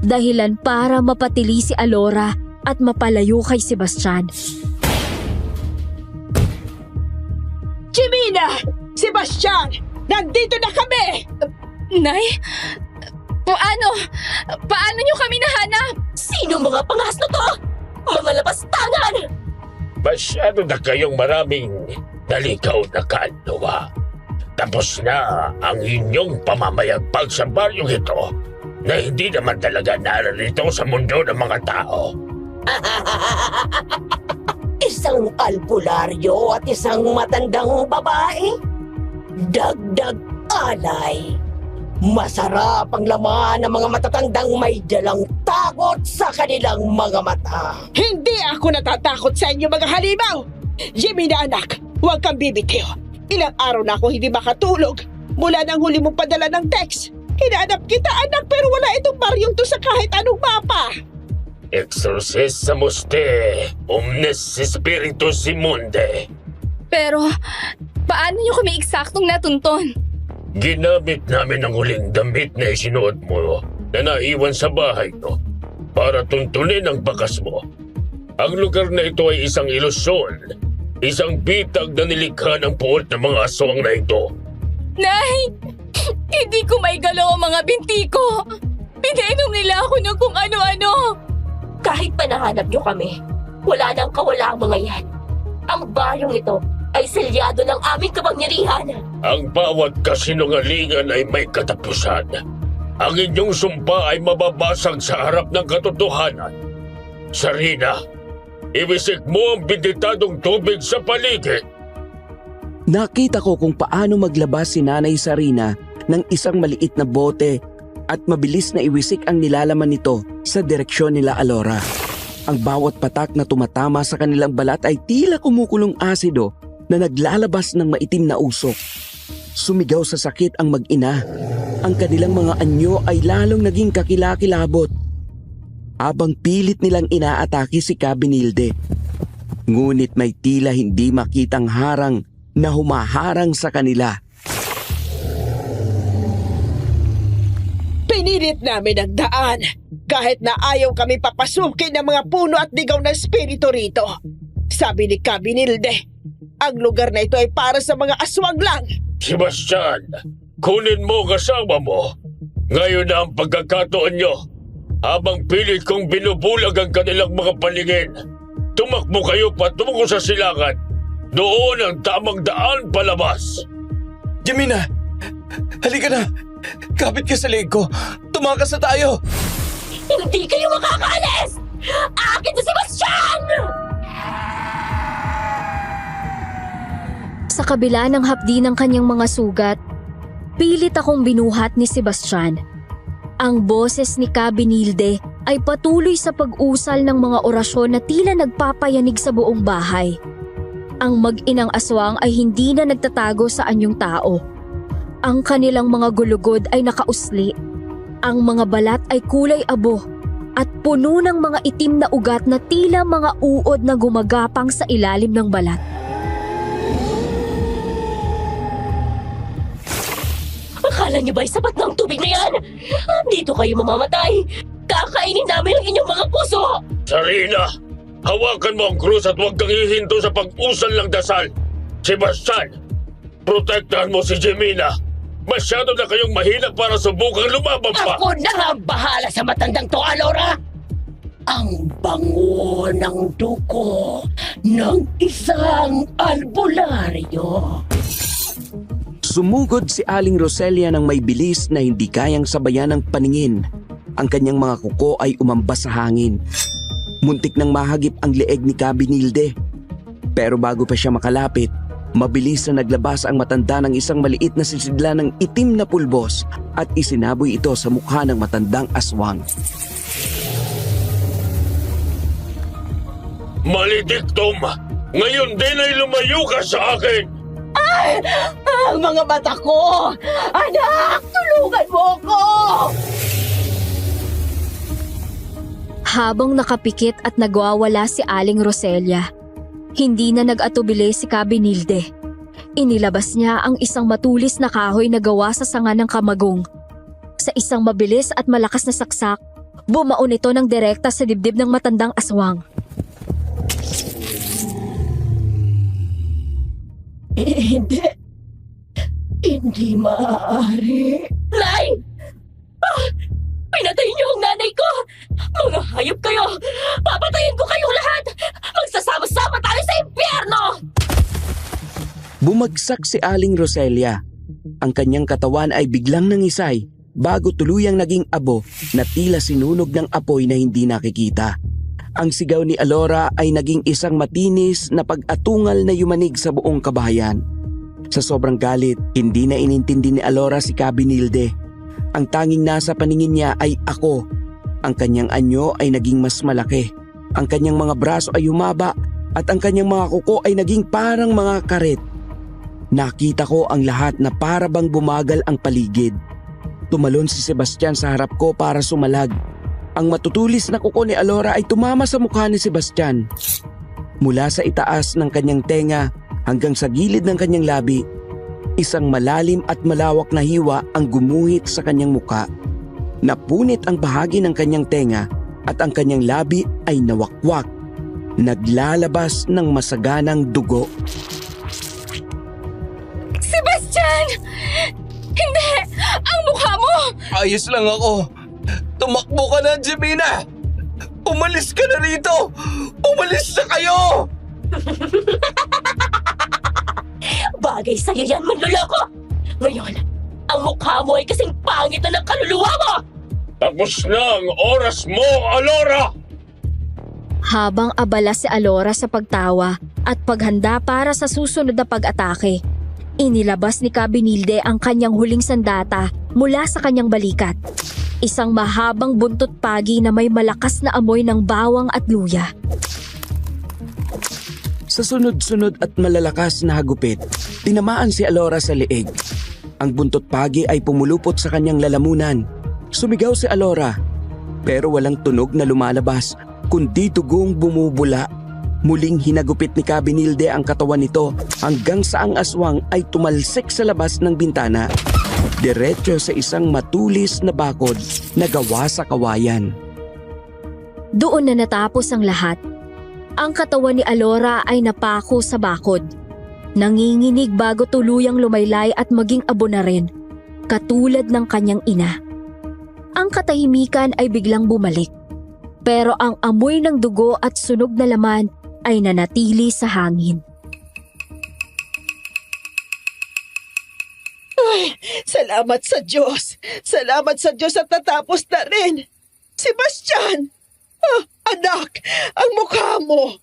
Dahilan para mapatili si Alora at mapalayo kay Sebastian. Jimina! Sebastian! Nandito na kami! Nay? Paano niyo kami nahanap? Sino mga pangas na to? Mga lapastangan! Masyado na kayong maraming naligaw na kaluluwa. Tapos na ang inyong pamamayagpag sa baryong ito na hindi naman talaga narito sa mundo ng mga tao. Isang albularyo at isang matandang babae. Dagdag alay. Masarap ang laman ng mga matatandang may dalang takot sa kanilang mga mata. Hindi ako natatakot sa inyo mga halimaw! Jimina anak, huwag kang bibitiw. Ilang araw na ako hindi makatulog. Mula nang huli mong padala ng text. Hinahanap kita anak pero wala itong baryong to sa kahit anong mapa. Exorcis sa muste, omnes spiritus immunde. Pero, paano niyo kami eksaktong natunton? Ginamit namin ang huling damit na isinuot mo na naiwan sa bahay mo para tuntunin ang bakas mo. Ang lugar na ito ay isang ilusyon, isang bitag na nilikha ng puot ng mga aswang na ito. Nay! Hindi ko maigalaw ang mga binti ko! Pinainom nila ako ng kung ano-ano! Kahit pa nahanap niyo kami, wala nang kawala ang mga yan. Ang baryong ito ay selyado ng aming kapangyarihan. Ang bawat kasinungalingan ay may katapusan. Ang inyong sumpa ay mababasag sa harap ng katotohanan. Sarina, iwisik mo ang binditadong tubig sa paligid. Nakita ko kung paano maglabas si Nanay Sarina ng isang maliit na bote at mabilis na iwisik ang nilalaman nito sa direksyon nila Alora. Ang bawat patak na tumatama sa kanilang balat ay tila kumukulong asido na naglalabas ng maitim na usok. Sumigaw sa sakit ang mag-ina. Ang kanilang mga anyo ay lalong naging kakilakilabot. Habang pilit nilang inaatake si Kabinilde. Ngunit may tila hindi makitang harang na humaharang sa kanila. Pinilit namin ang daan kahit na ayaw kami papasukin ng mga puno at ligaw na espiritu rito. Sabi ni Kabinilde, ang lugar na ito ay para sa mga aswang lang. Sebastian, kunin mo ang asawa mo. Ngayon na ang pagkakataon nyo. Habang pilit kong binubulag ang kanilang mga paningin, tumakbo kayo patungo sa silangan. Doon ang tamang daan palabas. Jemina! Halika na! Kapit ka sa leg ko! Tumakas na tayo! Hindi kayo makakaalis! Akin si Sebastian! Sa kabila ng hapdi ng kanyang mga sugat, pilit akong binuhat ni Sebastian. Ang boses ni Kabinilde ay patuloy sa pag-usal ng mga orasyon na tila nagpapayanig sa buong bahay. Ang mag-inang aswang ay hindi na nagtatago sa anyong tao. Ang kanilang mga gulugod ay nakausli. Ang mga balat ay kulay abo at puno ng mga itim na ugat na tila mga uod na gumagapang sa ilalim ng balat. Akala niyo ba'y sapat na ang tubig na yan? Dito kayo mamamatay! Kakainin namin ang inyong mga puso! Sarina, hawakan mo ang krus at huwag kang hihinto sa pag-usal ng dasal. Sebastian, protektahan mo si Jemina. Masyado na kayong mahina para subukang lumaban pa. Ako na nga ang bahala sa matandang to, Alora! Ang bango ng duko ng isang albularyo. Sumugod si Aling Roselia ng may bilis na hindi kayang sabayan ng paningin. Ang kanyang mga kuko ay umambas sa hangin. Muntik nang mahagip ang leeg ni Kabinilde. Pero bago pa siya makalapit, mabilis na naglabas ang matanda ng isang maliit na sisidla ng itim na pulbos at isinaboy ito sa mukha ng matandang aswang. Malediktum! Ngayon din ay lumayo ka sa akin! Ang mga mata ko! Anak, tulungan mo ko! Habang nakapikit at nagwawala si Aling Roselia, hindi na nag-atubili si Kabinilde. Inilabas niya ang isang matulis na kahoy na gawa sa sanga ng kamagong. Sa isang mabilis at malakas na saksak, bumaon ito ng direkta sa dibdib ng matandang aswang. Hindi. Hindi maaari. Nay! Pinatay niyo ang nanay ko! Mga hayop kayo! Papatayin ko kayong lahat! Magsasama-sama tayo sa impyerno! Bumagsak si Aling Roselia. Ang kanyang katawan ay biglang nangisay bago tuluyang naging abo na tila sinunog ng apoy na hindi nakikita. Ang sigaw ni Alora ay naging isang matinis na pag-atungal na yumanig sa buong kabahayan. Sa sobrang galit, hindi na inintindi ni Alora si Kabinilde. Ang tanging nasa paningin niya ay ako. Ang kanyang anyo ay naging mas malaki. Ang kanyang mga braso ay humaba at ang kanyang mga kuko ay naging parang mga karet. Nakita ko ang lahat na para bang bumagal ang paligid. Tumalon si Sebastian sa harap ko para sumalag. Ang matutulis na kuko ni Alora ay tumama sa mukha ni Sebastian. Mula sa itaas ng kanyang tenga hanggang sa gilid ng kanyang labi, isang malalim at malawak na hiwa ang gumuhit sa kanyang mukha. Napunit ang bahagi ng kanyang tenga at ang kanyang labi ay nawakwak. Naglalabas ng masaganang dugo. Sebastian! Hindi! Ang mukha mo! Ayos lang ako. Tumakbo ka na, Jemina! Umalis ka na rito! Umalis na kayo! Bagay sa'yo yan, manloloko! Ngayon, ang mukha mo ay kasing pangit na ng kaluluwa mo! Tapos na ang oras mo, Alora! Habang abala si Alora sa pagtawa at paghanda para sa susunod na pag-atake, inilabas ni Kabinilde ang kanyang huling sandata mula sa kanyang balikat. Isang mahabang buntot pagi na may malakas na amoy ng bawang at luya. Sa sunod-sunod at malalakas na hagupit, tinamaan si Alora sa leeg. Ang buntot pagi ay pumulupot sa kanyang lalamunan. Sumigaw si Alora, pero walang tunog na lumalabas, kundi dugong bumubula. Muling hinagupit ni Kabinilde ang katawan nito hanggang sa ang aswang ay tumalsik sa labas ng bintana. Diretso sa isang matulis na bakod na gawa sa kawayan. Doon na natapos ang lahat. Ang katawan ni Alora ay napako sa bakod. Nanginginig bago tuluyang lumaylay at maging abo na rin, katulad ng kanyang ina. Ang katahimikan ay biglang bumalik. Pero ang amoy ng dugo at sunog na laman ay nanatili sa hangin. Ay, salamat sa Diyos. Salamat sa Diyos at natapos na rin. Sebastian! Ah, anak, ang mukha mo.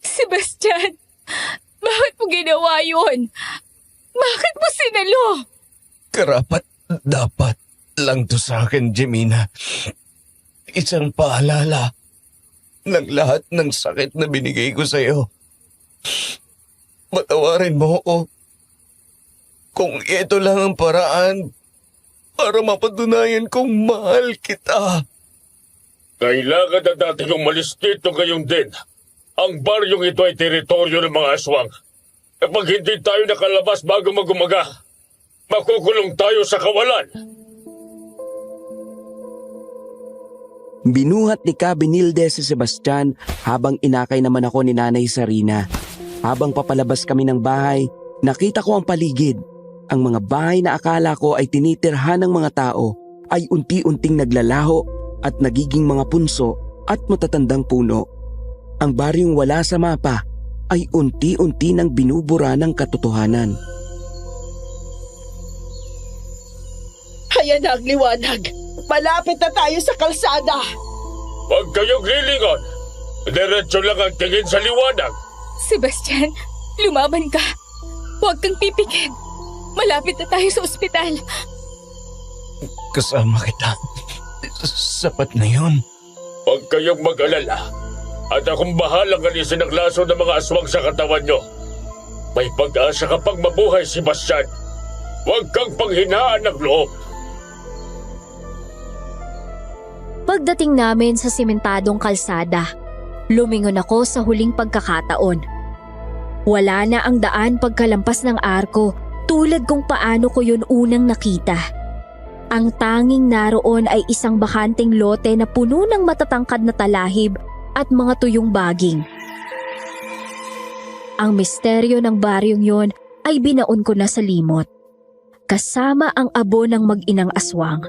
Sebastian, bakit mo ginawa yun? Bakit mo sinalo? Karapat dapat lang to sa akin, Jemina. Isang paalala ng lahat ng sakit na binigay ko sa'yo. Patawarin mo ako kung ito lang ang paraan para mapatunayan kong mahal kita. Kailangan na natin umalis dito ngayon din. Ang baryong ito ay teritoryo ng mga aswang. Kapag hindi tayo nakalabas bago magumaga, makukulong tayo sa kawalan. Binuhat ni Kabinilde si Sebastian habang inakay naman ako ni Nanay Sarina. Habang papalabas kami ng bahay, nakita ko ang paligid. Ang mga bahay na akala ko ay tinitirhan ng mga tao ay unti-unting naglalaho at nagiging mga punso at matatandang puno. Ang baryong wala sa mapa ay unti-unti nang binubura ng katotohanan. Ayan na ang liwanag. Malapit na tayo sa kalsada. Huwag kayong lilingon. Diretso lang ang tingin sa liwanag. Sebastian, lumaban ka. Huwag kang pipikit. Malapit na tayo sa ospital. Kasama kita. Sapat na yun. Huwag kayong mag-alala. At akong bahalang alisin ang laso ng mga aswang sa katawan nyo. May pag-asa kapag mabuhay, Sebastian. Huwag kang panghinaan ng loob. Pagdating namin sa simentadong kalsada, lumingon ako sa huling pagkakataon. Wala na ang daan pagkalampas ng arko tulad kung paano ko yun unang nakita. Ang tanging naroon ay isang bakanting lote na puno ng matatangkad na talahib at mga tuyong baging. Ang misteryo ng baryong yon ay binaon ko na sa limot, kasama ang abo ng mag-inang aswang.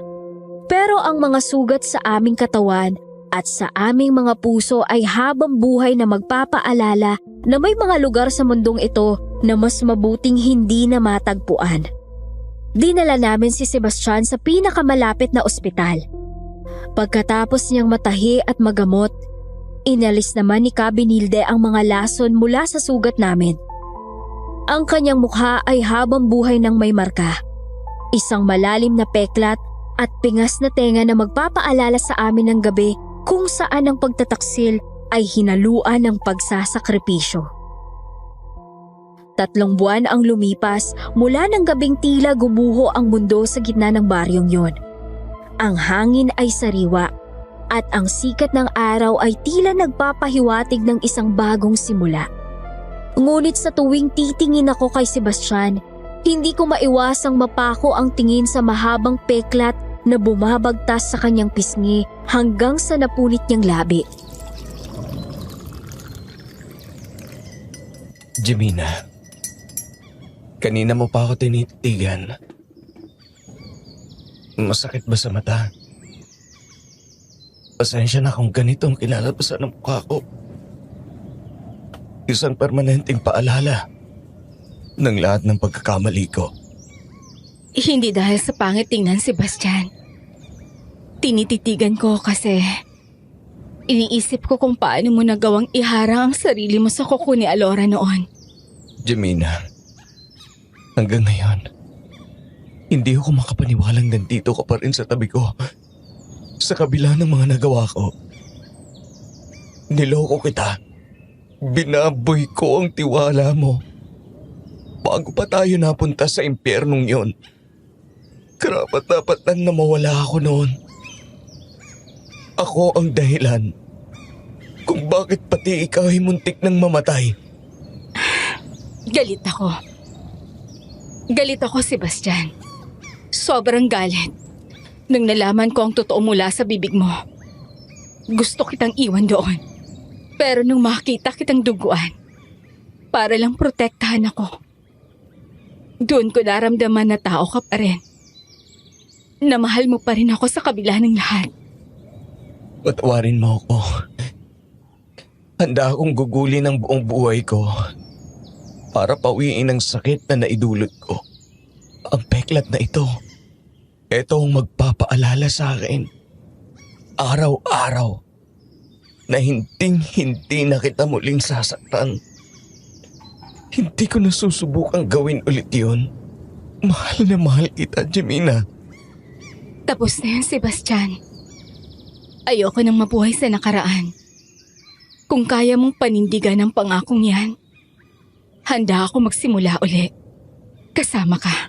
Pero ang mga sugat sa aming katawan at sa aming mga puso ay habang buhay na magpapaalala na may mga lugar sa mundong ito na mas mabuting hindi na matagpuan. Dinala namin si Sebastian sa pinakamalapit na ospital. Pagkatapos niyang matahi at magamot, inalis naman ni Kabinilde ang mga lason mula sa sugat namin. Ang kanyang mukha ay habang buhay ng may marka, isang malalim na peklat at pingas na tenga na magpapaalala sa amin ng gabi kung saan ang pagtataksil ay hinaluan ng pagsasakripisyo. 3 buwan ang lumipas mula ng gabing tila gumuho ang mundo sa gitna ng baryong yon. Ang hangin ay sariwa at ang sikat ng araw ay tila nagpapahiwatig ng isang bagong simula. Ngunit sa tuwing titingin ako kay Sebastian, hindi ko maiwasang mapako ang tingin sa mahabang peklat na bumabagtas sa kanyang pisngi hanggang sa napunit niyang labi. Jemina, kanina mo pa ako tinitigan. Masakit ba sa mata? Pasensya na kung ganito ang kinalabasan ng mukha ko. Isang permanenteng paalala ng lahat ng pagkakamali ko. Hindi dahil sa pangit tingnan, Sebastian. Tinititigan ko kasi iniisip ko kung paano mo nagawang iharang ang sarili mo sa kuko ni Alora noon. Jemina, hanggang ngayon, hindi ako makapaniwalang nandito ka pa rin sa tabi ko. Sa kabila ng mga nagawa ko, niloko kita. Binaboy ko ang tiwala mo. Bago pa tayo napunta sa impyernong yon, karapat-dapat lang na mawala ako noon. Ako ang dahilan kung bakit pati ikaw ay muntik nang mamatay. Galit ako. Galit ako, Sebastian. Sobrang galit nang nalaman ko ang totoo mula sa bibig mo. Gusto kitang iwan doon. Pero nung makita kitang duguan, para lang protektahan ako, doon ko naramdaman na tao ka pa rin. Na mahal mo pa rin ako sa kabila ng lahat. Patawarin mo ako. Handa akong gugulin ang buong buhay ko para pawiin ang sakit na naidulot ko. Ang peklat na ito, ito ang magpapaalala sa akin, araw-araw, na hindi na kita muling sasaktan. Hindi ko na susubukang gawin ulit yun. Mahal na mahal kita, Jemina. Tapos na yun, Sebastian. Ayoko nang mabuhay sa nakaraan. Kung kaya mong panindigan ang pangakong yan, handa ako magsimula uli. Kasama ka.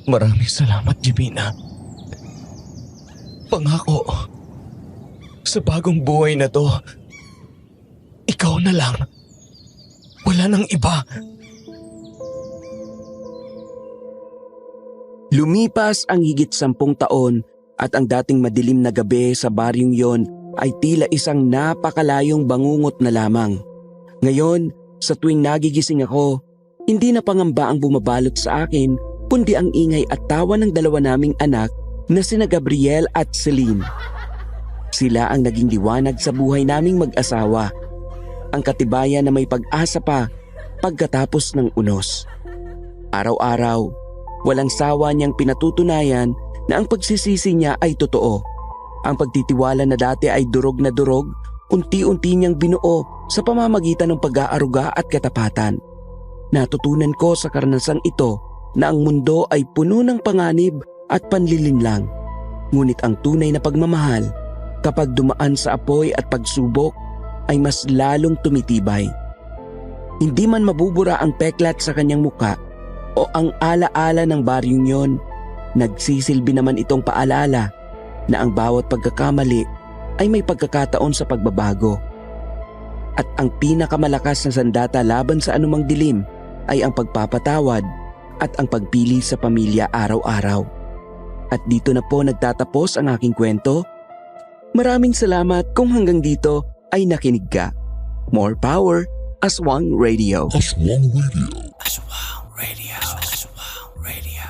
Maraming salamat, Jemina. Pangako, sa bagong buhay na to, ikaw na lang. Wala nang iba. Lumipas ang higit 10 taon at ang dating madilim na gabi sa baryong yon ay tila isang napakalayong bangungot na lamang. Ngayon, sa tuwing nagigising ako, hindi na pangamba ang bumabalot sa akin, kundi ang ingay at tawa ng 2 naming anak na sina Gabriel at Celine. Sila ang naging liwanag sa buhay naming mag-asawa. Ang katibayan na may pag-asa pa pagkatapos ng unos. Araw-araw, walang sawa niyang pinatutunayan na ang pagsisisi niya ay totoo. Ang pagtitiwala na dati ay durog na durog, unti-unti niyang binuo sa pamamagitan ng pag-aaruga at katapatan. Natutunan ko sa karanasang ito na ang mundo ay puno ng panganib at panlilinlang. Ngunit ang tunay na pagmamahal, kapag dumaan sa apoy at pagsubok, ay mas lalong tumitibay. Hindi man mabubura ang peklat sa kanyang muka o ang ala-ala ng baryong yon, nagsisilbi naman itong paalala na ang bawat pagkakamali ay may pagkakataon sa pagbabago. At ang pinakamalakas na sandata laban sa anumang dilim ay ang pagpapatawad at ang pagpili sa pamilya araw-araw. At dito na po nagtatapos ang aking kwento. Maraming salamat kung hanggang dito ay nakinig ka. More power, Aswang Radio. Aswang Radio. Aswang Radio. Aswang Radio.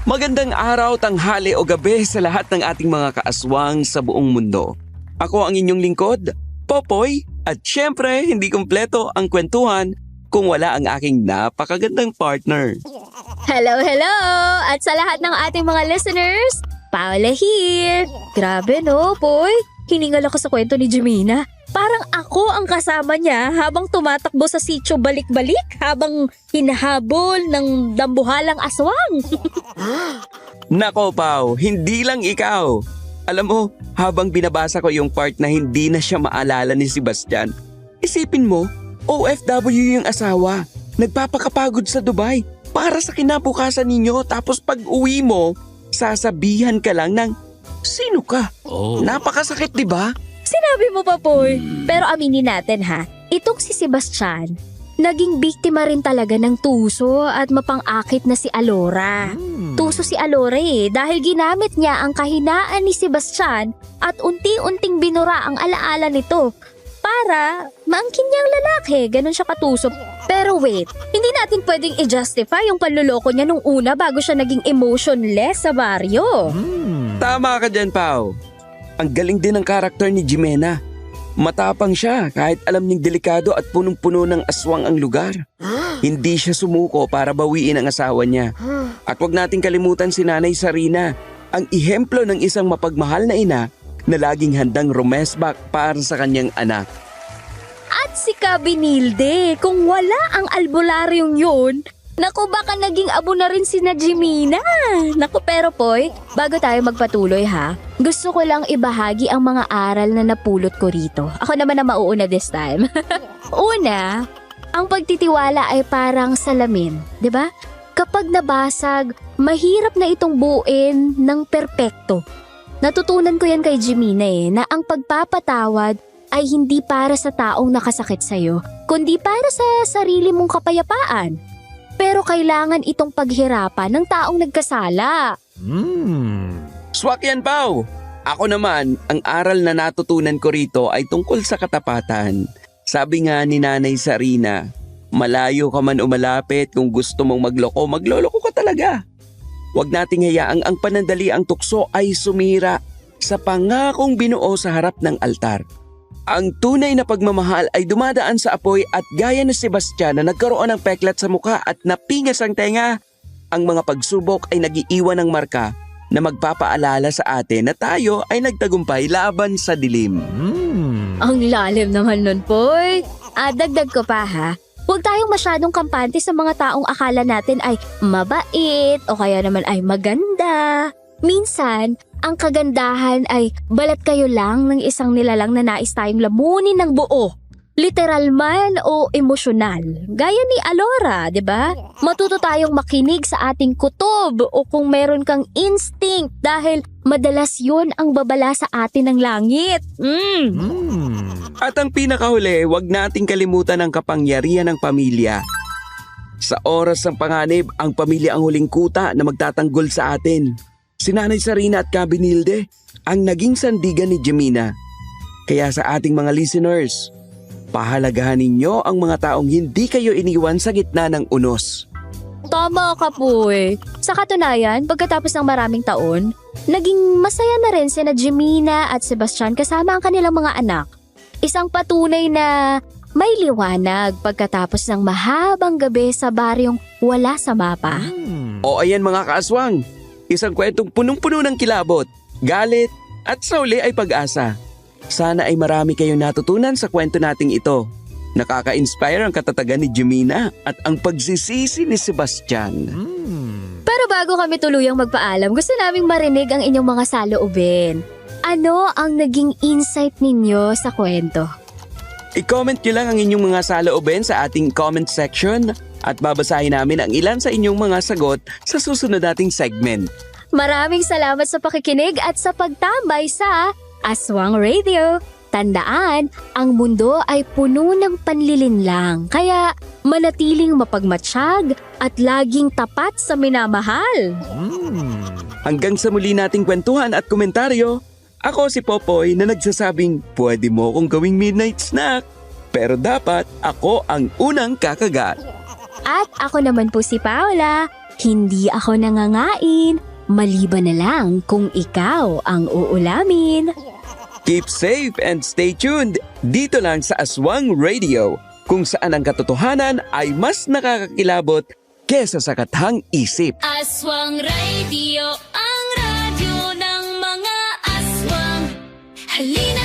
Magandang araw, tanghali o gabi sa lahat ng ating mga kaaswang sa buong mundo. Ako ang inyong lingkod, Popoy, at syempre hindi kumpleto ang kwentuhan kung wala ang aking napakagandang partner. Hello, hello! At sa lahat ng ating mga listeners, Paula here! Grabe no, Poy? Hiningal ako sa kwento ni Jimina. Parang ako ang kasama niya habang tumatakbo sa sitio balik-balik habang hinahabol ng dambuhalang aswang. Nako, Pao, hindi lang ikaw. Alam mo, habang binabasa ko yung part na hindi na siya maalala ni Sebastian, isipin mo, OFW yung asawa. Nagpapakapagod sa Dubai para sa kinabukasan ninyo, tapos pag uwi mo, sasabihan ka lang ng, sino ka? Napakasakit, di ba? Sinabi mo pa, Poy. Pero aminin natin ha, itong si Sebastian, naging biktima rin talaga ng tuso at mapang-akit na si Alora. Tuso si Alora dahil ginamit niya ang kahinaan ni Sebastian at unti-unting binura ang alaala nito para maangkin niyang lalaki. Ganon siya katuso. Pero wait, hindi natin pwedeng i-justify yung panluloko niya nung una bago siya naging emotionless sa baryo. Tama ka dyan, Pao. Ang galing din ng karakter ni Jimena. Matapang siya kahit alam niyang delikado at punong-puno ng aswang ang lugar. Hindi siya sumuko para bawiin ang asawa niya. At wag nating kalimutan si Nanay Sarina, ang ihemplo ng isang mapagmahal na ina na laging handang rumesbak para sa kanyang anak. At si Kabinilde, kung wala ang albularyong yun, naku baka naging abo na rin si Jimina. Naku pero Poy, bago tayo magpatuloy ha, gusto ko lang ibahagi ang mga aral na napulot ko rito. Ako naman na mauuna this time. Una, ang pagtitiwala ay parang salamin, di ba? Kapag nabasag, mahirap na itong buuin ng perpekto. Natutunan ko yan kay Jimina na ang pagpapatawad ay hindi para sa taong nakasakit sa'yo, kundi para sa sarili mong kapayapaan. Pero kailangan itong paghirapan ng taong nagkasala. Swak yan, Pao. Ako naman, ang aral na natutunan ko rito ay tungkol sa katapatan. Sabi nga ni Nanay Sarina, malayo ka man umalapit, kung gusto mong magloko, magloloko ka talaga. Huwag nating hayaang ang panandali ang tukso ay sumira sa pangakong binuo sa harap ng altar. Ang tunay na pagmamahal ay dumadaan sa apoy at gaya ni Sebastian na nagkaroon ng peklat sa muka at napingas ang tenga, ang mga pagsubok ay nagiiwan ng marka na magpapaalala sa atin na tayo ay nagtagumpay laban sa dilim. Ang lalim naman nun, Poy. Dagdag ko pa ha. Huwag tayong masyadong kampante sa mga taong akala natin ay mabait o kaya naman ay maganda. Minsan, ang kagandahan ay balat kayo lang ng isang nilalang na nais tayong lamunin ng buo. Literal man o emosyonal. Gaya ni Alora, di ba? Matuto tayong makinig sa ating kutob o kung meron kang instinct dahil madalas yun ang babala sa atin ng langit. At ang pinakahuli, huwag nating kalimutan ang kapangyarihan ng pamilya. Sa oras ng panganib, ang pamilya ang huling kuta na magtatanggol sa atin. Si Nanay Sarina at Kabinilde ang naging sandigan ni Jimina. Kaya sa ating mga listeners, pahalagahan ninyo ang mga taong hindi kayo iniwan sa gitna ng unos. Tama ka, Poy. Sa katunayan, pagkatapos ng maraming taon, naging masaya na rin sina Jimina at Sebastian kasama ang kanilang mga anak. Isang patunay na may liwanag pagkatapos ng mahabang gabi sa baryong wala sa mapa. O ayan mga kaaswang, isang kwentong punong-puno ng kilabot, galit at sa uli ay pag-asa. Sana ay marami kayong natutunan sa kwento nating ito. Nakaka-inspire ang katatagan ni Jimina at ang pagsisisi ni Sebastian. Pero bago kami tuluyang magpaalam, gusto naming marinig ang inyong mga saloobin. Ano ang naging insight ninyo sa kwento? I-comment nyo lang ang inyong mga saloobin sa ating comment section At babasahin namin ang ilan sa inyong mga sagot sa susunod nating segment. Maraming salamat sa pakikinig at sa pagtambay sa Aswang Radio. Tandaan, ang mundo ay puno ng panlilinlang, kaya manatiling mapagmatsyag at laging tapat sa minamahal. Hanggang sa muli nating kwentuhan at komentaryo, ako si Popoy na nagsasabing pwede mo akong gawing midnight snack, pero dapat ako ang unang kakagat. At ako naman po si Paula, hindi ako nangangain, maliban na lang kung ikaw ang uulamin. Keep safe and stay tuned dito lang sa Aswang Radio, kung saan ang katotohanan ay mas nakakakilabot kesa sa kathang isip. Aswang Radio, ang radyo ng mga aswang. Halina